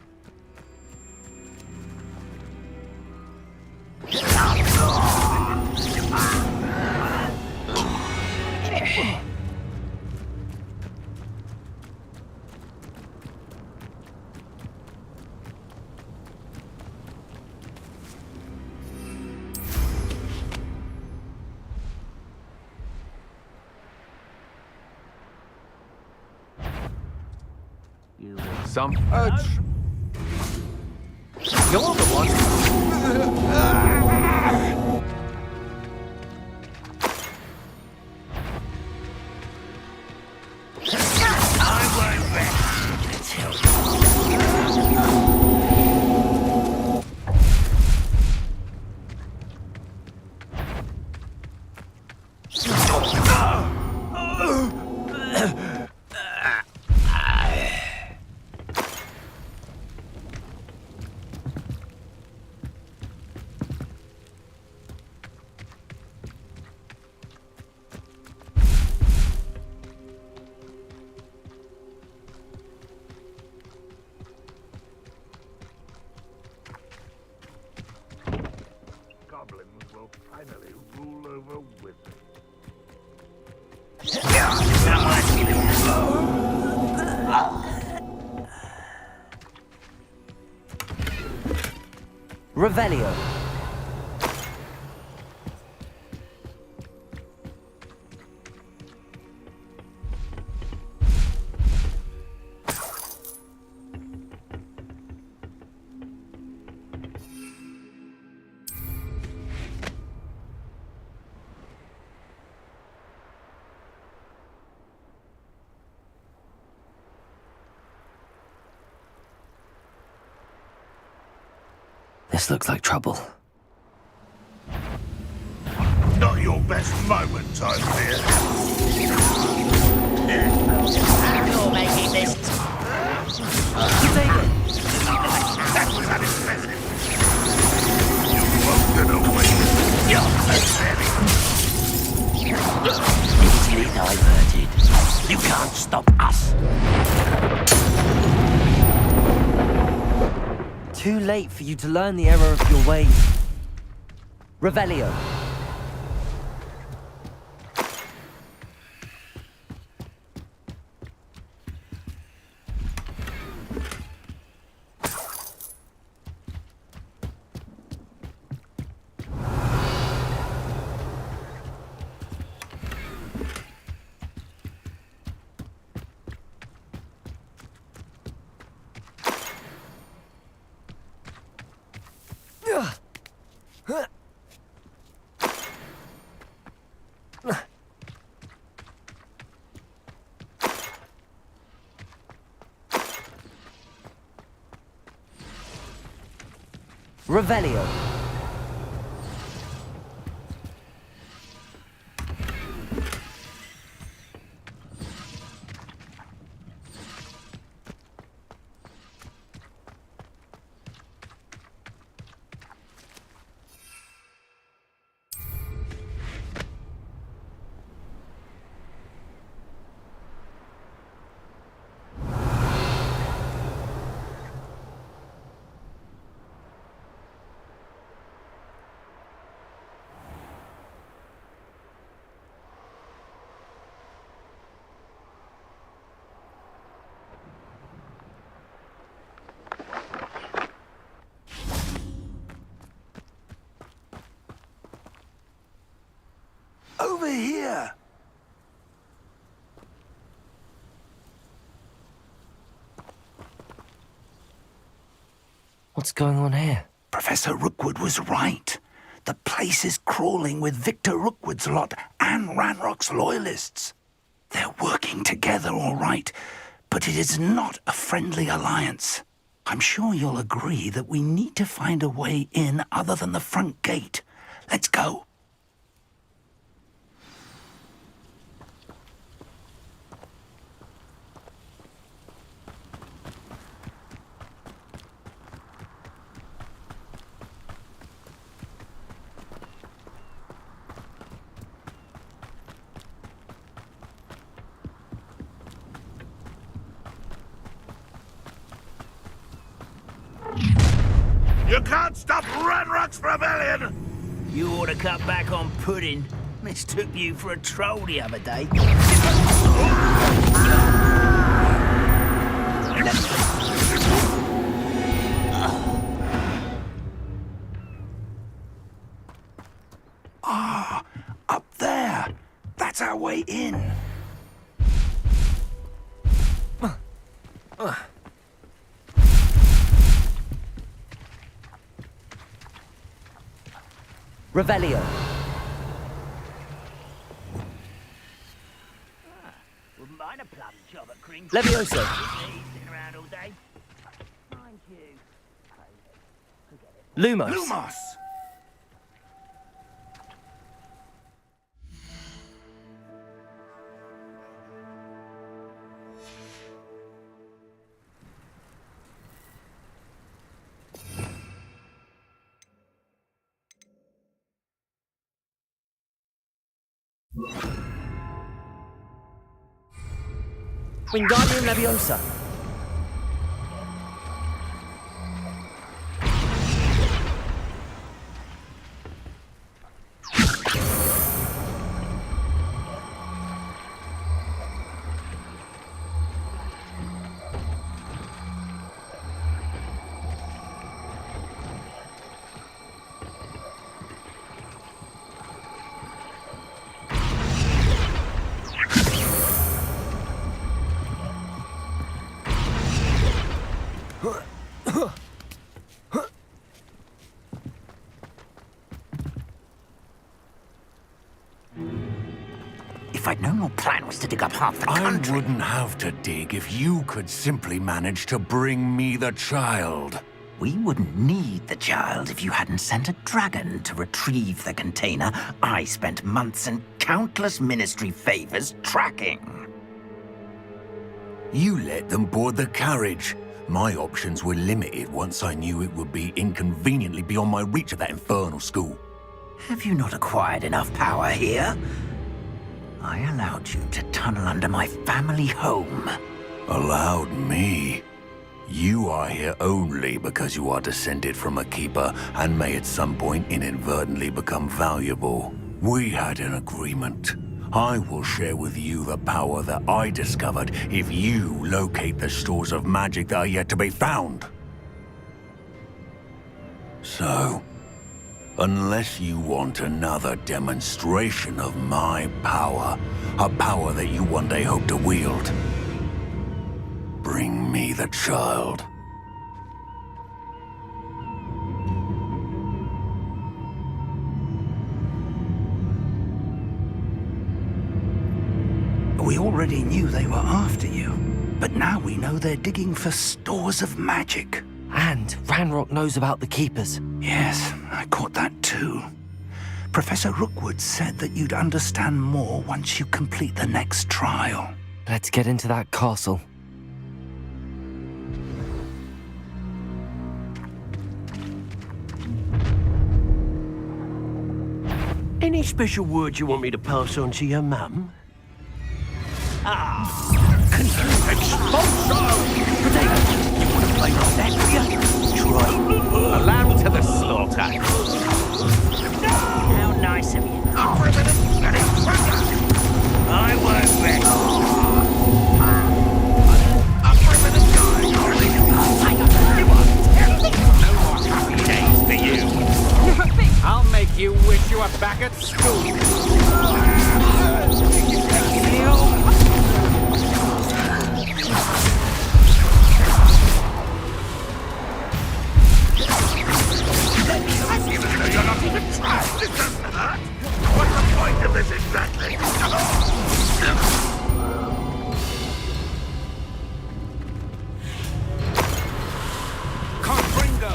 Some urge. You're the one. Goblins will finally rule over wizards. Revelio. This looks like trouble. Not your best moment, I fear. You're making this. That was unimpressive. You won't get away. You're Easily diverted. You can't stop us. Too late for you to learn the error of your ways. Revelio. Revelio. Over here! What's going on here? Professor Rookwood was right. The place is crawling with Victor Rookwood's lot and Ranrock's loyalists. They're working together, all right, but it is not a friendly alliance. I'm sure you'll agree that we need to find a way in other than the front gate. Let's go. You can't stop Ranrock's rebellion! You ought to cut back on pudding. Mistook you for a troll the other day. Ah, up there. That's our way in. Revelio. Wouldn't mind a plum job at Cring. Levioso. Sitting around all day. Mind you. Lumos. Lumos! Wingardium Leviosa. If I'd known your plan was to dig up half the country... I wouldn't have to dig if you could simply manage to bring me the child. We wouldn't need the child if you hadn't sent a dragon to retrieve the container I spent months and countless ministry favors tracking. You let them board the carriage. My options were limited once I knew it would be inconveniently beyond my reach at that infernal school. Have you not acquired enough power here? I allowed you to tunnel under my family home. Allowed me? You are here only because you are descended from a keeper and may at some point inadvertently become valuable. We had an agreement. I will share with you the power that I discovered if you locate the stores of magic that are yet to be found. So, unless you want another demonstration of my power, a power that you one day hope to wield, bring me the child. We already knew they were after you, but now we know they're digging for stores of magic. And Ranrock knows about the Keepers. Yes, I caught that too. Professor Rookwood said that you'd understand more once you complete the next trial. Let's get into that castle. Any special words you want me to pass on to your mum? A lamb to the slaughter. How nice of you. I won't rest. No more happy days for you. I'll make you wish you were back at school. You're not even trying to do that! What's the point of this exactly? Confringo!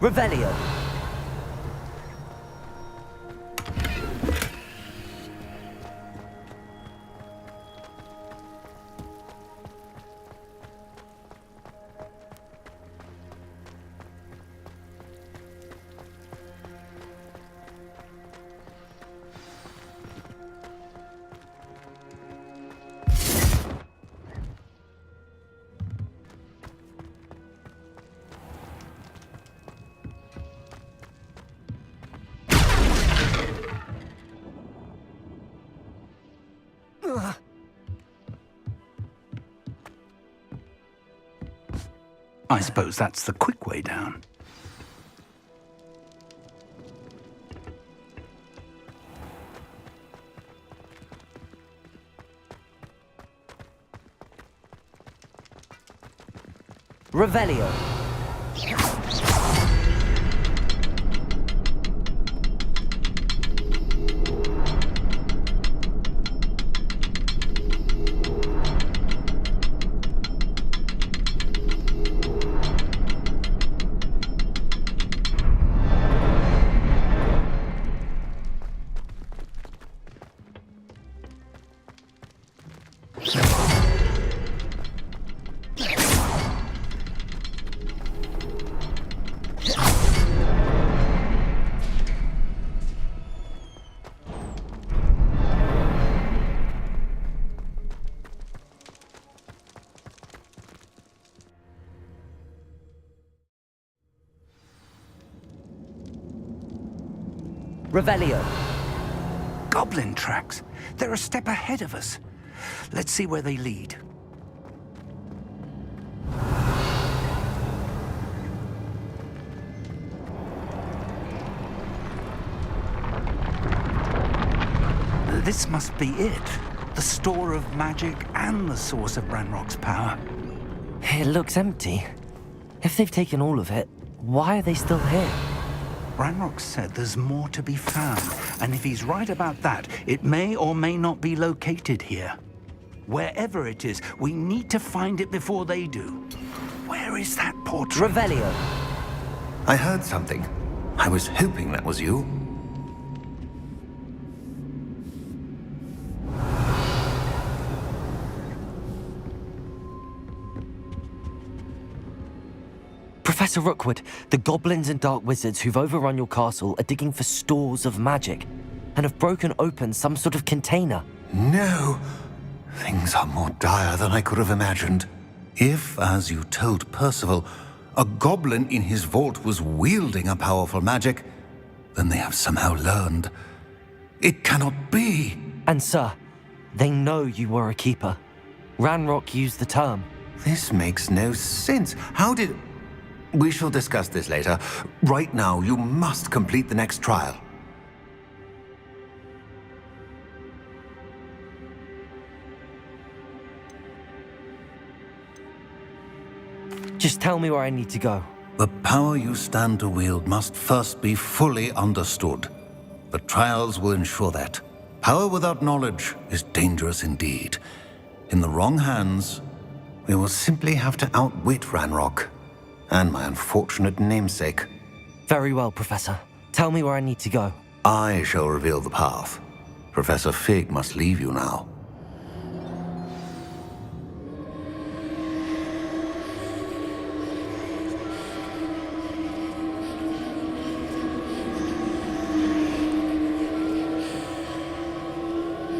Revelio. I suppose that's the quick way down. Revelio. Revelio. Goblin tracks. They're a step ahead of us. Let's see where they lead. This must be it. The store of magic and the source of Ranrock's power. It looks empty. If they've taken all of it, why are they still here? Ranrock said there's more to be found, and if he's right about that, it may or may not be located here. Wherever it is, we need to find it before they do. Where is that portrait? Revelio. I heard something. I was hoping that was you. Professor Rookwood, the goblins and dark wizards who've overrun your castle are digging for stores of magic and have broken open some sort of container. No! Things are more dire than I could have imagined. If, as you told Percival, a goblin in his vault was wielding a powerful magic, then they have somehow learned. It cannot be! And sir, they know you were a keeper. Ranrock used the term. This makes no sense. How did... We shall discuss this later. Right now, you must complete the next trial. Just tell me where I need to go. The power you stand to wield must first be fully understood. The trials will ensure that. Power without knowledge is dangerous indeed. In the wrong hands, we will simply have to outwit Ranrock. And my unfortunate namesake. Very well, Professor. Tell me where I need to go. I shall reveal the path. Professor Fig must leave you now.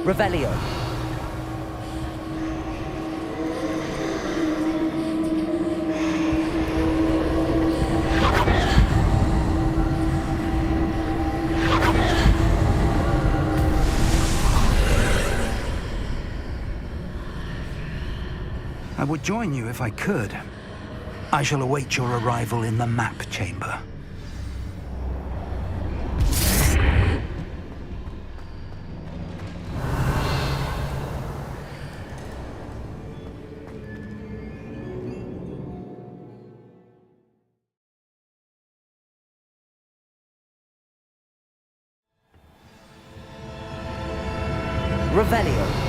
Revelio. I would join you if I could. I shall await your arrival in the map chamber. Revelio.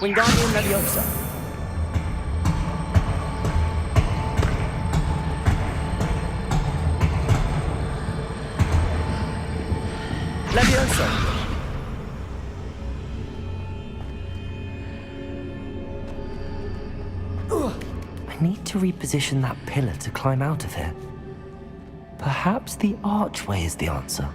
Wingardium Leviosa. Leviosa. need to reposition that pillar to climb out of here. Perhaps the archway is the answer.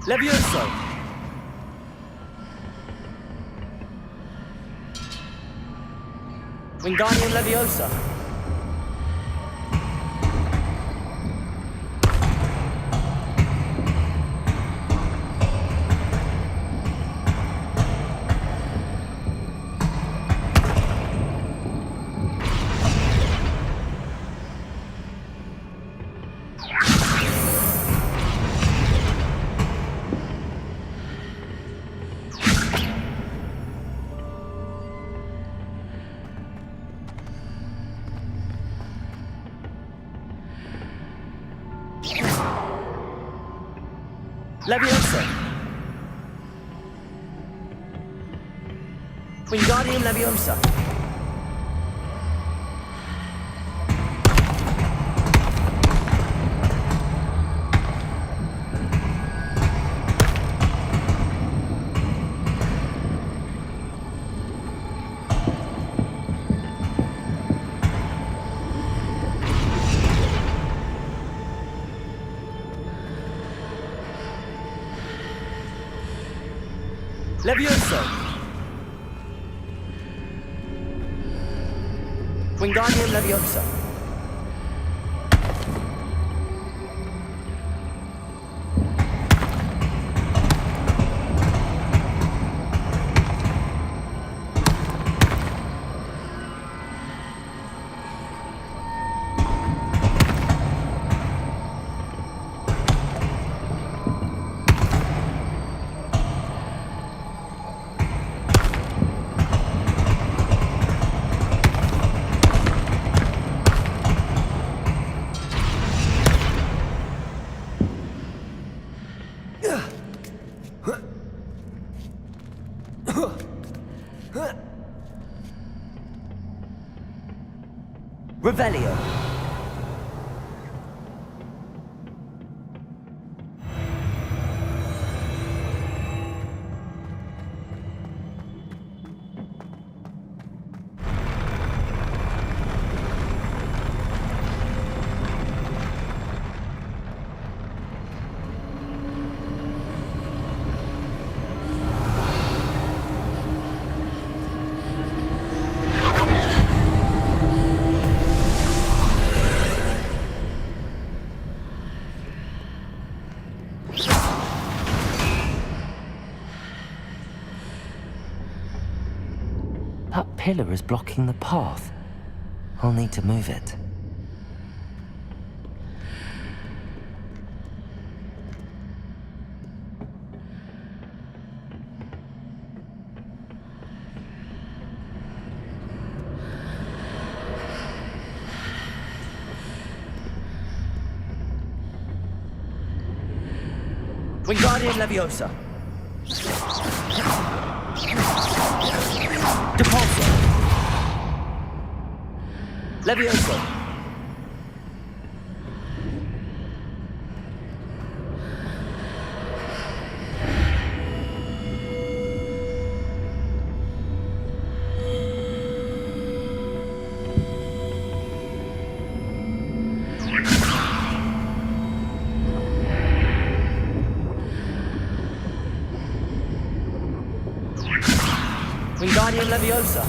Levioso! Wingardium Leviosa! Leviosa! Wingardium Leviosa! Levioso! Wingardium Leviosa! Revelio. That pillar is blocking the path. I'll need to move it. Wingardium Leviosa! Depulso! Levioso! Wingardium Leviosa!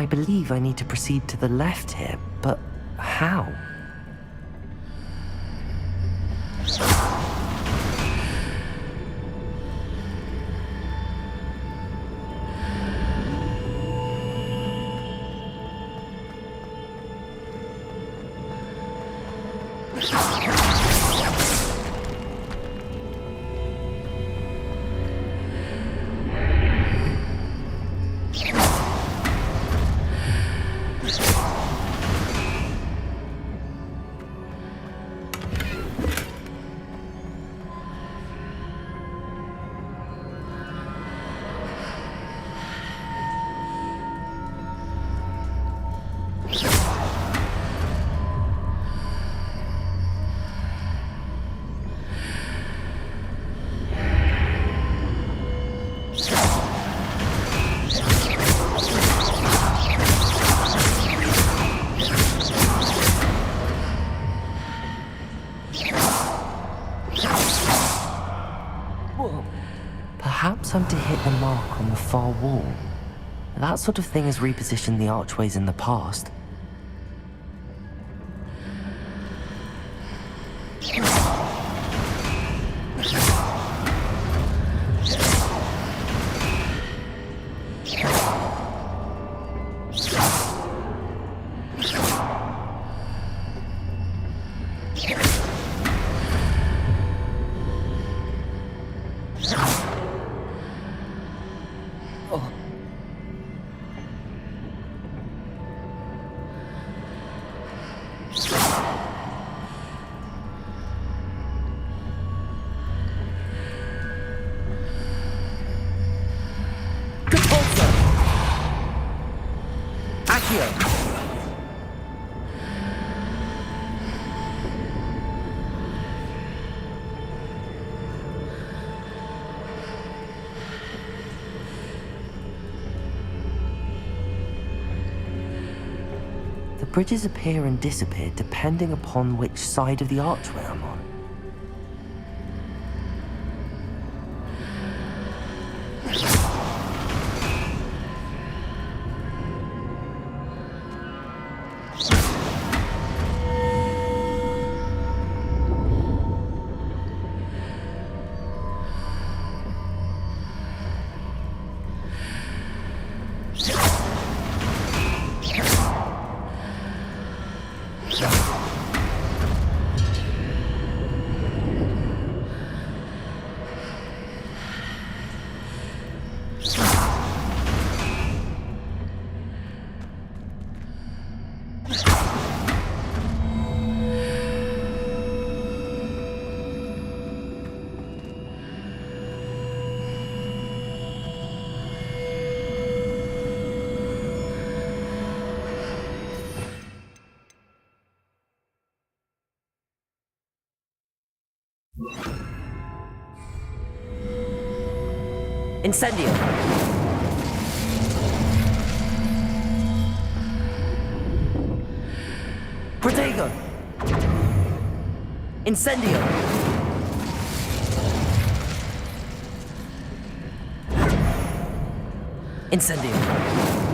believe I need to proceed to the left here, but how? Perhaps I'm to hit the mark on the far wall. That sort of thing has repositioned the archways in the past. The bridges appear and disappear depending upon which side of the archway I'm on. Incendio! Protego! Incendio! Incendio!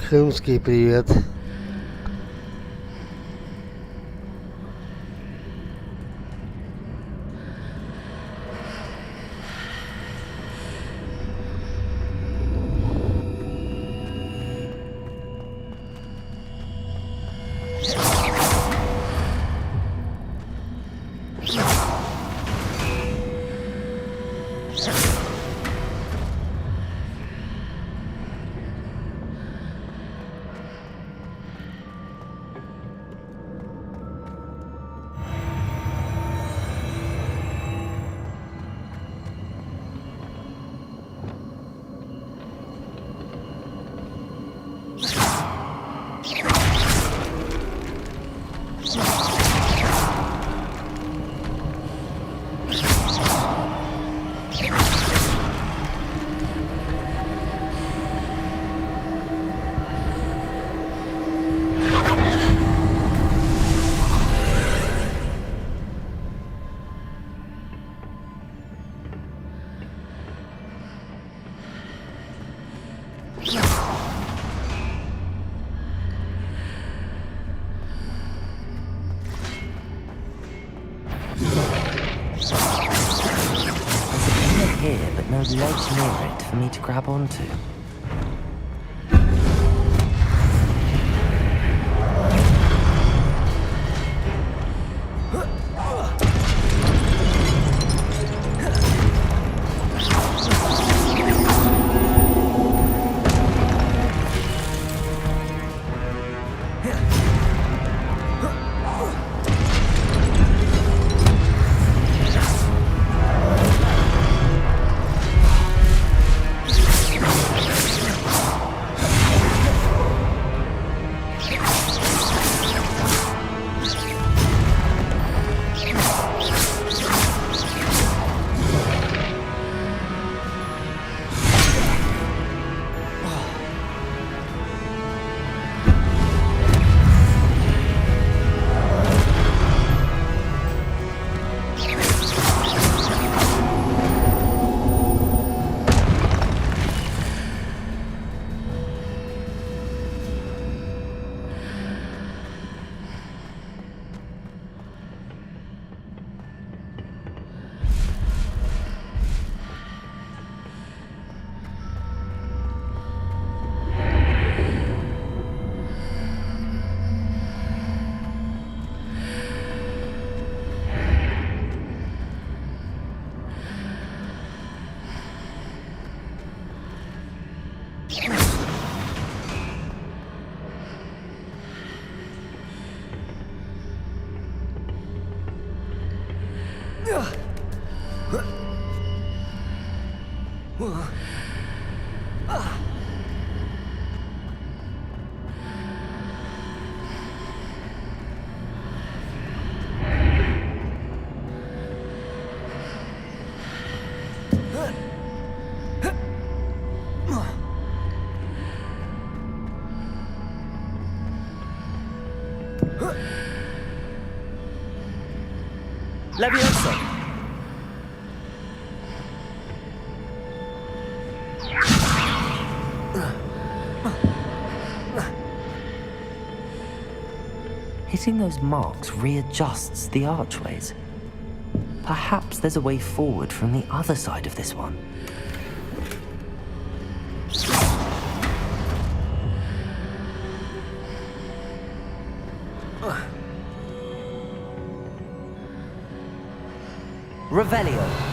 Крымский привет. but no ledge near it for me to grab onto. Leviosa! Hitting those marks readjusts the archways. Perhaps there's a way forward from the other side of this one. Revelio.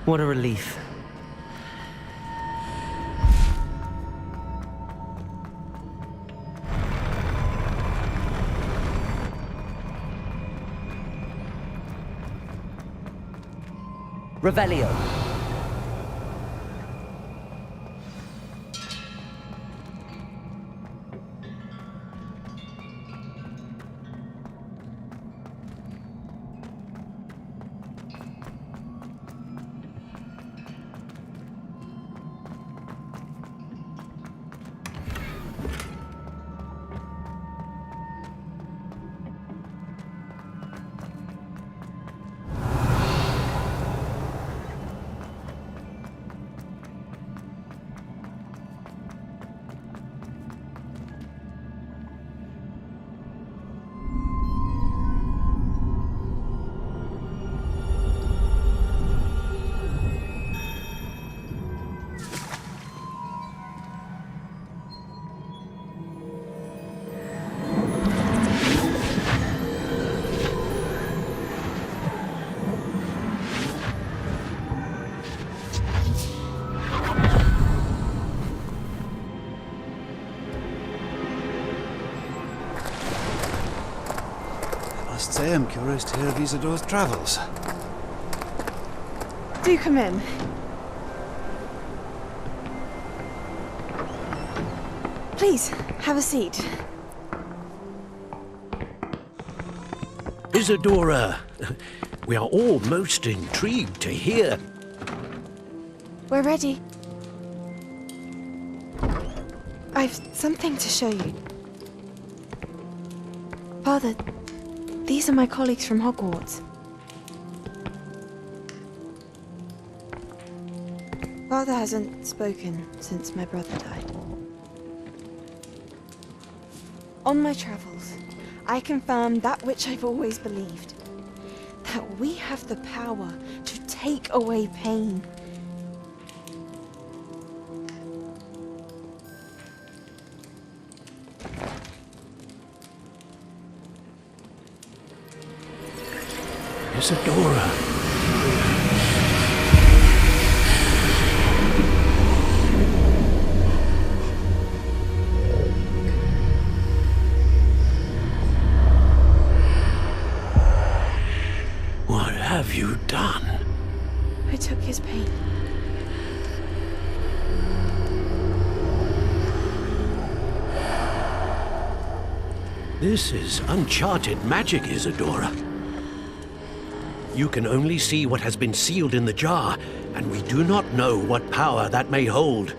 What a relief. Revelio. I am curious to hear of Isadore's travels. Do come in. Please, have a seat. Isadora, we are all most intrigued to hear. We're ready. I've something to show you. Father, these are my colleagues from Hogwarts. Father hasn't spoken since my brother died. On my travels, I confirmed that which I've always believed. That we have the power to take away pain. Isadora. What have you done? I took his pain. This is uncharted magic, Isadora. You can only see what has been sealed in the jar, and we do not know what power that may hold.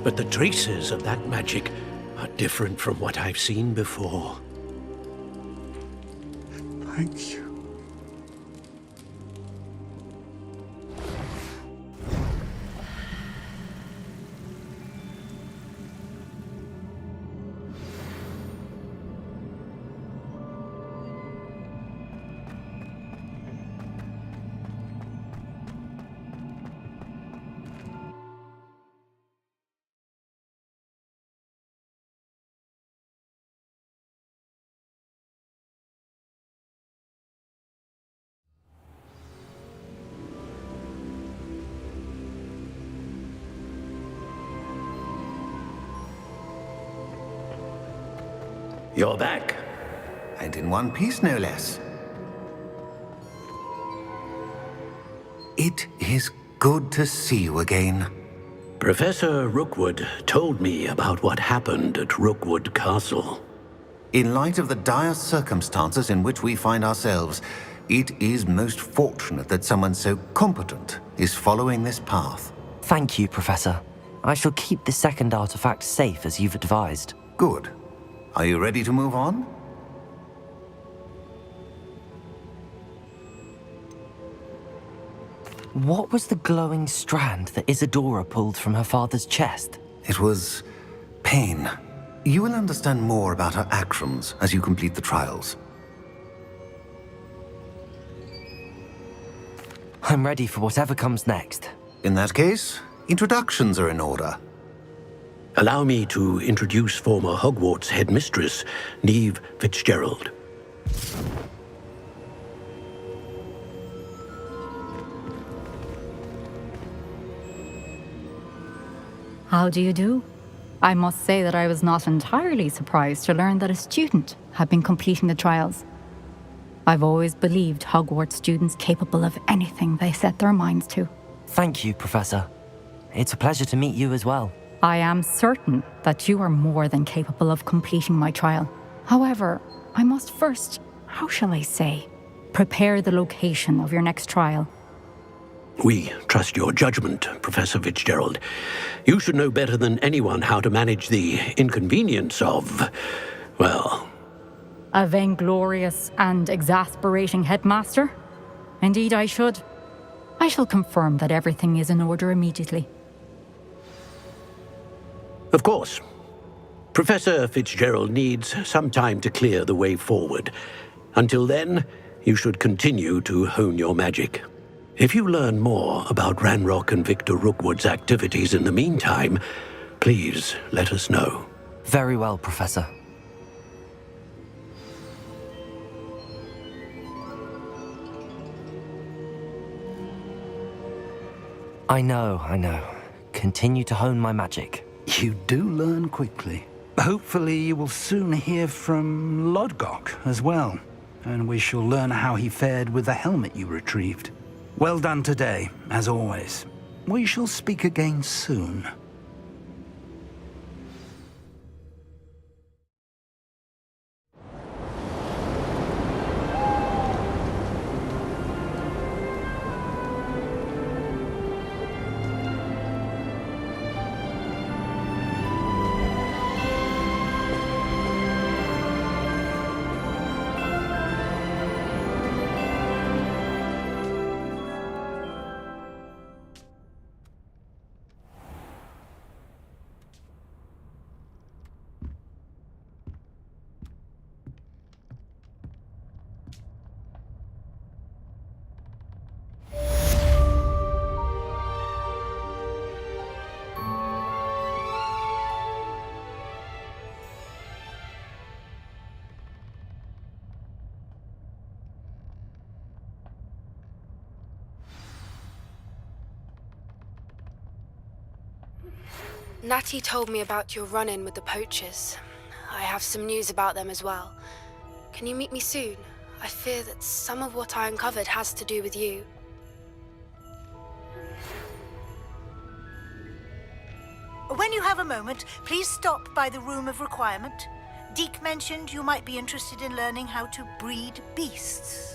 But the traces of that magic are different from what I've seen before. Thank you. You're back. And in one piece, no less. It is good to see you again. Professor Rookwood told me about what happened at Rookwood Castle. In light of the dire circumstances in which we find ourselves, it is most fortunate that someone so competent is following this path. Thank you, Professor. I shall keep the second artifact safe as you've advised. Good. Are you ready to move on? What was the glowing strand that Isadora pulled from her father's chest? It was pain. You will understand more about her actions as you complete the trials. I'm ready for whatever comes next. In that case, introductions are in order. Allow me to introduce former Hogwarts headmistress, Neve Fitzgerald. How do you do? I must say that I was not entirely surprised to learn that a student had been completing the trials. I've always believed Hogwarts students capable of anything they set their minds to. Thank you, Professor. It's a pleasure to meet you as well. I am certain that you are more than capable of completing my trial. However, I must first, how shall I say, prepare the location of your next trial. We trust your judgment, Professor Fitzgerald. You should know better than anyone how to manage the inconvenience of, well... A vainglorious and exasperating headmaster? Indeed I should. I shall confirm that everything is in order immediately. Of course. Professor Fitzgerald needs some time to clear the way forward. Until then, you should continue to hone your magic. If you learn more about Ranrock and Victor Rookwood's activities in the meantime, please let us know. Very well, Professor. I know. Continue to hone my magic. You do learn quickly. Hopefully you will soon hear from Lodgok as well, and we shall learn how he fared with the helmet you retrieved. Well done today, as always. We shall speak again soon. Natty told me about your run-in with the poachers. I have some news about them as well. Can you meet me soon? I fear that some of what I uncovered has to do with you. When you have a moment, please stop by the Room of Requirement. Deke mentioned you might be interested in learning how to breed beasts.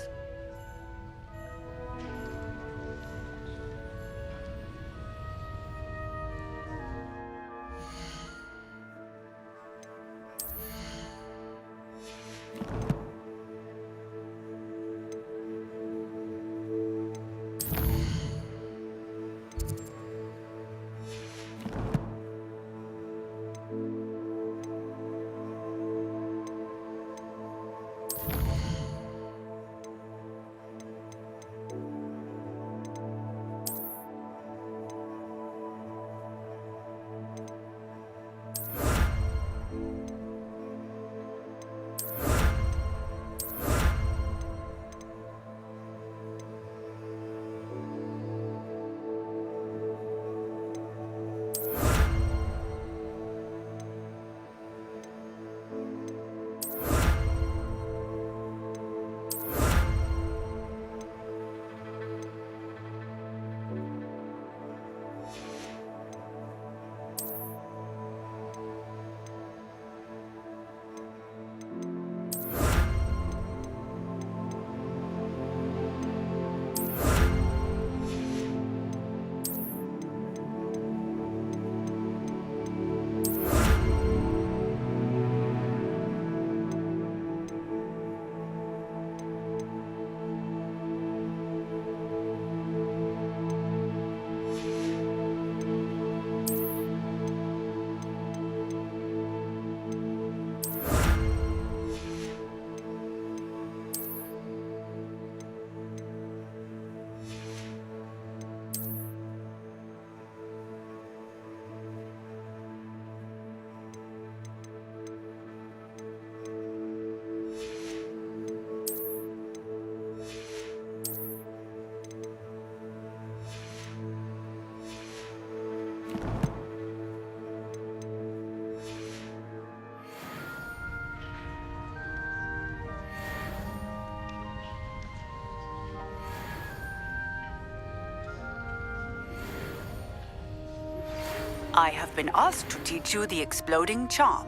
I have been asked to teach you the exploding charm,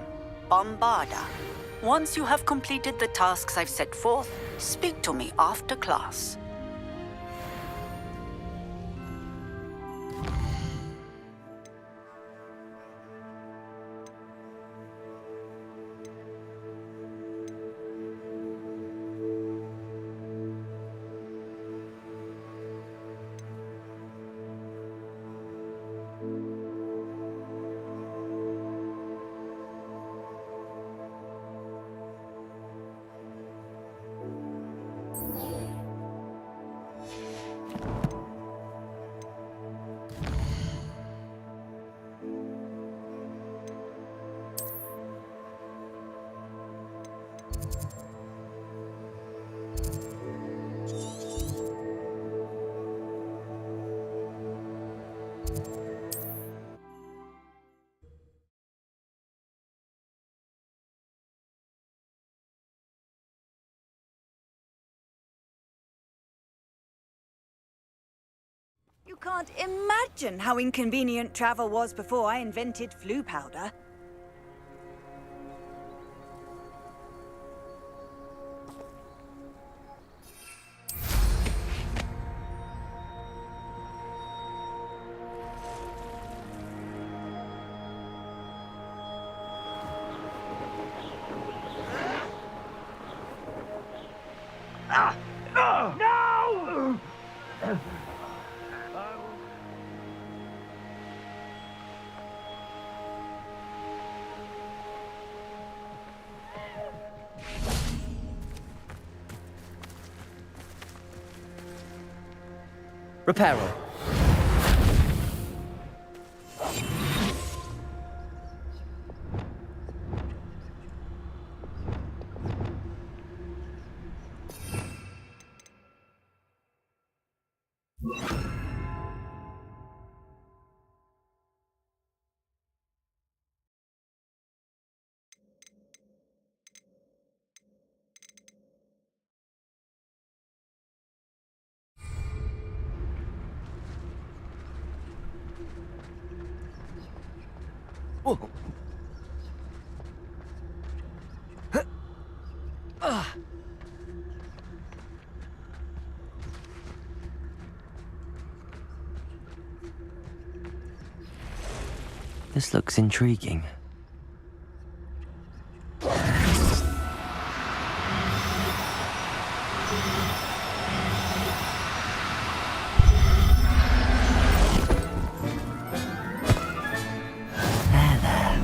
Bombarda. Once you have completed the tasks I've set forth, speak to me after class. You can't imagine how inconvenient travel was before I invented flu powder. No! Reparo. Whoa. This looks intriguing. There.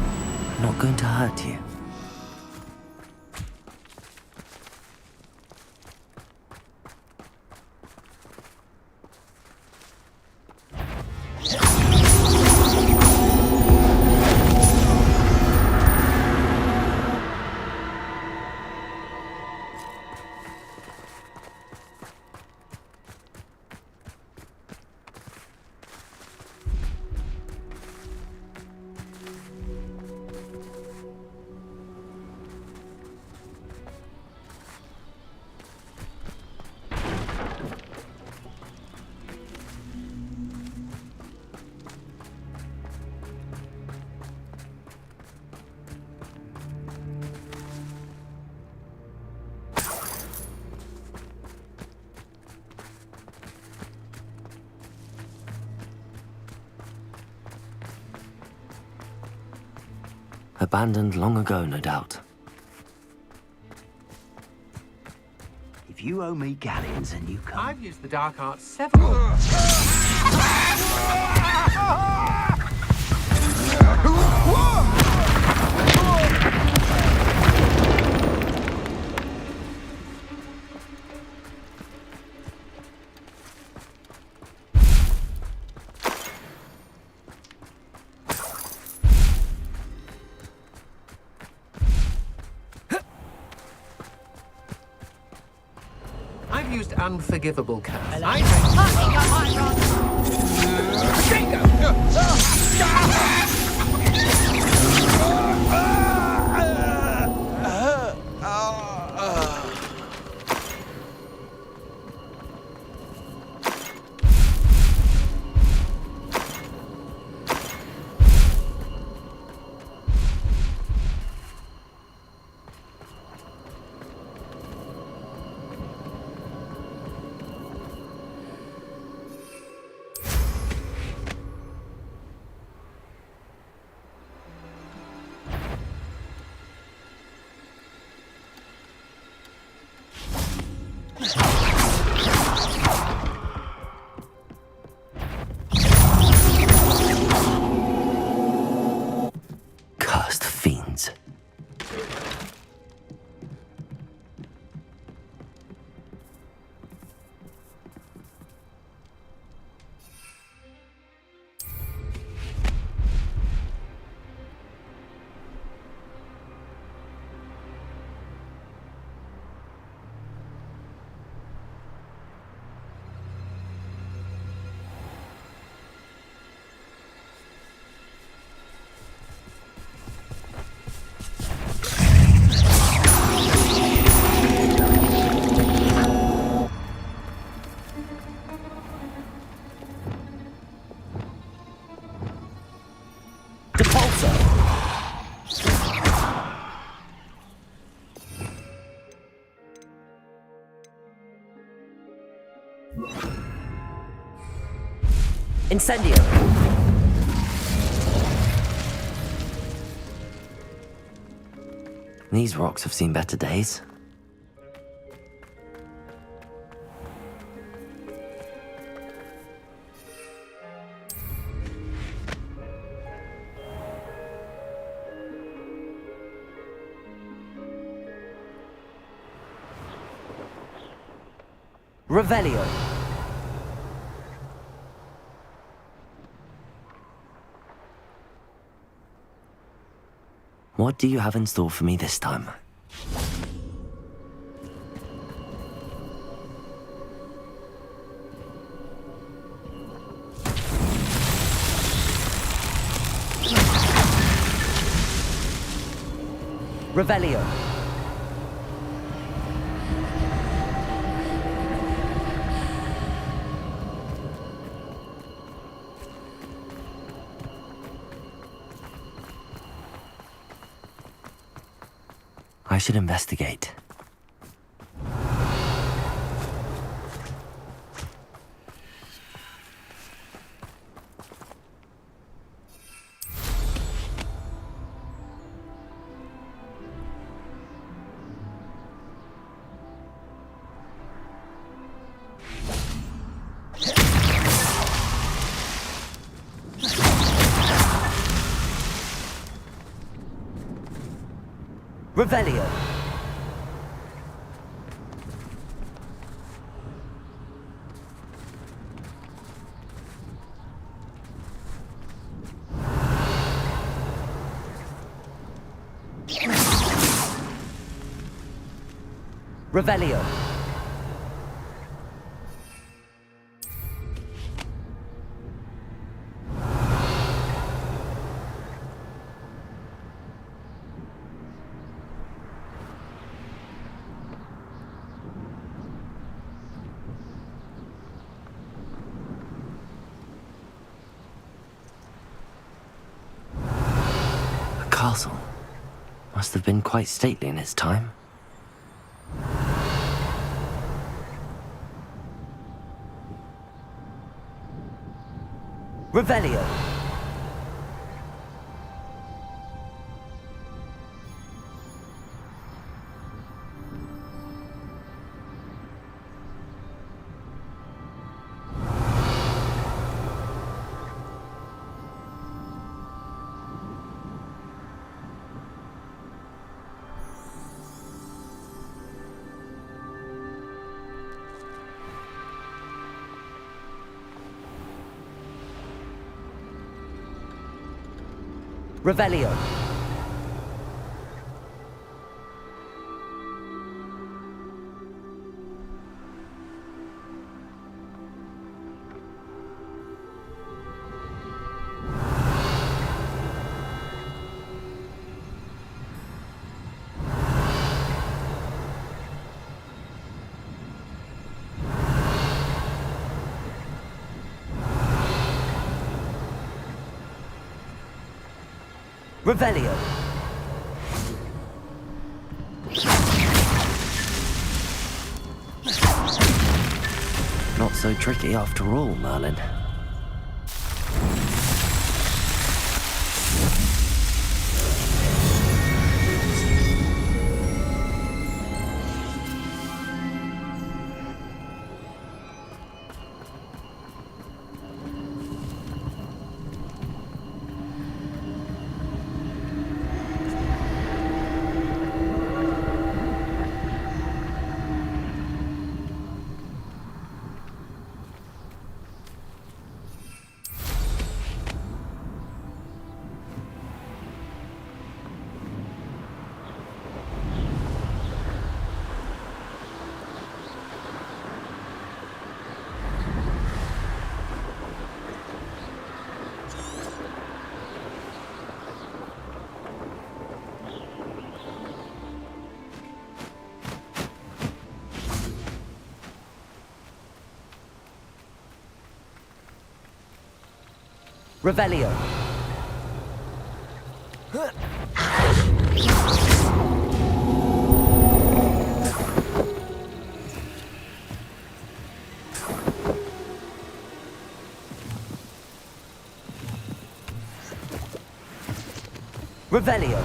Not going to hurt you. Abandoned long ago, no doubt. If you owe me galleons and you come... I've used the dark arts several... I've used unforgivable curse. Cursed fiends. Incendio! These rocks have seen better days. Revelio. What do you have in store for me this time? Revelio. I should investigate. Revelio. Revelio. Castle must have been quite stately in its time. Revelio. Revelio. Revelio. Not so tricky after all, Merlin. Revelio. Revelio.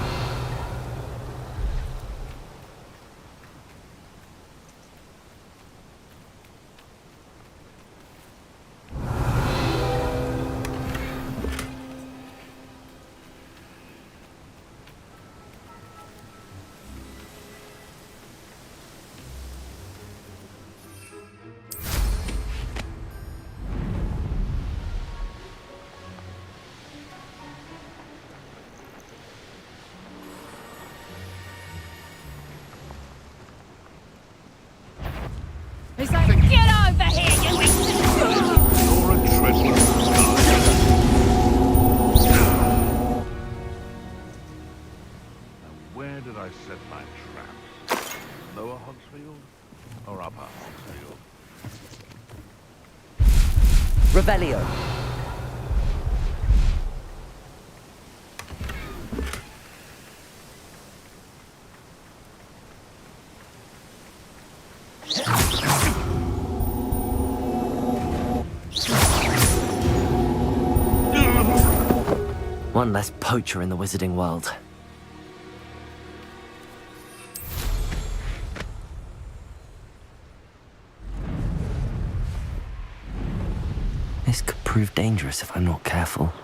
It's like, get over here, you You're a treadless Now, where did I set my traps? Lower Hogsfield or upper Hogsfield? Revelio. One less poacher in the wizarding world. This could prove dangerous if I'm not careful.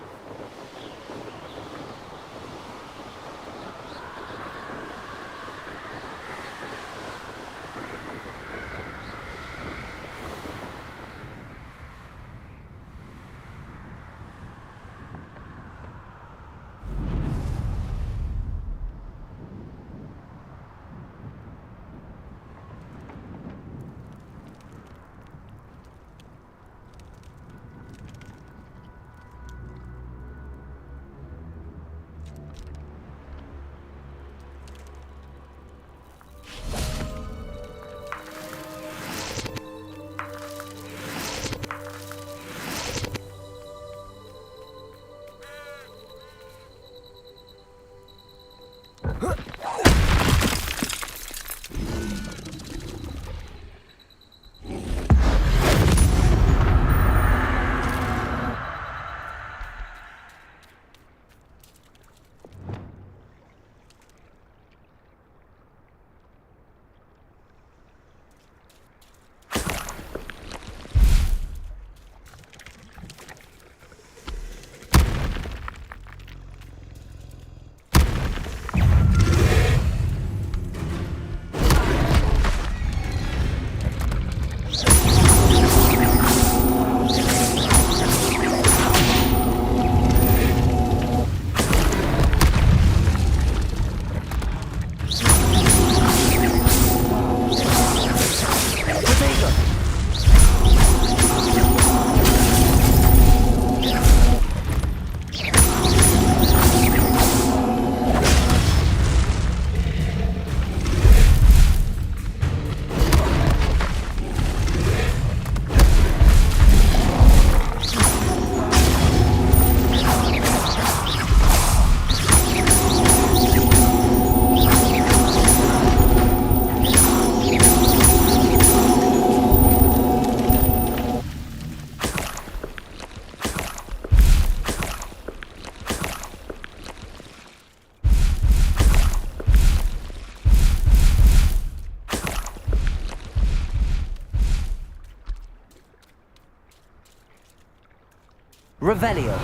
Revelio.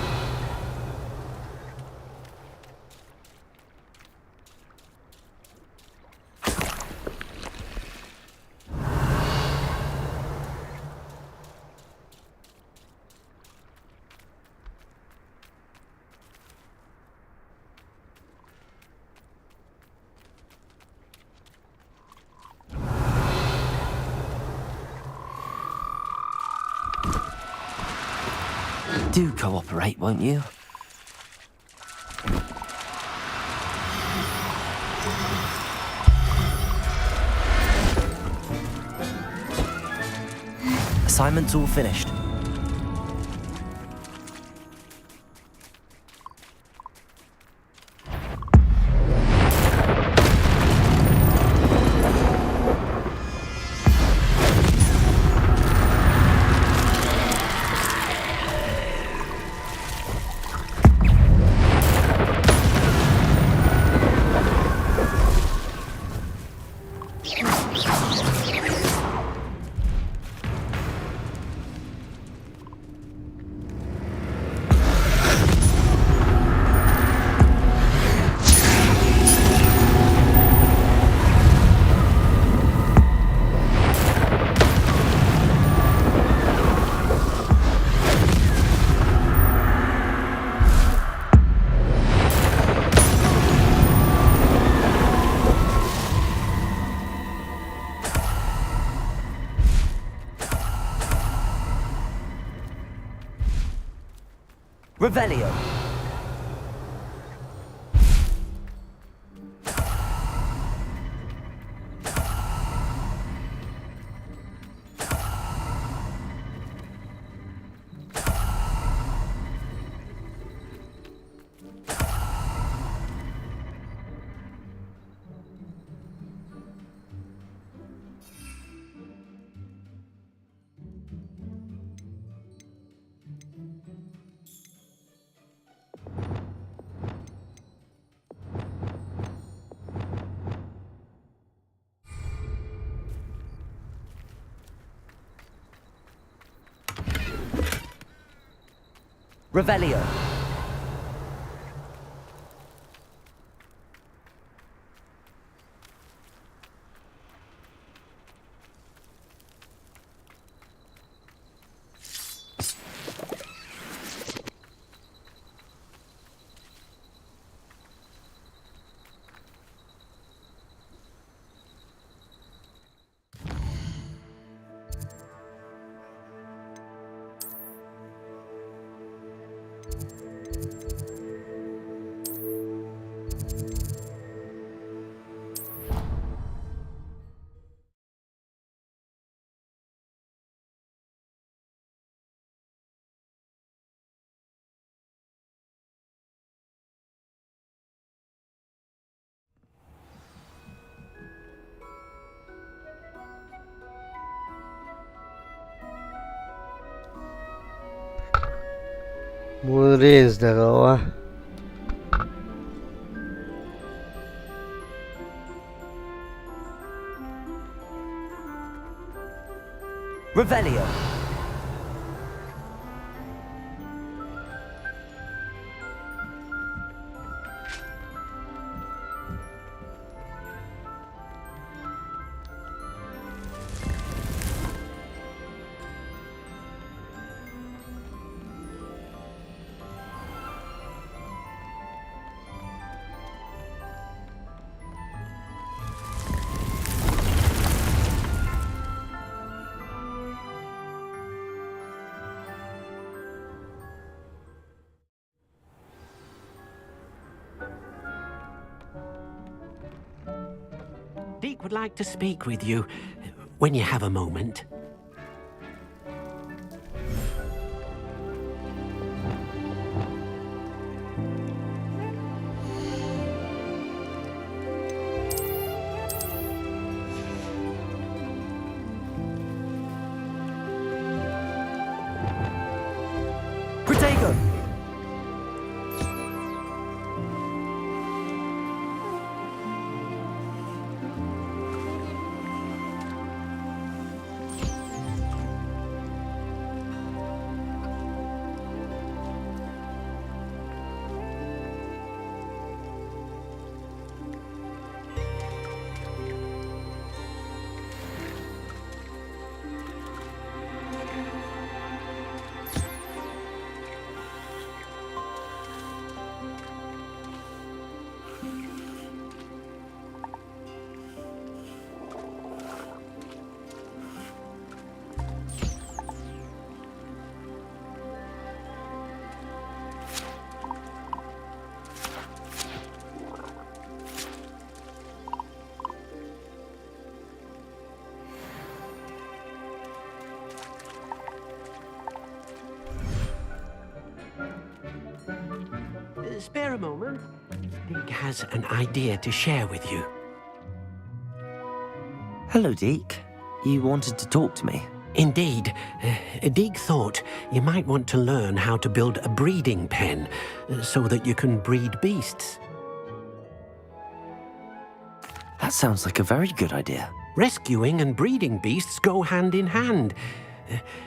Do cooperate, won't you? Assignment's all finished. Revelio. Revelio. Мудрец, здорово. Revelio. Deke would like to speak with you when you have a moment. Protego. Spare a moment. Deke has an idea to share with you. Hello, Deke. You wanted to talk to me? Indeed. Deke thought you might want to learn how to build a breeding pen so that you can breed beasts. That sounds like a very good idea. Rescuing and breeding beasts go hand in hand.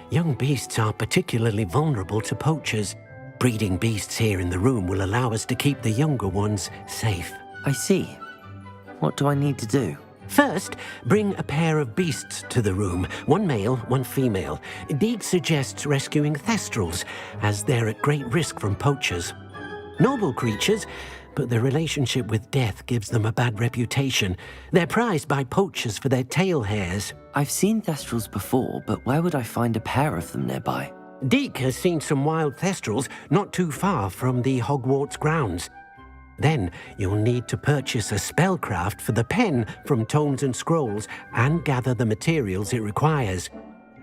Young beasts are particularly vulnerable to poachers. Breeding beasts here in the room will allow us to keep the younger ones safe. I see. What do I need to do? First, bring a pair of beasts to the room. One male, one female. Deke suggests rescuing thestrals, as they're at great risk from poachers. Noble creatures, but their relationship with death gives them a bad reputation. They're prized by poachers for their tail hairs. I've seen thestrals before, but where would I find a pair of them nearby? Deke has seen some wild thestrals not too far from the Hogwarts grounds. Then you'll need to purchase a spellcraft for the pen from Tomes and Scrolls and gather the materials it requires.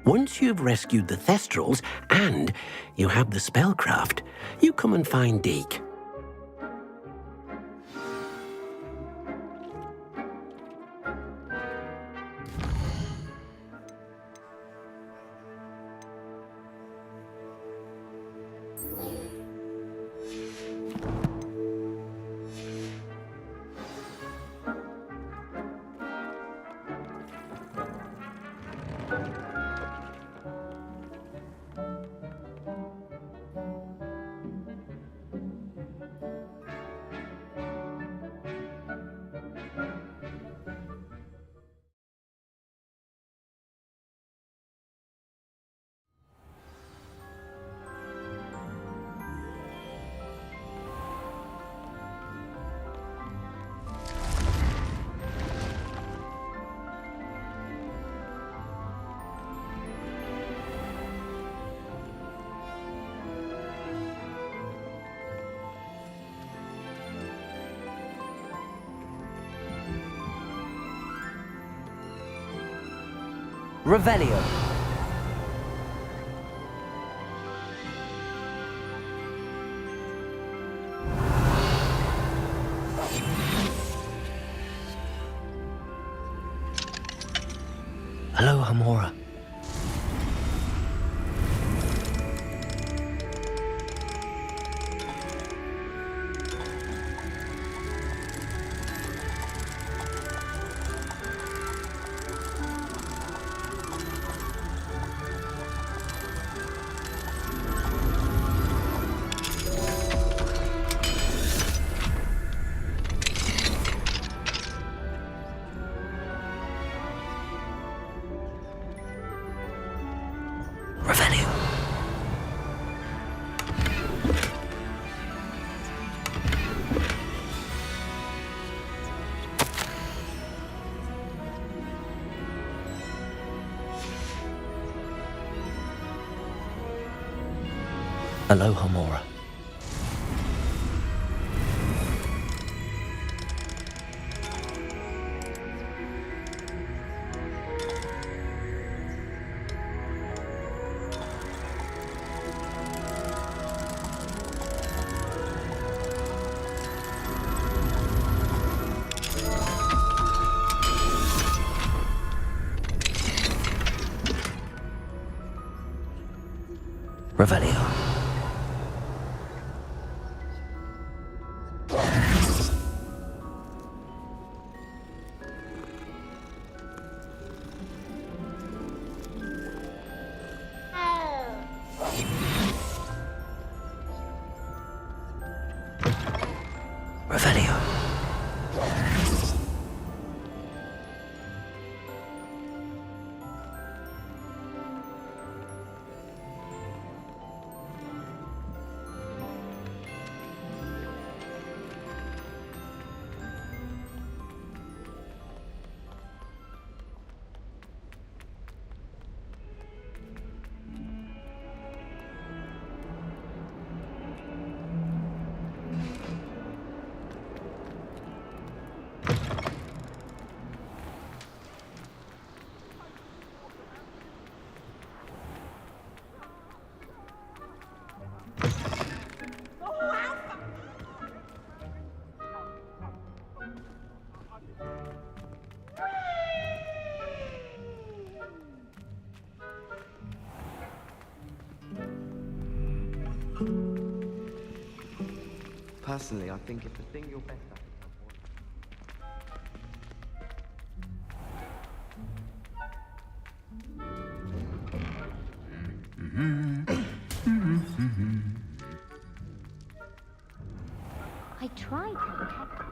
Once you've rescued the thestrals and you have the spellcraft, you come and find Deke. Revelio. Hello, Hamora. Hello, Hamora. Revelio. Revelio. Personally, I think if the thing you're best at I tried to protect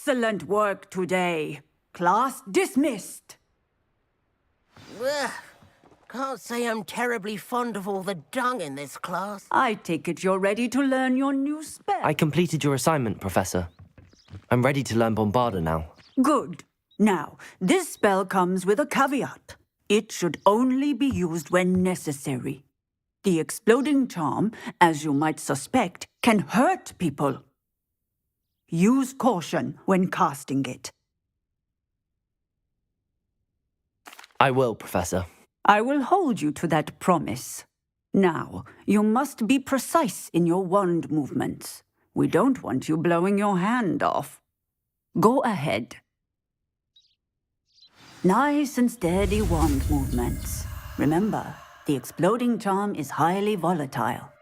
Excellent work today. Class dismissed. Ugh. Can't say I'm terribly fond of all the dung in this class. I take it you're ready to learn your new spell. I completed your assignment, Professor. I'm ready to learn Bombarda now. Good. Now, this spell comes with a caveat. It should only be used when necessary. The exploding charm, as you might suspect, can hurt people. Use caution when casting it. I will, Professor. I will hold you to that promise. Now, you must be precise in your wand movements. We don't want you blowing your hand off. Go ahead. Nice and steady wand movements. Remember, the exploding charm is highly volatile.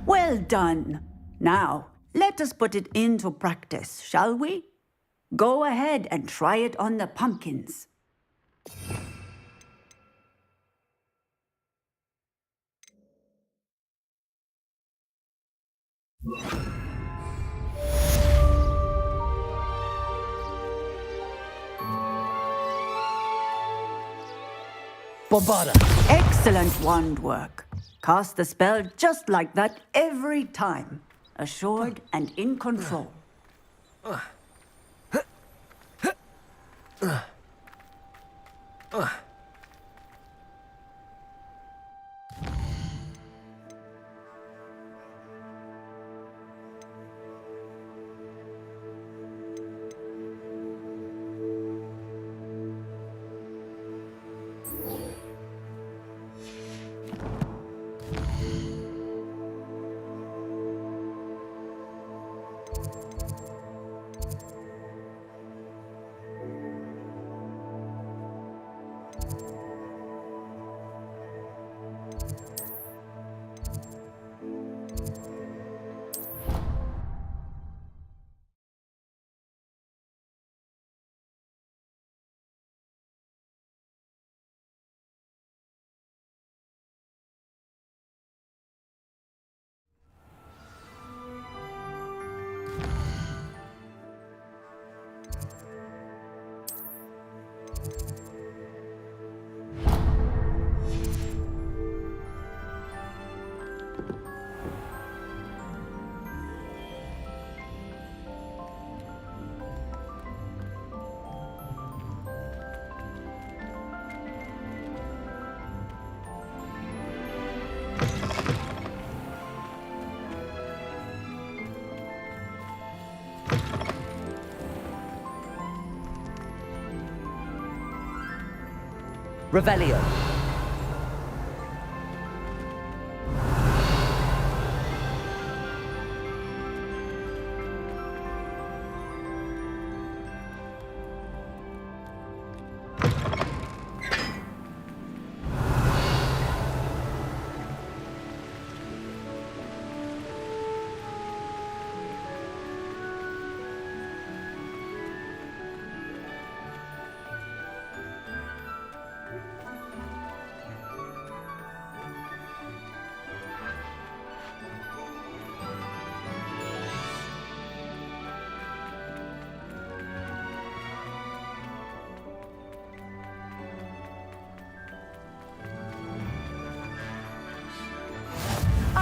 Well done. Now, let us put it into practice, shall we? Go ahead and try it on the pumpkins. Bombarda! Excellent wand work. Cast the spell just like that every time. Assured and in control. Revelio.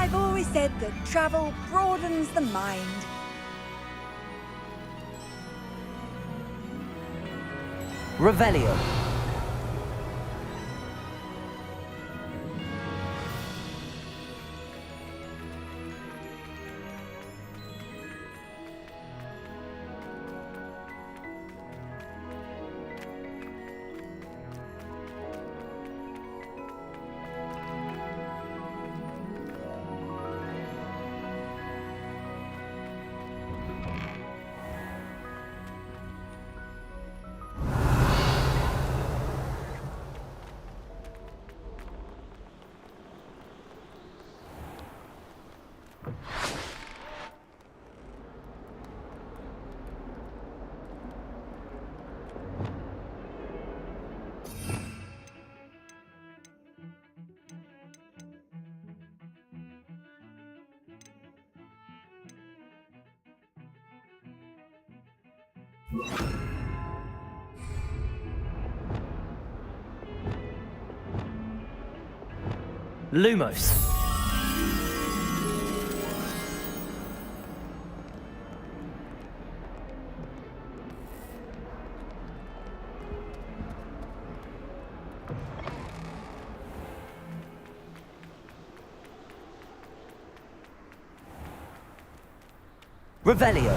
I've always said that travel broadens the mind. Revelio. Lumos. Revelio.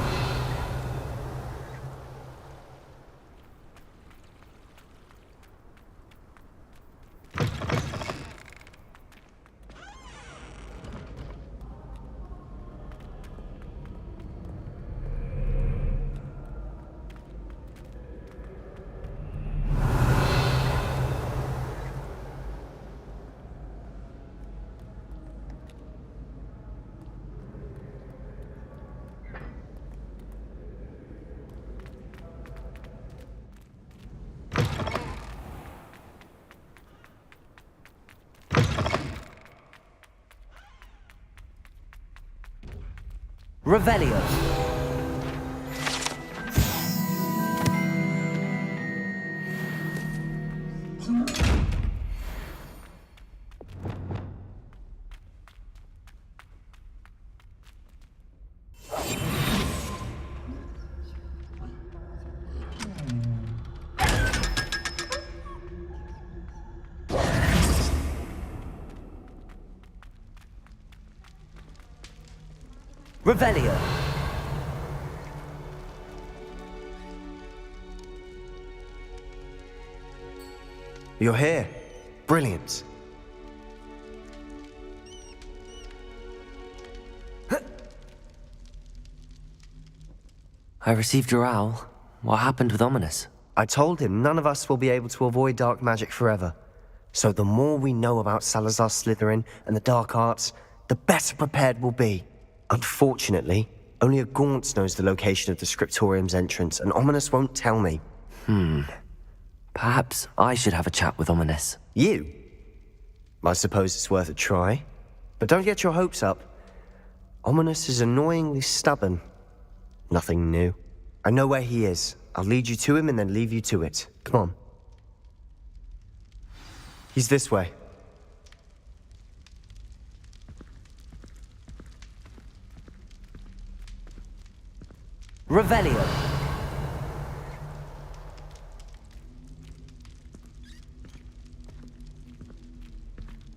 Revelio. Revelio. You're here. Brilliant. I received your owl. What happened with Ominous? I told him none of us will be able to avoid dark magic forever. So the more we know about Salazar Slytherin and the dark arts, the better prepared we'll be. Unfortunately, only a Gaunt knows the location of the Scriptorium's entrance, and Ominous won't tell me. Perhaps I should have a chat with Ominous. You? I suppose it's worth a try. But don't get your hopes up. Ominous is annoyingly stubborn. Nothing new. I know where he is. I'll lead you to him and then leave you to it. Come on. He's this way. Revelio.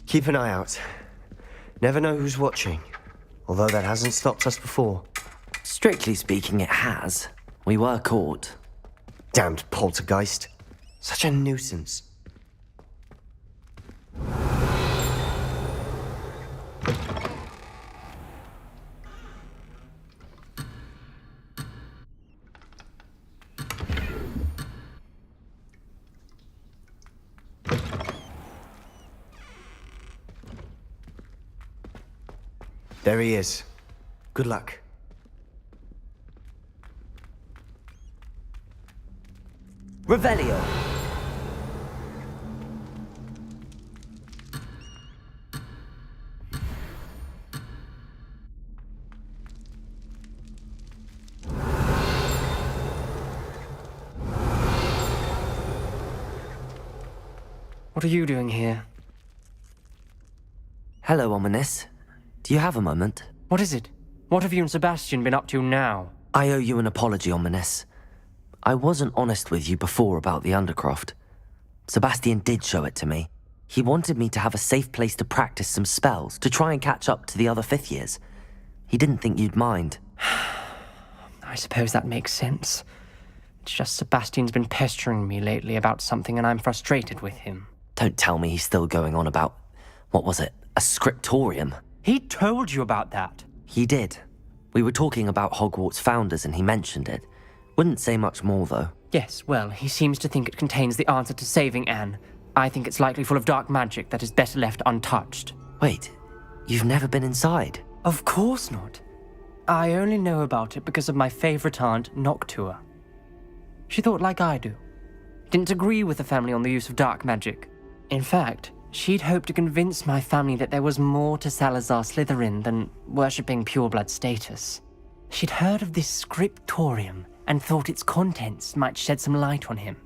Keep an eye out. Never know who's watching. Although that hasn't stopped us before. Strictly speaking, it has. We were caught. Damned poltergeist. Such a nuisance. There he is. Good luck. Revelio. What are you doing here? Hello, Ominous. Do you have a moment? What is it? What have you and Sebastian been up to now? I owe you an apology, Ominous. I wasn't honest with you before about the Undercroft. Sebastian did show it to me. He wanted me to have a safe place to practice some spells, to try and catch up to the other fifth years. He didn't think you'd mind. I suppose that makes sense. It's just Sebastian's been pestering me lately about something and I'm frustrated with him. Don't tell me he's still going on about, what was it, a scriptorium? He told you about that. He did. We were talking about Hogwarts founders and he mentioned it. Wouldn't say much more, though. Yes, well, he seems to think it contains the answer to saving Anne. I think it's likely full of dark magic that is better left untouched. Wait, you've never been inside? Of course not. I only know about it because of my favorite aunt, Noctua. She thought like I do. Didn't agree with the family on the use of dark magic. In fact, she'd hoped to convince my family that there was more to Salazar Slytherin than worshipping pureblood status. She'd heard of this scriptorium and thought its contents might shed some light on him.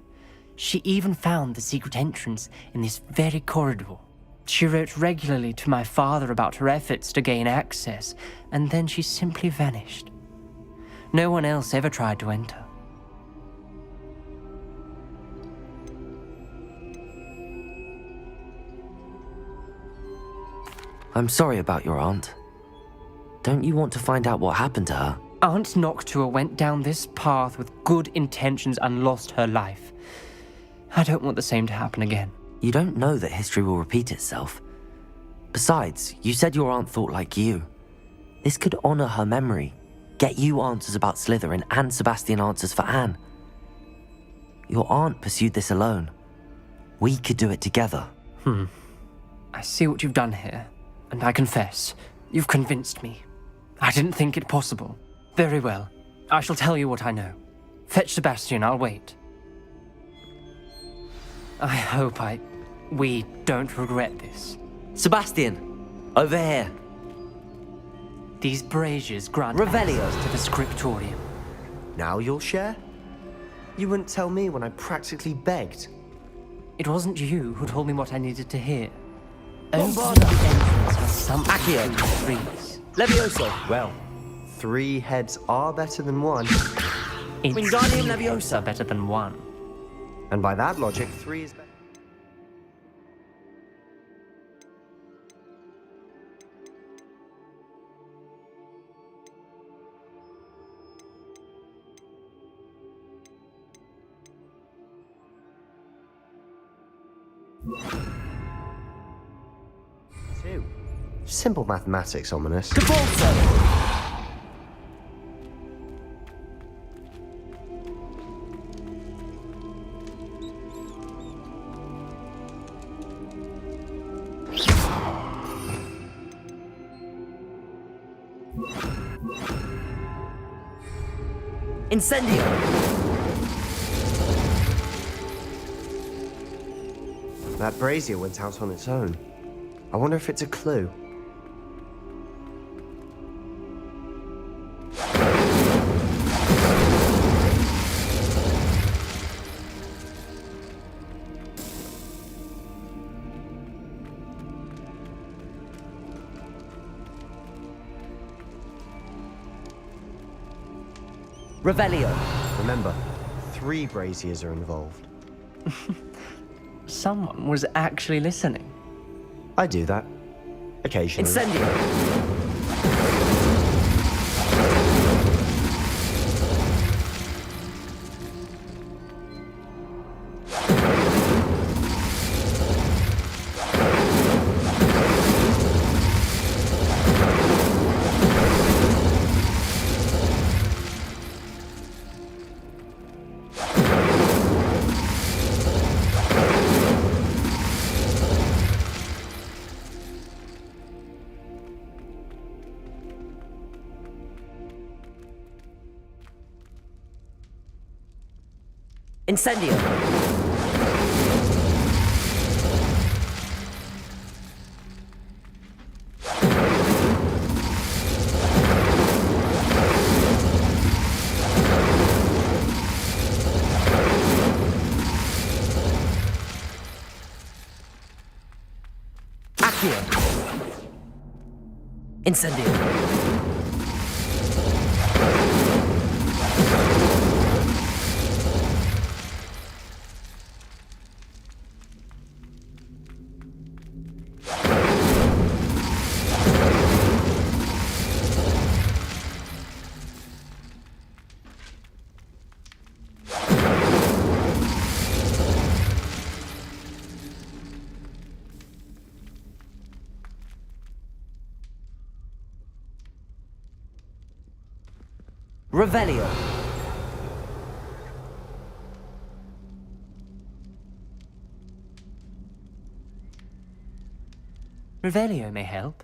She even found the secret entrance in this very corridor. She wrote regularly to my father about her efforts to gain access, and then she simply vanished. No one else ever tried to enter. I'm sorry about your aunt. Don't you want to find out what happened to her? Aunt Noctua went down this path with good intentions and lost her life. I don't want the same to happen again. You don't know that history will repeat itself. Besides, you said your aunt thought like you. This could honor her memory, get you answers about Slytherin and Sebastian answers for Anne. Your aunt pursued this alone. We could do it together. I see what you've done here, and I confess, you've convinced me. I didn't think it possible. Very well. I shall tell you what I know. Fetch Sebastian, I'll wait. I hope we don't regret this. Sebastian, over here. These braziers grant Revelio access to the scriptorium. Now you'll share? You wouldn't tell me when I practically begged. It wasn't you who told me what I needed to hear. Opening the entrance has some Accio. trees. Levioso. Well, 3 heads are better than 1. It's Wingardium Leviosa. better than 1. And by that logic, 3 is better. Two. Simple mathematics, ominous. Incendio! That brazier went out on its own. I wonder if it's a clue. Revelio. Remember, 3 braziers are involved. Someone was actually listening. I do that. Occasionally. Incendio! Incendio! Accio! Incendio! Revelio. Revelio may help.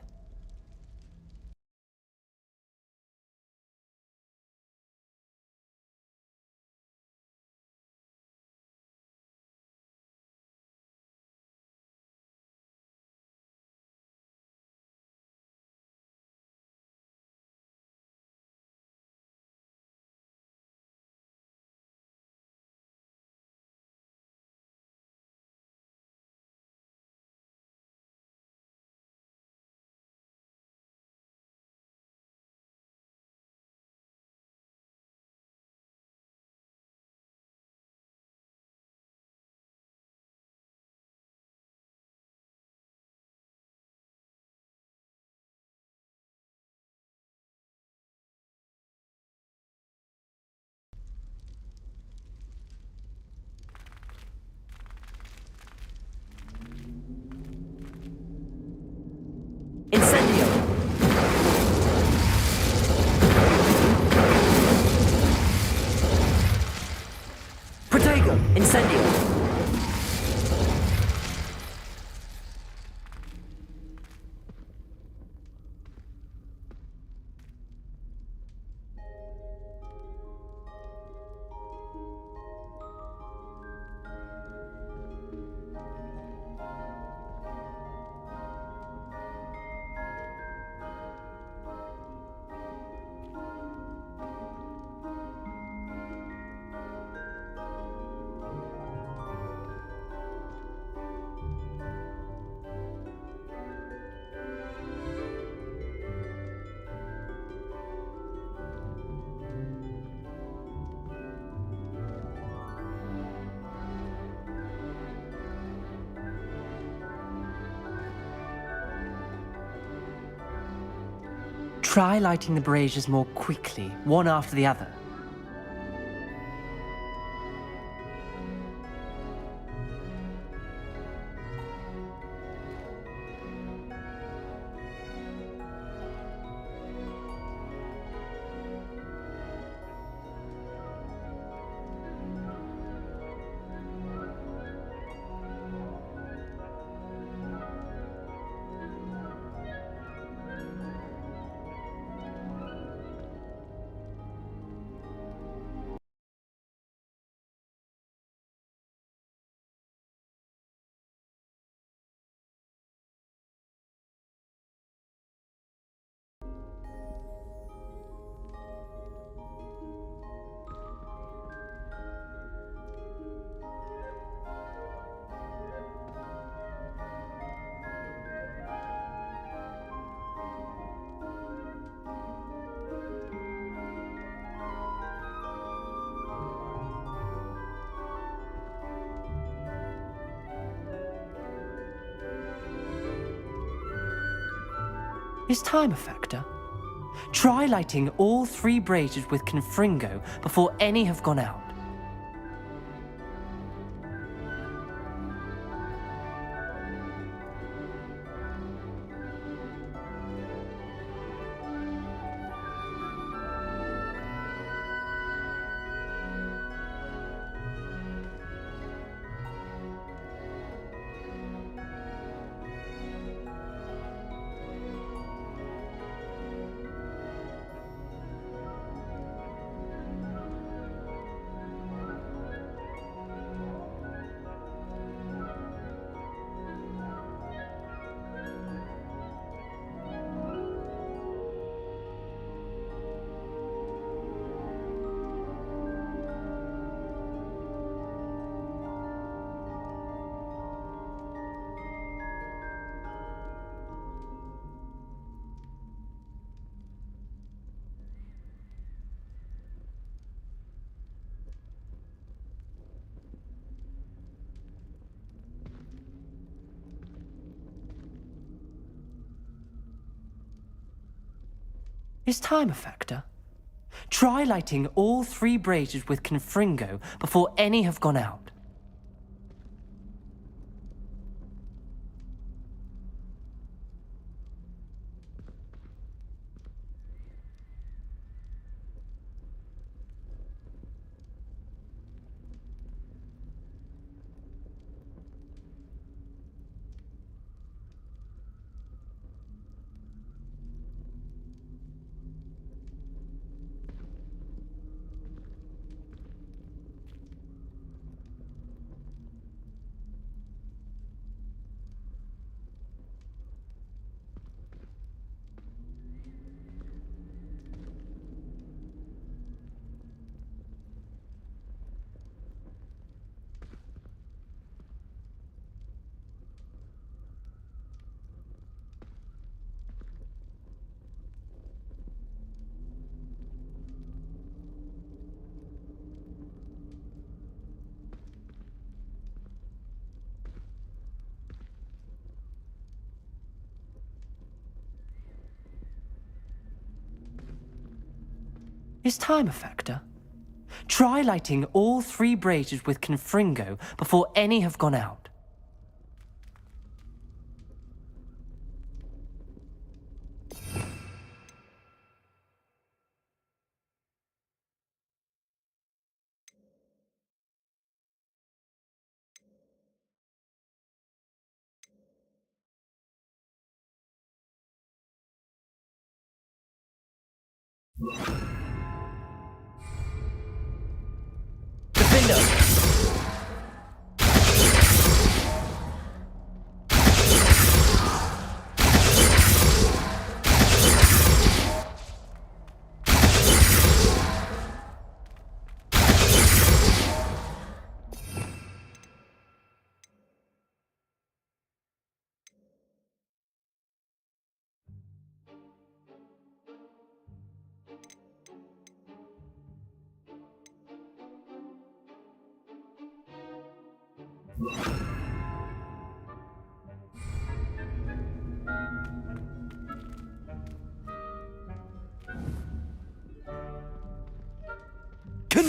Try lighting the braziers more quickly, one after the other. Is time a factor? Try lighting all 3 braziers with Confringo before any have gone out. Is time a factor? Try lighting all 3 braziers with Confringo before any have gone out. Is time a factor? Try lighting all 3 braziers with Confringo before any have gone out.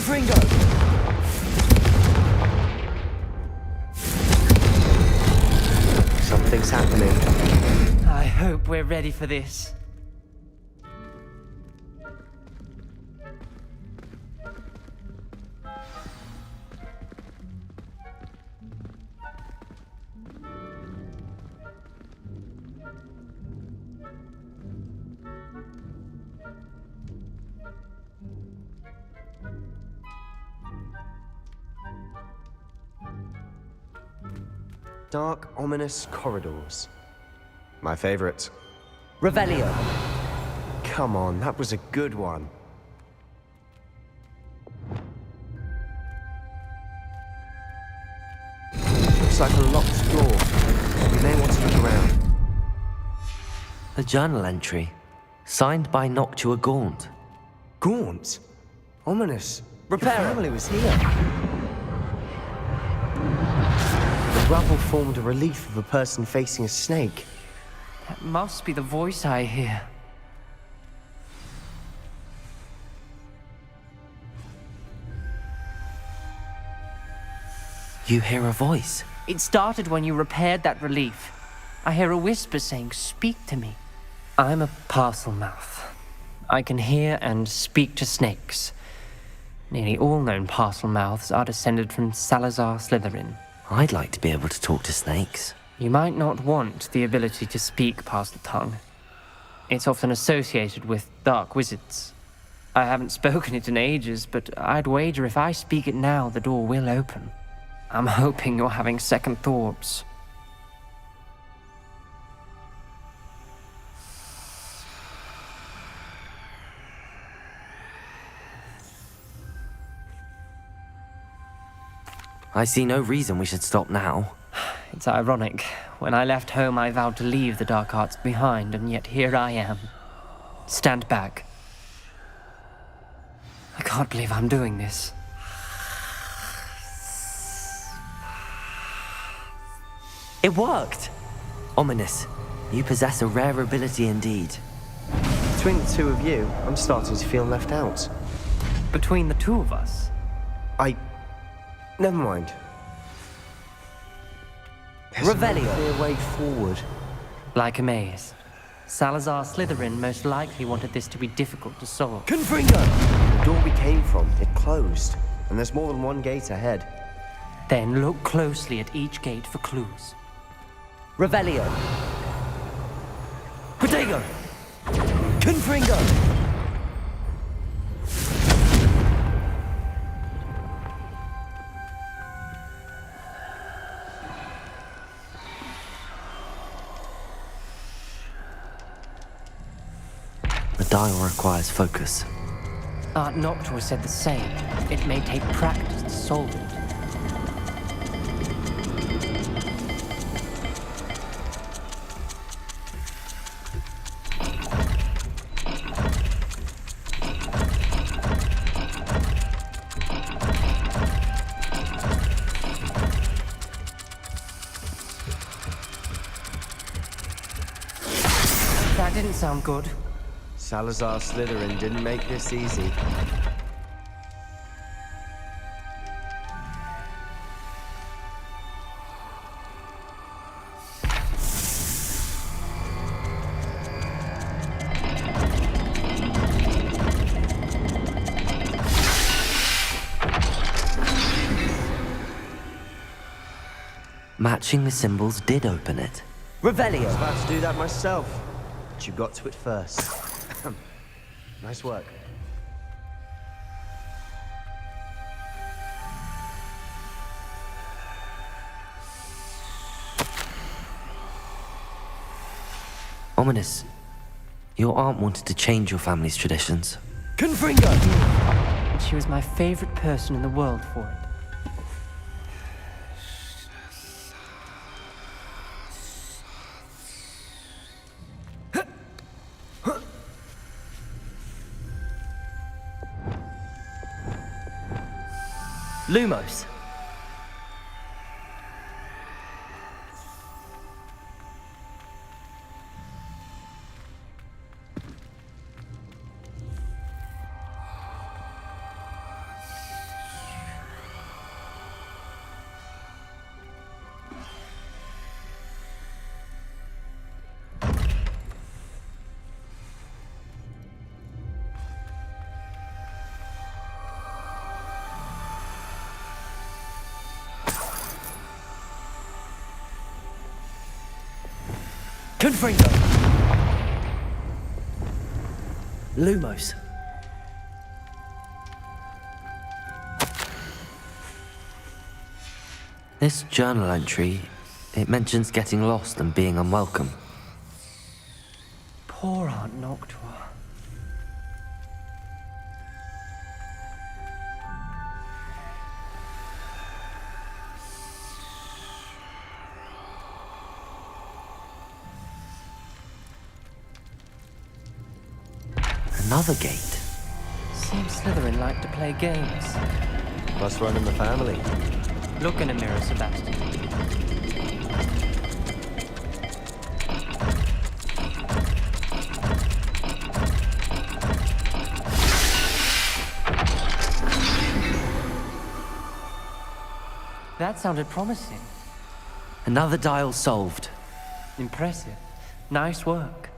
Confringo! Something's happening. I hope we're ready for this. Dark, ominous corridors. My favorite. Revelio. Come on, that was a good one. Looks like a locked door. We may want to look around. A journal entry, signed by Noctua Gaunt. Gaunt? Ominous. Repair. Your family was here. The rubble formed a relief of a person facing a snake. That must be the voice I hear. You hear a voice? It started when you repaired that relief. I hear a whisper saying, "Speak to me." I'm a parcel mouth. I can hear and speak to snakes. Nearly all known parcel mouths are descended from Salazar Slytherin. I'd like to be able to talk to snakes. You might not want the ability to speak parcel tongue. It's often associated with dark wizards. I haven't spoken it in ages, but I'd wager if I speak it now, the door will open. I'm hoping you're having second thoughts. I see no reason we should stop now. It's ironic. When I left home, I vowed to leave the dark arts behind, and yet here I am. Stand back. I can't believe I'm doing this. It worked! Ominous, you possess a rare ability indeed. Between the two of you, I'm starting to feel left out. Between the two of us? Never mind. There's Revelio. no clear way forward. Like a maze. Salazar Slytherin most likely wanted this to be difficult to solve. Confringo! The door we came from, it closed. And there's more than one gate ahead. Then look closely at each gate for clues. Revelio. Protego! Confringo! The dial requires focus. Aunt Noctua said the same. It may take practice to solve it. That didn't sound good. Salazar Slytherin didn't make this easy. Matching the symbols did open it. Revelio! I was about to do that myself, but you got to it first. Nice work. Ominous, your aunt wanted to change your family's traditions. Confringo! And she was my favorite person in the world for it. Lumos. Confringo! Lumos. This journal entry, it mentions getting lost and being unwelcome. Poor Aunt Noctua. Another gate. Seems Slytherin like to play games. Must run in the family. Look in a mirror, Sebastian. That sounded promising. Another dial solved. Impressive. Nice work.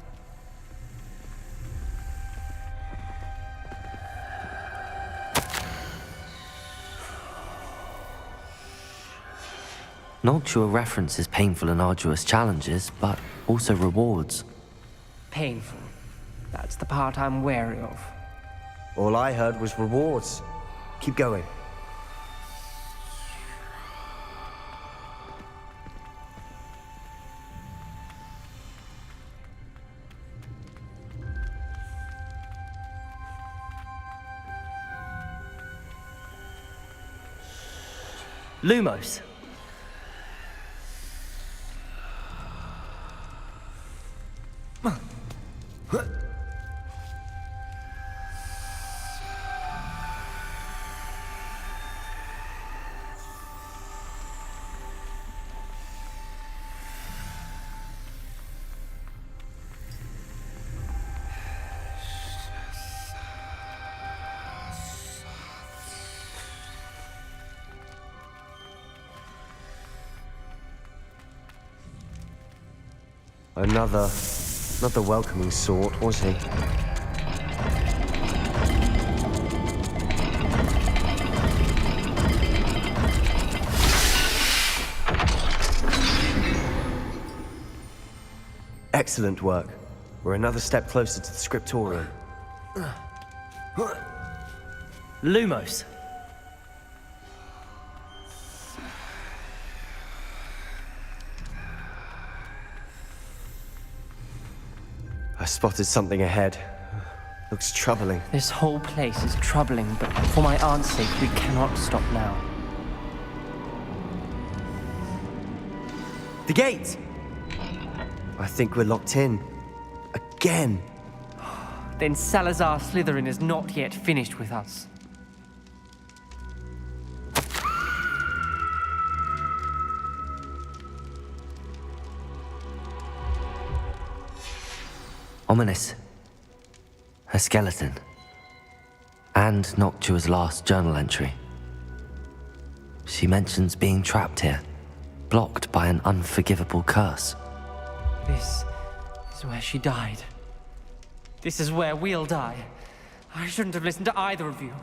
Noctua references painful and arduous challenges, but also rewards. Painful. That's the part I'm wary of. All I heard was rewards. Keep going. Lumos. Not the welcoming sort, was he? Excellent work. We're another step closer to the scriptorium. Lumos. I spotted something ahead. Looks troubling. This whole place is troubling, but for my aunt's sake, we cannot stop now. The gate! I think we're locked in. Again. Then Salazar Slytherin is not yet finished with us. Ominous. A skeleton. And Noctua's last journal entry. She mentions being trapped here, blocked by an unforgivable curse. This is where she died. This is where we'll die. I shouldn't have listened to either of you.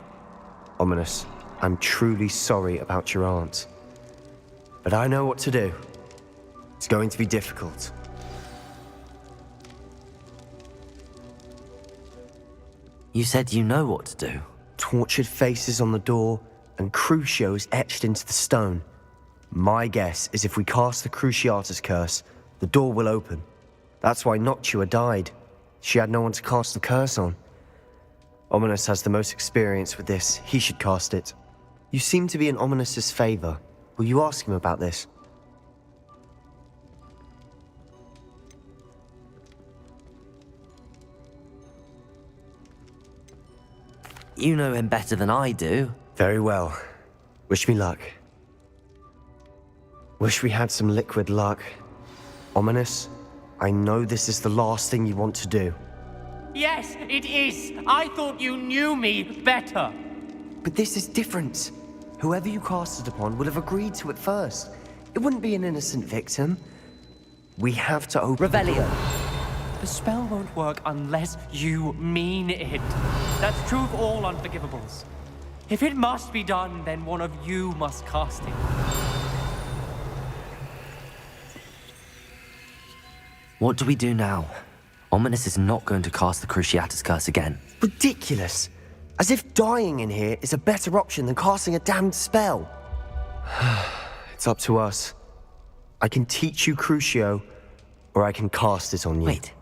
Ominous, I'm truly sorry about your aunt. But I know what to do. It's going to be difficult. You said you know what to do. Tortured faces on the door and crucios etched into the stone. My guess is if we cast the Cruciatus curse, the door will open. That's why Noctua died. She had no one to cast the curse on. Ominous has the most experience with this. He should cast it. You seem to be in Ominous's favor. Will you ask him about this? You know him better than I do. Very well. Wish me luck. Wish we had some liquid luck. Ominous, I know this is the last thing you want to do. Yes, it is. I thought you knew me better. But this is different. Whoever you cast it upon would have agreed to it first. It wouldn't be an innocent victim. We have to open Revelio. The spell won't work unless you mean it. That's true of all unforgivables. If it must be done, then one of you must cast it. What do we do now? Ominous is not going to cast the Cruciatus Curse again. Ridiculous. As if dying in here is a better option than casting a damned spell. It's up to us. I can teach you Crucio, or I can cast it on you. Wait,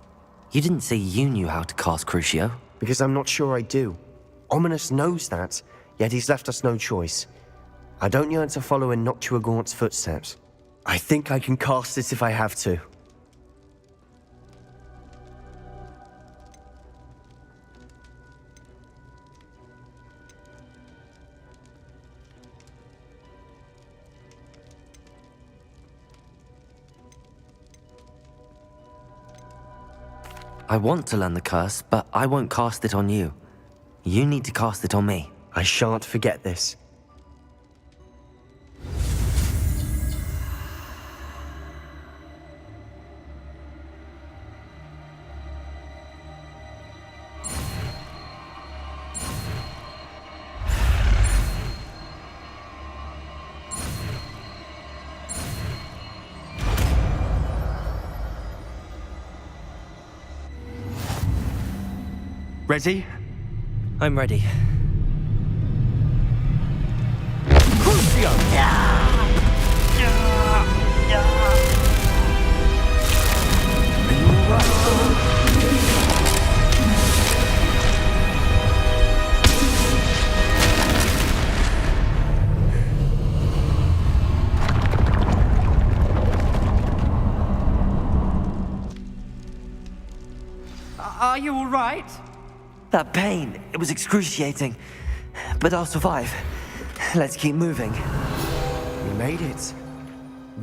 you didn't say you knew how to cast Crucio? Because I'm not sure I do. Ominous knows that, yet he's left us no choice. I don't yearn to follow in Noctuagaunt's footsteps. I think I can cast it if I have to. I want to learn the curse, but I won't cast it on you. You need to cast it on me. I shan't forget this. Ready? I'm ready. Crucio! Are you all right? That pain, it was excruciating. But I'll survive. Let's keep moving. We made it.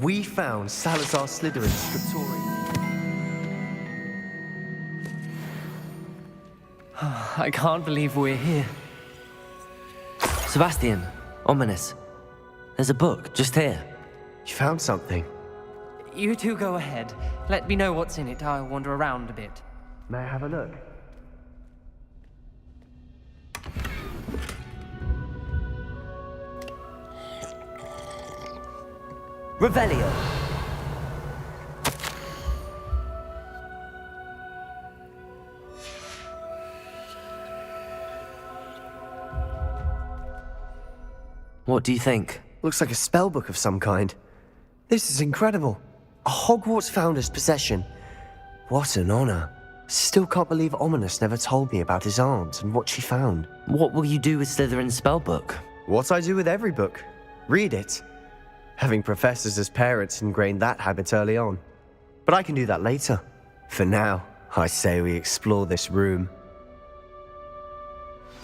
We found Salazar Slytherin's scriptorium. I can't believe we're here. Sebastian, Ominous. There's a book just here. You found something? You two go ahead. Let me know what's in it. I'll wander around a bit. May I have a look? Revelio. What do you think? Looks like a spellbook of some kind. This is incredible. A Hogwarts founder's possession. What an honor. Still can't believe Ominous never told me about his aunt and what she found. What will you do with Slytherin's spellbook? What I do with every book. Read it. Having professors as parents ingrained that habit early on. But I can do that later. For now, I say we explore this room.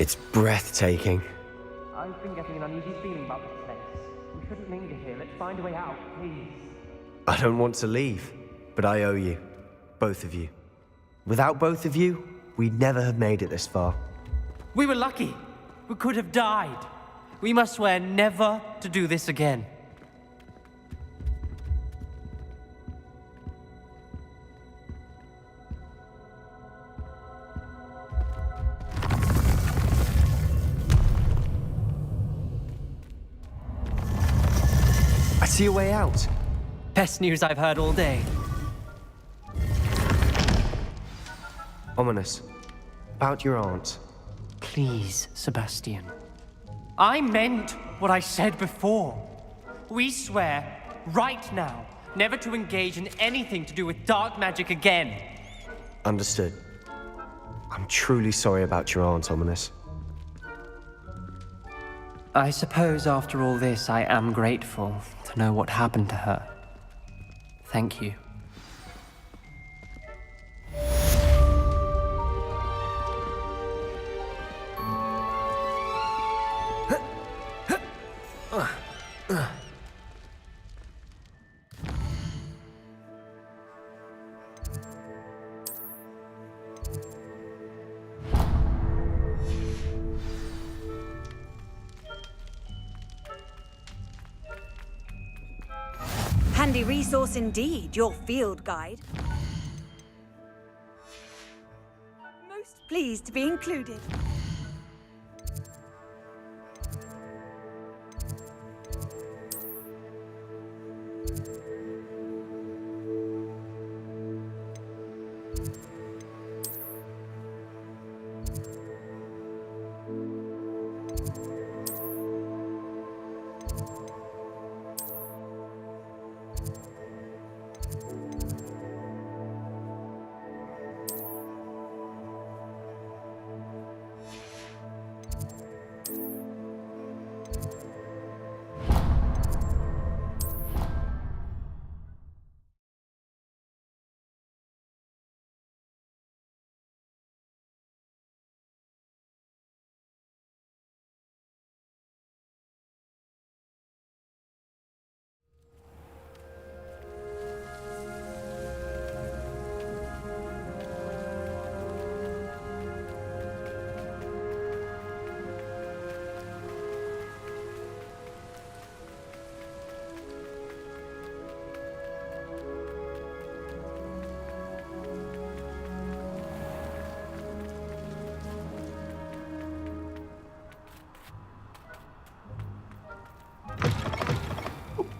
It's breathtaking. I've been getting an uneasy feeling about this place. We shouldn't linger here. Let's find a way out, please. I don't want to leave, but I owe you. Both of you. Without both of you, we'd never have made it this far. We were lucky. We could have died. We must swear never to do this again. I see a way out. Best news I've heard all day. Ominous. About your aunt. Please, Sebastian. I meant what I said before. We swear, right now, never to engage in anything to do with dark magic again. Understood. I'm truly sorry about your aunt, Ominous. I suppose after all this, I am grateful to know what happened to her. Thank you. Handy resource indeed, your field guide. Most pleased to be included.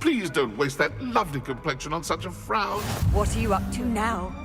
Please don't waste that lovely complexion on such a frown. What are you up to now?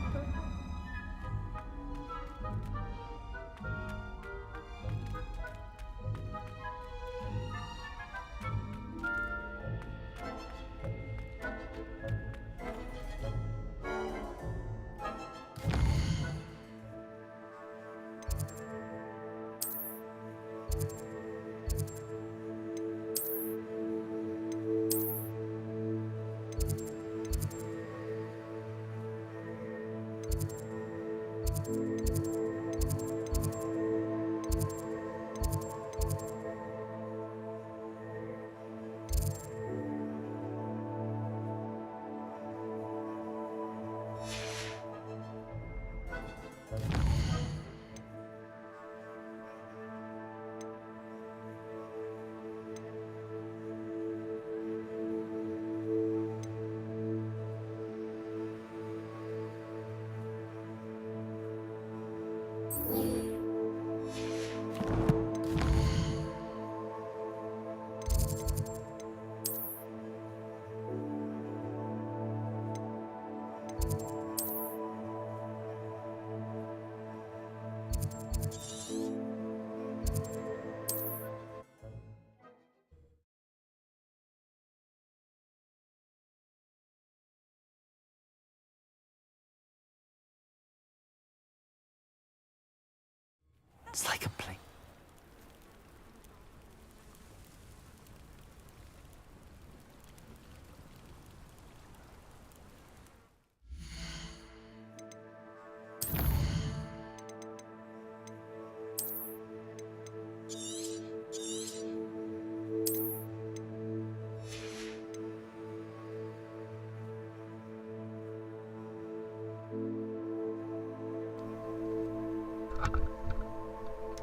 It's like a plane.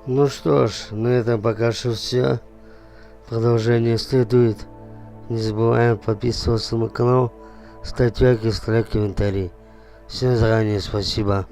Ну что ж, на этом пока что все. Продолжение следует. Не забываем подписываться на канал, ставить лайки, оставлять комментарии. Всем заранее спасибо.